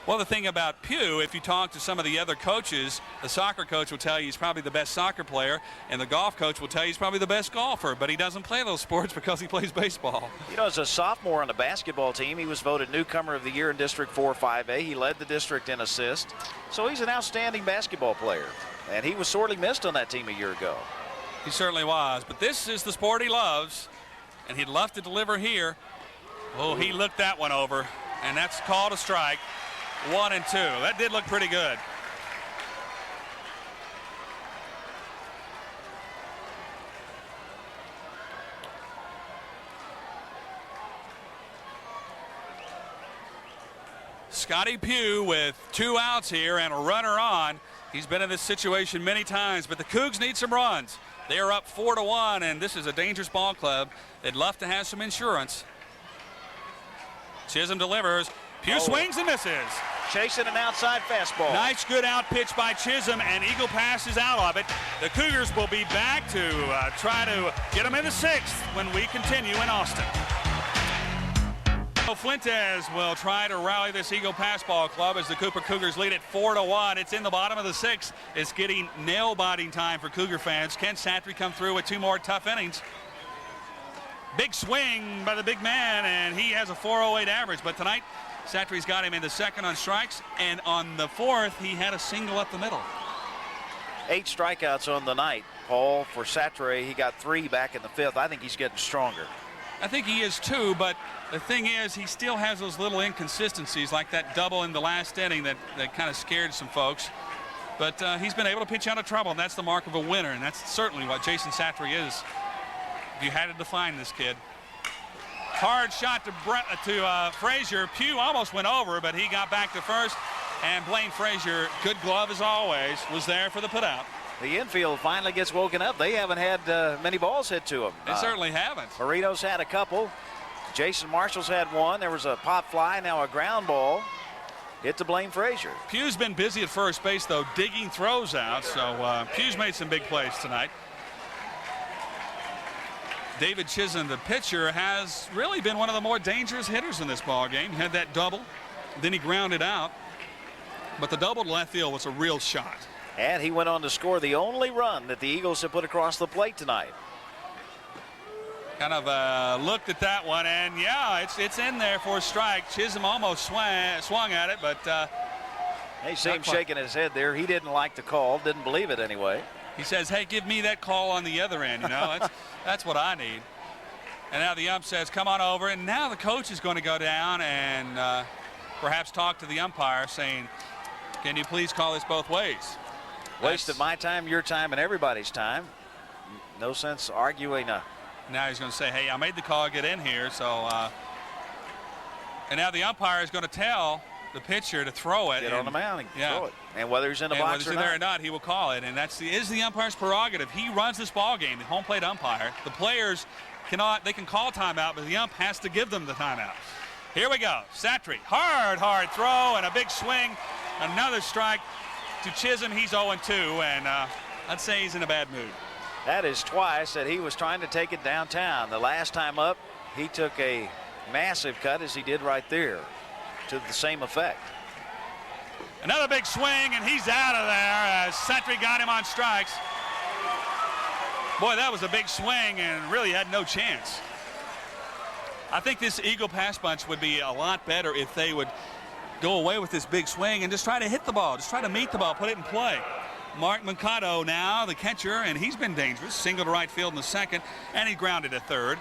S1: Well, the thing about Pugh, if you talk to some of the other coaches, the soccer coach will tell you he's probably the best soccer player, and the golf coach will tell you he's probably the best golfer, but he doesn't play those sports because he plays baseball.
S2: You know, as a sophomore on the basketball team, he was voted newcomer of the year in District 4-5A. He led the district in assists. So he's an outstanding basketball player, and he was sorely missed on that team a year ago.
S1: He certainly was, but this is the sport he loves, and he'd love to deliver here. Oh, he looked that one over, and that's called a strike. 1 and 2. That did look pretty good. Scotty Pugh with 2 outs here and a runner on. He's been in this situation many times, but the Cougs need some runs. They are up 4-1, and this is a dangerous ball club. They'd love to have some insurance. Chisholm delivers. Pugh swings and misses.
S2: Chasing an outside fastball.
S1: Nice, good out pitch by Chisholm, and Eagle Pass is out of it. The Cougars will be back to try to get them in the 6th when we continue in Austin. Fuentes will try to rally this Eagle Pass ball club as the Cooper Cougars lead it 4-1. It's in the bottom of the 6th. It's getting nail-biting time for Cougar fans. Ken Satry come through with 2 more tough innings. Big swing by the big man, and he has a 408 average. But tonight, Satry's got him in the second on strikes, and on the fourth, he had a single up the middle.
S2: 8 strikeouts on the night, Paul, for Satry. He got 3 back in the fifth. I think he's getting stronger.
S1: I think he is too, but the thing is, he still has those little inconsistencies, like that double in the last inning that kind of scared some folks. But he's been able to pitch out of trouble, and that's the mark of a winner, and that's certainly what Jason Satry is. If you had to define this kid. Hard shot to Frazier. Pugh almost went over, but he got back to first. And Blaine Frazier, good glove as always, was there for the putout.
S2: The infield finally gets woken up. They haven't had many balls hit to them.
S1: They certainly haven't.
S2: Marino's had a couple. Jason Marshall's had one. There was a pop fly, now a ground ball. Hit to Blaine Frazier.
S1: Pugh's been busy at first base, though, digging throws out. So Pugh's made some big plays tonight. David Chisholm, the pitcher, has really been one of the more dangerous hitters in this ball game. He had that double, then he grounded out. But the double to left field was a real shot.
S2: And he went on to score the only run that the Eagles have put across the plate tonight.
S1: Kind of looked at that one, and yeah, it's in there for a strike. Chisholm almost swung at it, but
S2: they see him shaking his head there. He didn't like the call, didn't believe it anyway.
S1: He says, hey, give me that call on the other end, you know. That's what I need. And now the ump says, come on over. And now the coach is going to go down and perhaps talk to the umpire saying, can you please call this both ways?
S2: Waste of my time, your time, and everybody's time. No sense arguing.
S1: Now he's going to say, hey, I made the call, get in here. So, and now the umpire is going to tell the pitcher to throw it.
S2: Get on the mound and throw it. And whether he's in the box
S1: whether he's there or not, he will call it. And that is the umpire's prerogative. He runs this ball game, the home plate umpire. The players cannot, they can call timeout, but the ump has to give them the timeout. Here we go. Satry, hard throw and a big swing. Another strike to Chisholm. He's 0-2, and I'd say he's in a bad mood.
S2: That is twice that he was trying to take it downtown. The last time up, he took a massive cut, as he did right there, to the same effect.
S1: Another big swing, and he's out of there as Satry got him on strikes. Boy, that was a big swing and really had no chance. I think this Eagle pass bunch would be a lot better if they would go away with this big swing and just try to hit the ball, just try to meet the ball, put it in play. Mark Mercado now, the catcher, and he's been dangerous. Single to right field in the second, and he grounded at third.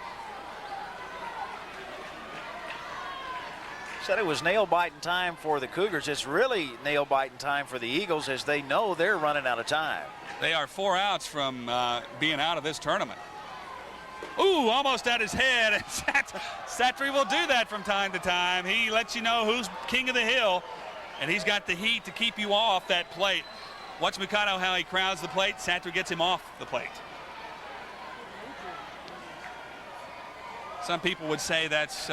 S2: Said it was nail-biting time for the Cougars. It's really nail-biting time for the Eagles, as they know they're running out of time.
S1: They are 4 outs from being out of this tournament. Ooh, almost at his head. Satry will do that from time to time. He lets you know who's king of the hill, and he's got the heat to keep you off that plate. Watch Mercado how he crowds the plate. Satry gets him off the plate. Some people would say that's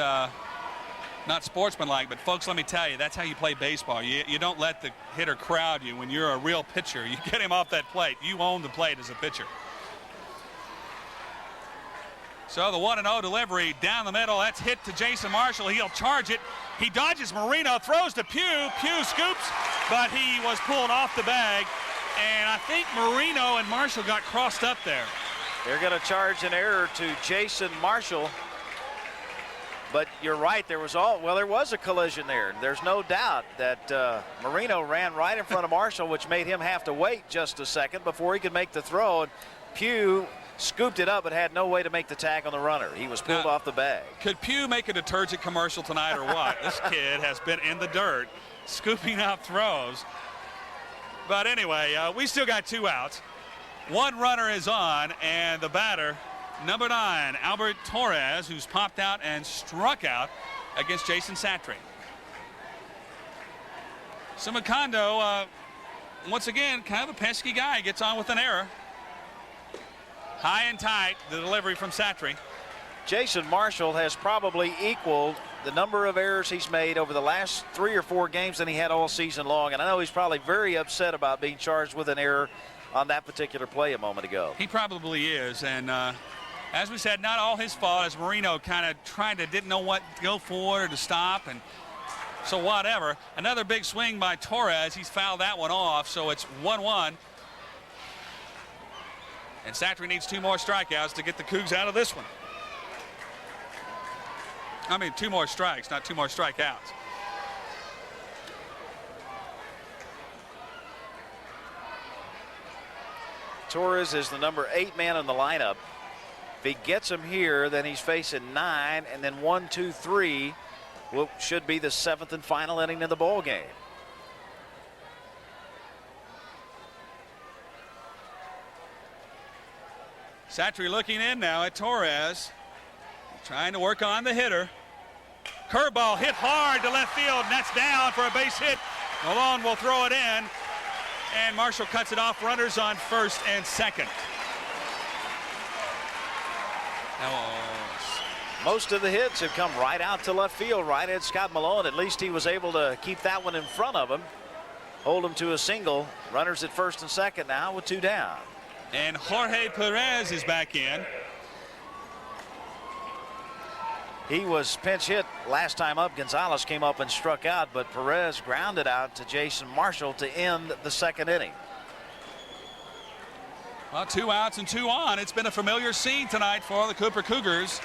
S1: not sportsmanlike, but folks, let me tell you, that's how you play baseball. You don't let the hitter crowd you when you're a real pitcher. You get him off that plate. You own the plate as a pitcher. So the 1-0 delivery down the middle. That's hit to Jason Marshall. He'll charge it. He dodges Marino, throws to Pugh. Pugh scoops, but he was pulled off the bag. And I think Marino and Marshall got crossed up there.
S2: They're going to charge an error to Jason Marshall. But you're right, there was a collision there. There's no doubt that Marino ran right in front of Marshall, which made him have to wait just a second before he could make the throw. And Pugh scooped it up but had no way to make the tag on the runner. He was pulled off the bag.
S1: Could Pugh make a detergent commercial tonight or what? This kid has been in the dirt scooping up throws. But anyway, we still got 2 outs. 1 runner is on, and the batter, number 9, Albert Torres, who's popped out and struck out against Jason Satry. So Macondo, once again, kind of a pesky guy, gets on with an error. High and tight, the delivery from Satry.
S2: Jason Marshall has probably equaled the number of errors he's made over the last 3 or 4 games than he had all season long. And I know he's probably very upset about being charged with an error on that particular play a moment ago.
S1: He probably is. And as we said, not all his fault, as Marino kind of didn't know what to go for or to stop. And so whatever. Another big swing by Torres. He's fouled that one off. So it's 1-1. And Satry needs 2 more strikeouts to get the Cougs out of this one. I mean, 2 more strikes, not 2 more strikeouts.
S2: Torres is the number 8 man in the lineup. If he gets him here, then he's facing 9, and then 1, 2, 3 should be the 7th and final inning of the ball game.
S1: Satry looking in now at Torres, trying to work on the hitter. Curveball hit hard to left field, and that's down for a base hit. Malone will throw it in, and Marshall cuts it off. Runners on first and second.
S2: Most of the hits have come right out to left field, right at Scott Malone. At least he was able to keep that one in front of him, hold him to a single. Runners at first and second now with 2 down.
S1: And Jorge Perez is back in.
S2: He was pinch hit last time up. Gonzalez came up and struck out, but Perez grounded out to Jason Marshall to end the second inning.
S1: Well, 2 outs and 2 on. It's been a familiar scene tonight for the Cooper Cougars.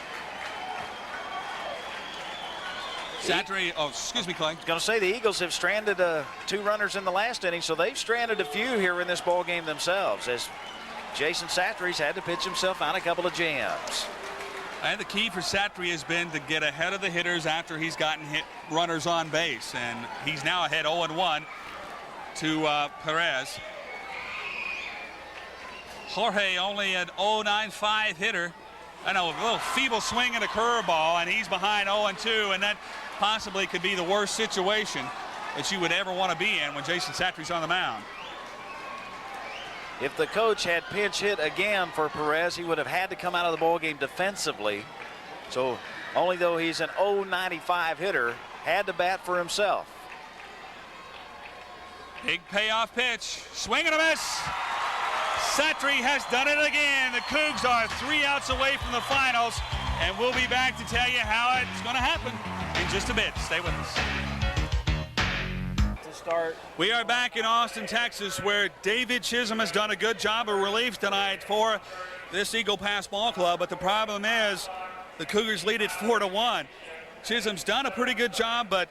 S1: Satry, oh, excuse me, Clay.
S2: I was going to say the Eagles have stranded 2 runners in the last inning, so they've stranded a few here in this ball game themselves, as Jason Satry's had to pitch himself out a couple of jams.
S1: And the key for Satry has been to get ahead of the hitters after he's gotten hit runners on base, and he's now ahead 0-1 to Perez. Jorge only an 0.95 hitter. I know, a little feeble swing and a curveball, and he's behind 0-2, and that possibly could be the worst situation that you would ever want to be in when Jason Satry's on the mound.
S2: If the coach had pinch hit again for Perez, he would have had to come out of the ball game defensively. So only though he's an 0.95 hitter, had to bat for himself.
S1: Big payoff pitch, swing and a miss. Satry has done it again. The Cougs are 3 outs away from the finals, and we'll be back to tell you how it's going to happen in just a bit. Stay with us. We are back in Austin, Texas, where David Chisholm has done a good job of relief tonight for this Eagle Pass Ball Club, but the problem is the Cougars lead it 4-1. Chisholm's done a pretty good job, but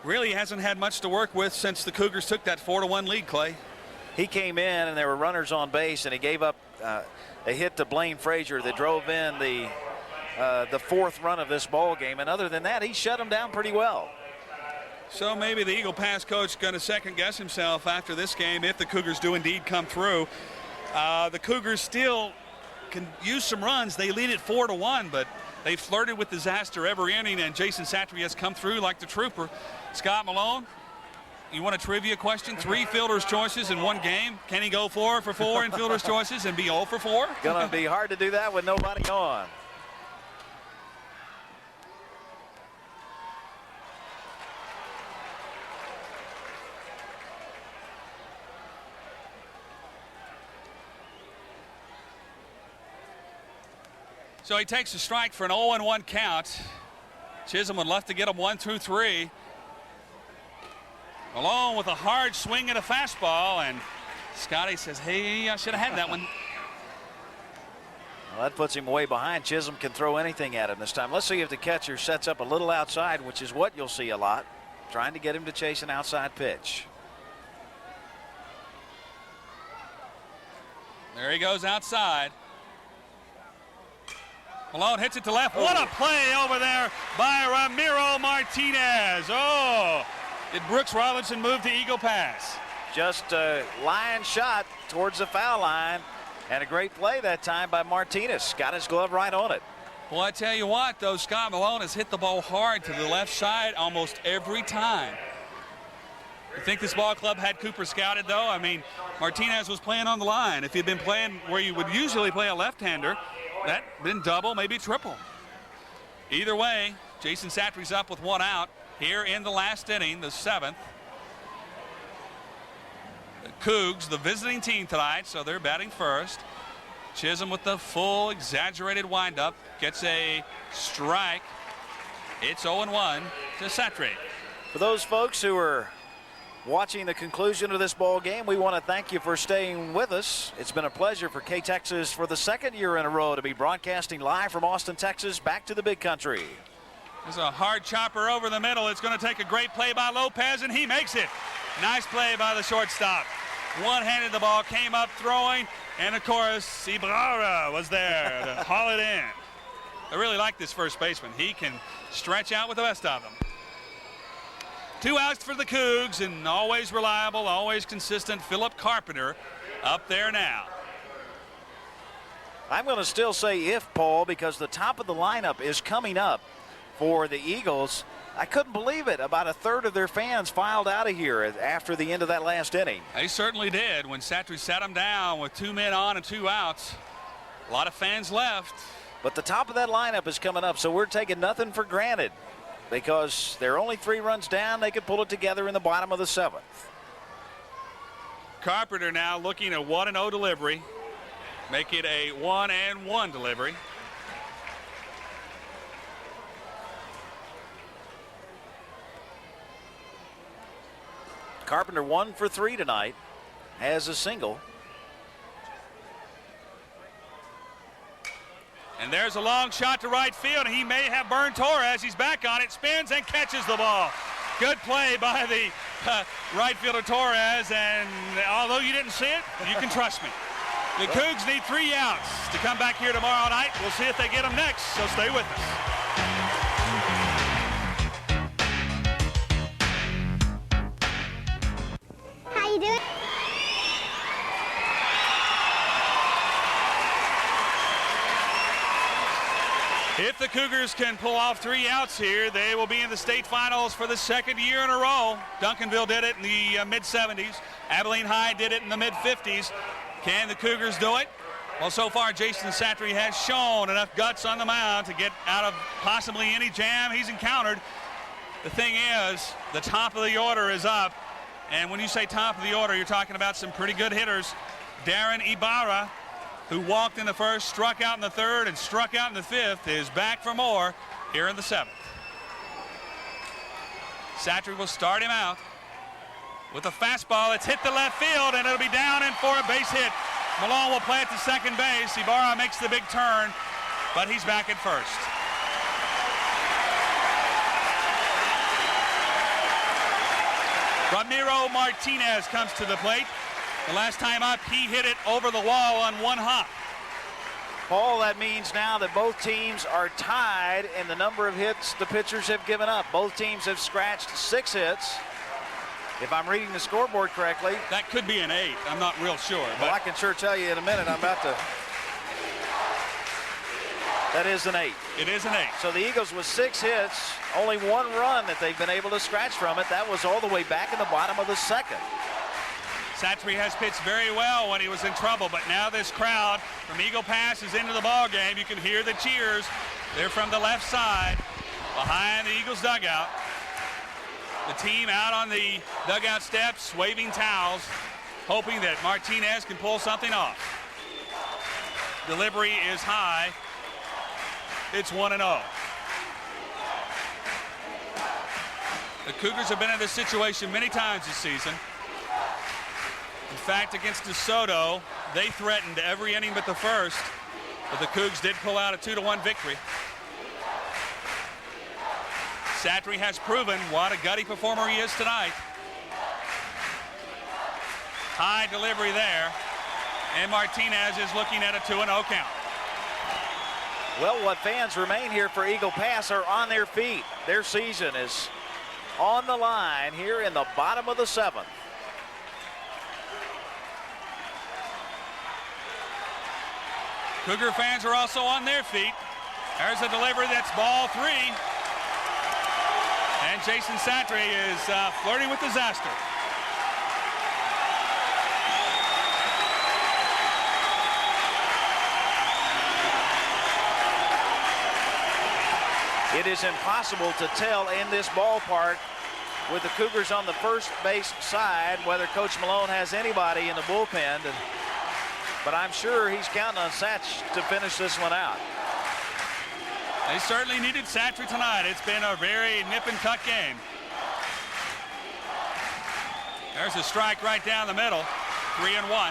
S1: really hasn't had much to work with since the Cougars took that 4-1 lead, Clay.
S2: He came in and there were runners on base, and he gave up a hit to Blaine Frazier that drove in the 4th run of this ball game, and other than that, he shut him down pretty well.
S1: So maybe the Eagle Pass coach going to second guess himself after this game if the Cougars do indeed come through. The Cougars still can use some runs. They lead it 4-1, but they flirted with disaster every inning, and Jason Satry has come through like the trooper. Scott Malone, you want a trivia question? 3 fielder's choices in one game. Can he go 4 for 4 in fielder's choices and be 0 for 4?
S2: Gonna be hard to do that with nobody on.
S1: So he takes a strike for an 0-1 count. Chisholm would love to get him 1, 2, 3. Malone with a hard swing at a fastball, and Scotty says, hey, I should have had that one.
S2: Well, that puts him way behind. Chisholm can throw anything at him this time. Let's see if the catcher sets up a little outside, which is what you'll see a lot, trying to get him to chase an outside pitch.
S1: There he goes outside. Malone hits it to left. What a play over there by Ramiro Martinez. Oh, did Brooks Robinson move to Eagle Pass?
S2: Just a line shot towards the foul line, and a great play that time by Martinez. Got his glove right on it.
S1: Well, I tell you what, though, Scott Malone has hit the ball hard to the left side almost every time. You think this ball club had Cooper scouted, though? I mean, Martinez was playing on the line. If he'd been playing where you would usually play a left-hander, that been double, maybe triple. Either way, Jason Satry's up with 1 out here in the last inning, the 7th. The Cougs, the visiting team tonight, so they're batting first. Chisholm with the full exaggerated windup, gets a strike. It's 0-1 to Satry.
S2: For those folks who are watching the conclusion of this ball game, we want to thank you for staying with us. It's been a pleasure for K-Texas for the 2nd year in a row to be broadcasting live from Austin, Texas, back to the big country.
S1: There's a hard chopper over the middle. It's going to take a great play by Lopez, and he makes it. Nice play by the shortstop. one-handed the ball, came up throwing, and of course, Ibarra was there to haul it in. I really like this first baseman. He can stretch out with the best of them. 2 outs for the Cougs, and always reliable, always consistent Philip Carpenter up there now.
S2: I'm going to still say if, Paul, because the top of the lineup is coming up for the Eagles. I couldn't believe it. About a third of their fans filed out of here after the end of that last inning.
S1: They certainly did. When Satry sat them down with 2 men on and 2 outs, a lot of fans left.
S2: But the top of that lineup is coming up, so we're taking nothing for granted because they're only 3 runs down. They could pull it together in the bottom of the 7th.
S1: Carpenter now looking at 1-0 delivery. Make it a 1-1 delivery.
S2: Carpenter 1 for 3 tonight, has a single.
S1: And there's a long shot to right field. He may have burned Torres. He's back on it, spins and catches the ball. Good play by the right fielder Torres, and although you didn't see it, you can trust me. The Cougs need 3 outs to come back here tomorrow night. We'll see if they get them next, so stay with us.
S3: How you doing?
S1: If the Cougars can pull off 3 outs here, they will be in the state finals for the 2nd year in a row. Duncanville did it in the mid-70s. Abilene High did it in the mid-50s. Can the Cougars do it? Well, so far, Jason Satry has shown enough guts on the mound to get out of possibly any jam he's encountered. The thing is, the top of the order is up. And when you say top of the order, you're talking about some pretty good hitters. Darren Ibarra, who walked in the 1st, struck out in the 3rd, and struck out in the 5th, is back for more here in the 7th. Satry will start him out with a fastball. It's hit the left field, and it'll be down and for a base hit. Malone will play it to second base. Ibarra makes the big turn, but he's back at first. Ramiro Martinez comes to the plate. The last time up, he hit it over the wall on 1 hop.
S2: Paul, that means now that both teams are tied in the number of hits the pitchers have given up. Both teams have scratched 6 hits. If I'm reading the scoreboard correctly.
S1: That could be an 8. I'm not real sure. But
S2: well, I can sure tell you in a minute. I'm about to. That is an 8.
S1: It is an 8.
S2: So the Eagles with 6 hits, only 1 run that they've been able to scratch from it. That was all the way back in the bottom of the 2nd.
S1: Satry has pitched very well when he was in trouble, but now this crowd from Eagle Pass is into the ball game. You can hear the cheers. They're from the left side behind the Eagles dugout. The team out on the dugout steps, waving towels, hoping that Martinez can pull something off. Delivery is high. It's 1-0. The Cougars have been in this situation many times this season. In fact, against DeSoto, they threatened every inning but the 1st, but the Cougs did pull out a 2-1 victory. Satry has proven what a gutty performer he is tonight. High delivery there, and Martinez is looking at a 2-0 count.
S2: Well, what fans remain here for Eagle Pass are on their feet. Their season is on the line here in the bottom of the 7th.
S1: Cougar fans are also on their feet. There's a delivery that's ball 3. And Jason Satry is flirting with disaster.
S2: It is impossible to tell in this ballpark with the Cougars on the first base side whether Coach Malone has anybody in the bullpen. But I'm sure he's counting on Satch to finish this one out.
S1: They certainly needed Satry tonight. It's been a very nip and tuck game. There's a strike right down the middle. 3-1.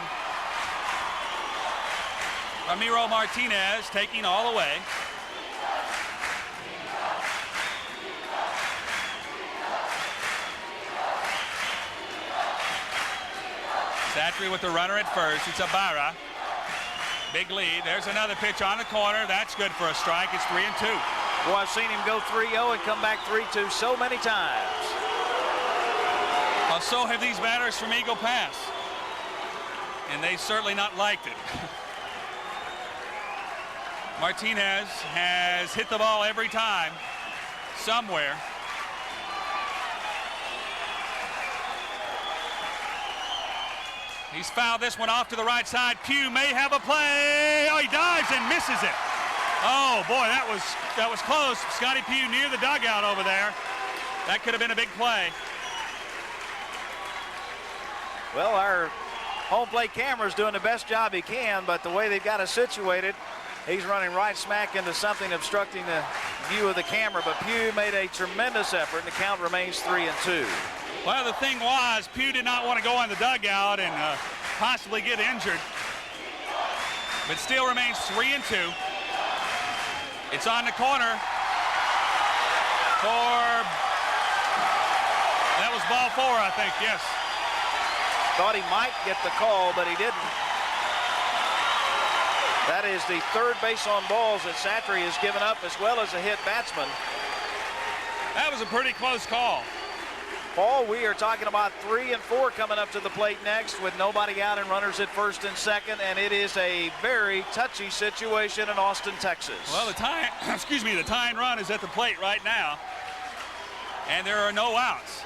S1: Ramiro Martinez taking all the way. Satry with the runner at first. It's Ibarra. Big lead. There's another pitch on the corner. That's good for a strike. It's 3-2.
S2: Boy, I've seen him go 3-0 and come back 3-2 so many times.
S1: Well, so have these batters from Eagle Pass. And they certainly not liked it. Martinez has hit the ball every time, somewhere. He's fouled this one off to the right side. Pugh may have a play. Oh, he dives and misses it. Oh boy, that was close. Scotty Pugh near the dugout over there. That could have been a big play.
S2: Well, our home plate camera's doing the best job he can, but the way they've got it situated, he's running right smack into something obstructing the view of the camera. But Pugh made a tremendous effort, and the count remains 3-2.
S1: Well, the thing was, Pugh did not want to go in the dugout and possibly get injured. But still remains 3-2. It's on the corner for, that was ball 4, I think, yes.
S2: Thought he might get the call, but he didn't. That is the third base on balls that Satry has given up, as well as a hit batsman.
S1: That was a pretty close call.
S2: Paul, we are talking about 3 and 4 coming up to the plate next with nobody out and runners at first and second, and it is a very touchy situation in Austin, Texas.
S1: Well, the tying, the tying run is at the plate right now, and there are no outs.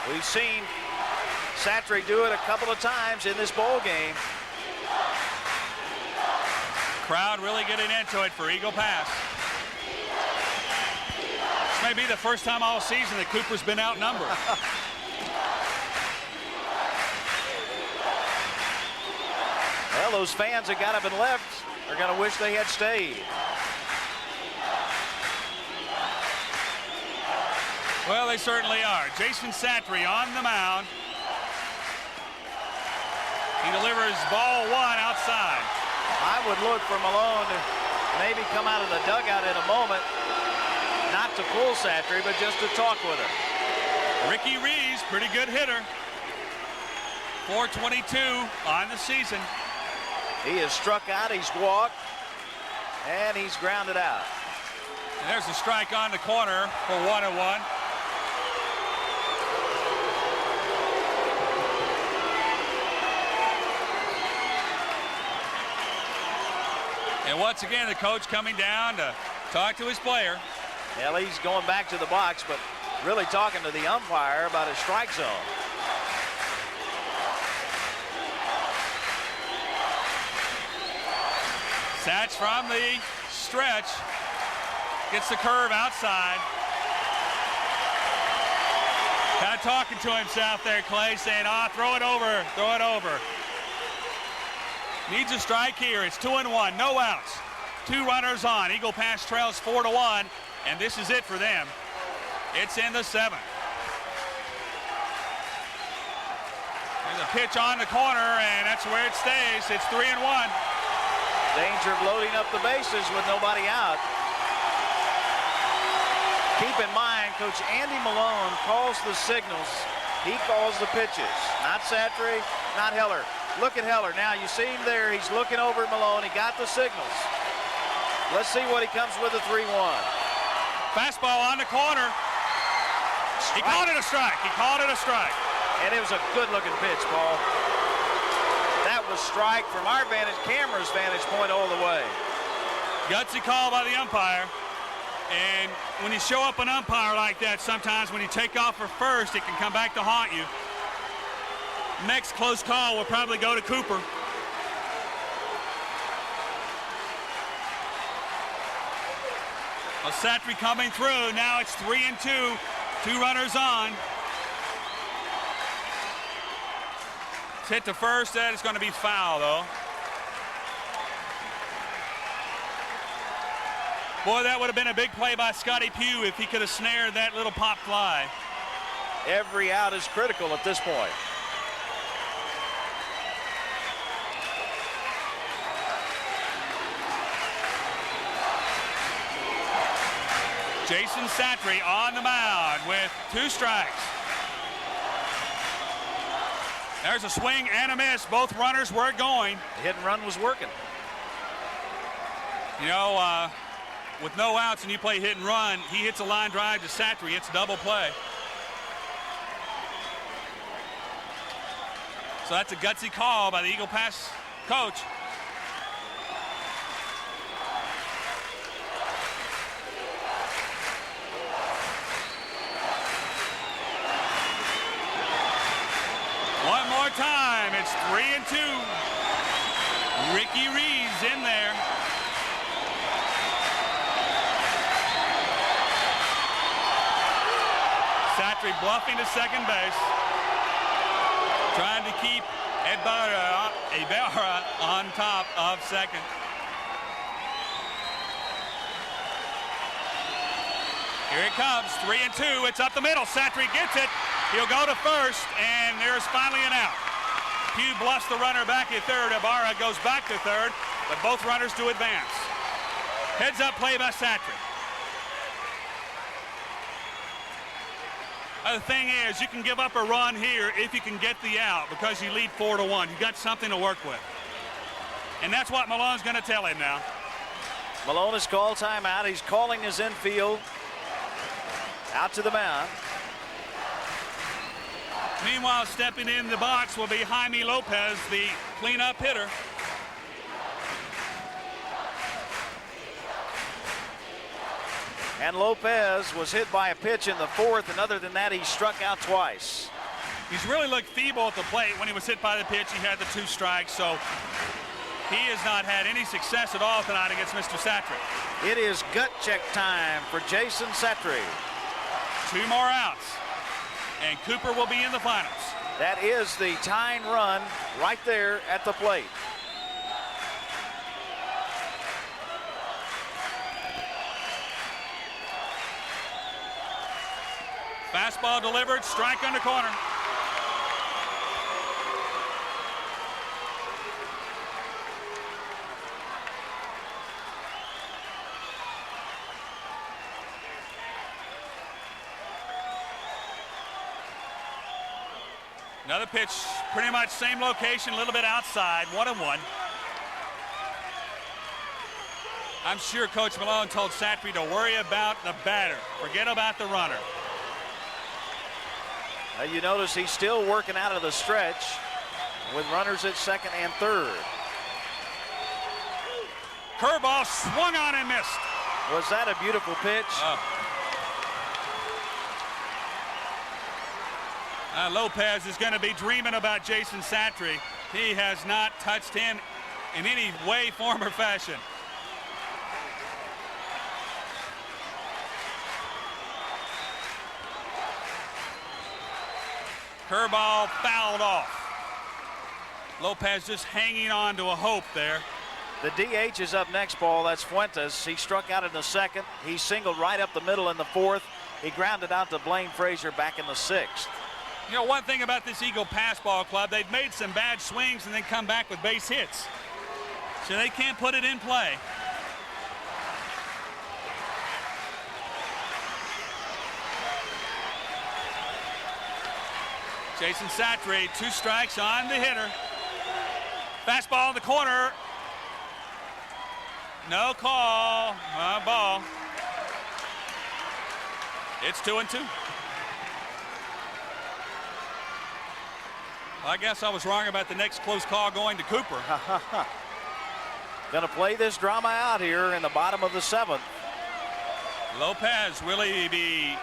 S2: We've seen Satry do it a couple of times in this ball game.
S1: Crowd really getting into it for Eagle Pass. This may be the first time all season that Cooper's been outnumbered.
S2: Well, those fans that got up and left are going to wish they had stayed.
S1: Well, they certainly are. Jason Satry on the mound. He delivers ball 1 outside.
S2: I would look for Malone to maybe come out of the dugout in a moment. Not to pull Satry, but just to talk with him.
S1: Ricky Reeves, pretty good hitter. 422 on the season.
S2: He has struck out, he's walked, and he's grounded out.
S1: And there's a strike on the corner for 1-1. And once again, the coach coming down to talk to his player.
S2: Well, he's going back to the box, but really talking to the umpire about his strike zone.
S1: Satch from the stretch. Gets the curve outside. Kind of talking to himself there, Clay, saying, throw it over, throw it over. Needs a strike here. It's 2-1, no outs. 2 runners on. Eagle Pass trails 4-1, and this is it for them. It's in the 7th. There's a pitch on the corner, and that's where it stays. It's 3-1.
S2: Danger of loading up the bases with nobody out. Keep in mind, Coach Andy Malone calls the signals. He calls the pitches. Not Satry, not Heller. Look at Heller. Now you see him there. He's looking over at Malone. He got the signals. Let's see what he comes with a 3-1.
S1: Fastball on the corner. Strike. He called it a strike. He called it a strike.
S2: And it was a good-looking pitch, Paul. That was strike from our camera's vantage point all the way.
S1: Gutsy call by the umpire. And when you show up an umpire like that, sometimes when you take off for first, it can come back to haunt you. Next close call will probably go to Cooper. Well, Satry coming through. Now it's 3-2. 2 runners on. It's hit to first. That is going to be foul, though. Boy, that would have been a big play by Scotty Pugh if he could have snared that little pop fly.
S2: Every out is critical at this point. Jason
S1: Satry on the mound with 2 strikes. There's a swing and a miss. Both runners were going.
S2: The hit and run was working.
S1: You know, with no outs and you play hit and run, he hits a line drive to Satry. It's double play. So that's a gutsy call by the Eagle Pass coach. One more time. It's 3-2. Ricky Reeves in there. Satry bluffing to second base. Trying to keep Ibarra on top of second. Here it comes, 3-2. It's up the middle. Satry gets it. He'll go to first, and there's finally an out. Pugh bluffs the runner back at third. Ibarra goes back to third, but both runners do advance. Heads up play by Satry. The thing is, you can give up a run here if you can get the out because you lead 4-1. You've got something to work with. And that's what Malone's going to tell him now.
S2: Malone has called timeout. He's calling his infield out to the mound.
S1: Meanwhile, stepping in the box will be Jaime Lopez, the cleanup hitter.
S2: And Lopez was hit by a pitch in the fourth, and other than that, he struck out twice.
S1: He's really looked feeble at the plate. When he was hit by the pitch, he had the 2 strikes, so he has not had any success at all tonight against Mr. Satry.
S2: It is gut check time for Jason Satry.
S1: 2 more outs, and Cooper will be in the finals.
S2: That is the tying run right there at the plate.
S1: Fastball delivered, strike on the corner. Another pitch, pretty much same location, a little bit outside, 1-1. I'm sure Coach Malone told Satry to worry about the batter, forget about the runner.
S2: You notice he's still working out of the stretch with runners at second and third.
S1: Curveball swung on and missed.
S2: Was that a beautiful pitch?
S1: Lopez is going to be dreaming about Jason Satry. He has not touched him in any way, form, or fashion. Curveball fouled off. Lopez just hanging on to a hope there.
S2: The DH is up next, Paul. That's Fuentes. He struck out in the second. He singled right up the middle in the fourth. He grounded out to Blaine Frazier back in the sixth.
S1: You know, one thing about this Eagle Pass Ball Club, they've made some bad swings and then come back with base hits. So they can't put it in play. Jason Satry, 2 strikes on the hitter. Fastball in the corner. No call. Ball. It's 2-2. I guess I was wrong about the next close call going to Cooper.
S2: Going to play this drama out here in the bottom of the 7th.
S1: Lopez, will he be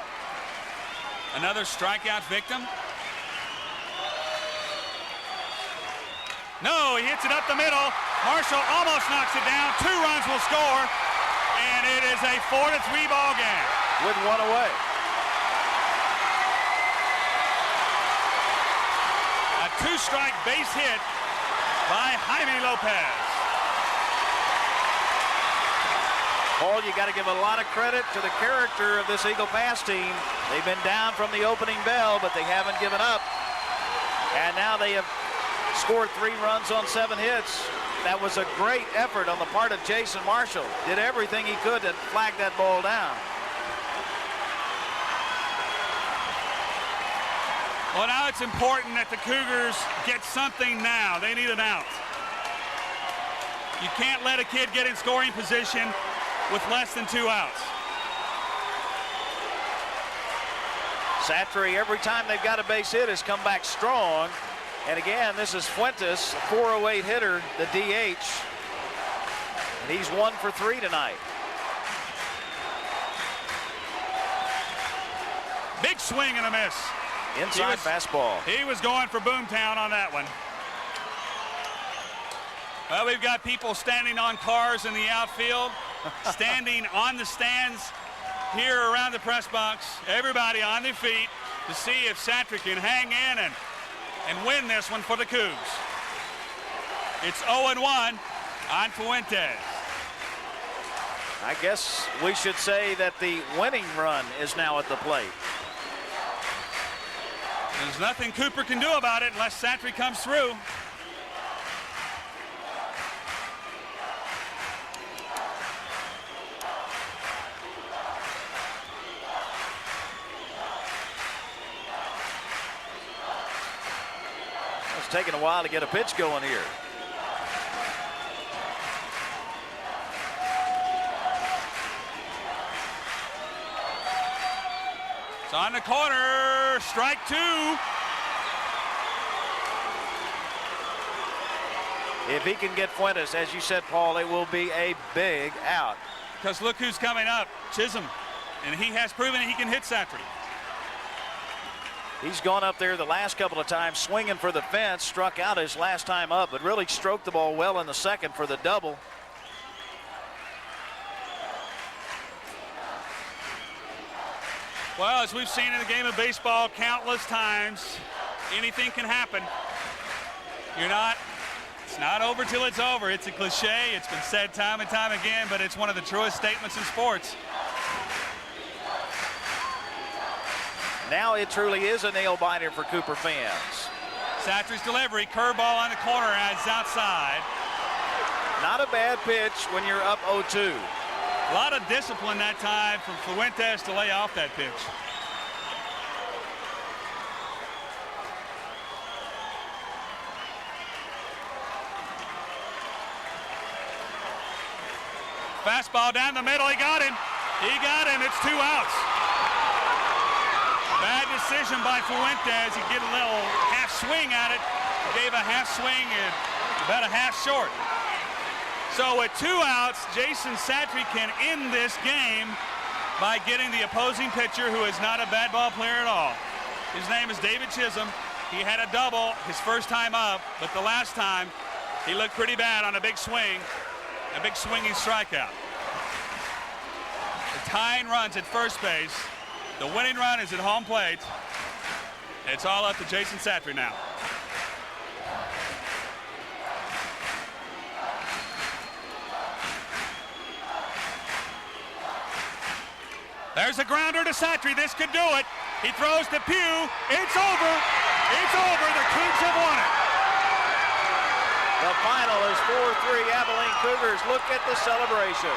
S1: another strikeout victim? No, he hits it up the middle. Marshall almost knocks it down. 2 runs will score, and it is a 4-3 ball game.
S2: With 1 away.
S1: A 2-strike base hit by Jaime Lopez.
S2: Paul, you got to give a lot of credit to the character of this Eagle Pass team. They've been down from the opening bell, but they haven't given up. And now they have scored 3 runs on 7 hits. That was a great effort on the part of Jason Marshall. Did everything he could to flag that ball down.
S1: Well, now it's important that the Cougars get something now. They need an out. You can't let a kid get in scoring position with less than 2 outs.
S2: Satry, every time they've got a base hit, has come back strong. And again, this is Fuentes, a 408 hitter, the DH. And he's 1 for 3 tonight.
S1: Big swing and a miss.
S2: Inside fastball.
S1: He was going for Boomtown on that one. Well, we've got people standing on cars in the outfield, standing on the stands here around the press box. Everybody on their feet to see if Satry can hang in and win this one for the Cougs. It's 0-1 on Fuentes.
S2: I guess we should say that the winning run is now at the plate.
S1: There's nothing Cooper can do about it unless Satry comes through.
S2: It's taking a while to get a pitch going here.
S1: It's on the corner, strike 2.
S2: If he can get Fuentes, as you said, Paul, it will be a big out.
S1: Because look who's coming up, Chisholm. And he has proven he can hit Satry.
S2: He's gone up there the last couple of times swinging for the fence, struck out his last time up, but really stroked the ball well in the second for the double.
S1: Well, as we've seen in the game of baseball countless times, anything can happen. It's not over till it's over. It's a cliche. It's been said time and time again, but it's one of the truest statements in sports.
S2: Now it truly is a nail-biter for Cooper fans.
S1: Satry's delivery, curveball on the corner, adds outside.
S2: Not a bad pitch when you're up 0-2.
S1: A lot of discipline that time from Fuentes to lay off that pitch. Fastball down the middle, he got him. It's 2 outs. Bad decision by Fuentes. He get a little half swing at it. Gave a half swing and about a half short. So with 2 outs, Jason Satry can end this game by getting the opposing pitcher, who is not a bad ball player at all. His name is David Chisholm. He had a double his first time up, but the last time he looked pretty bad on a big swing, a big swinging strikeout. The tying runs at first base. The winning run is at home plate. It's all up to Jason Satry now. There's a grounder to Satry. This could do it. He throws to Pugh. It's over. It's over. The Cougs have won it.
S2: The final is 4-3 Abilene Cougars. Look at the celebration.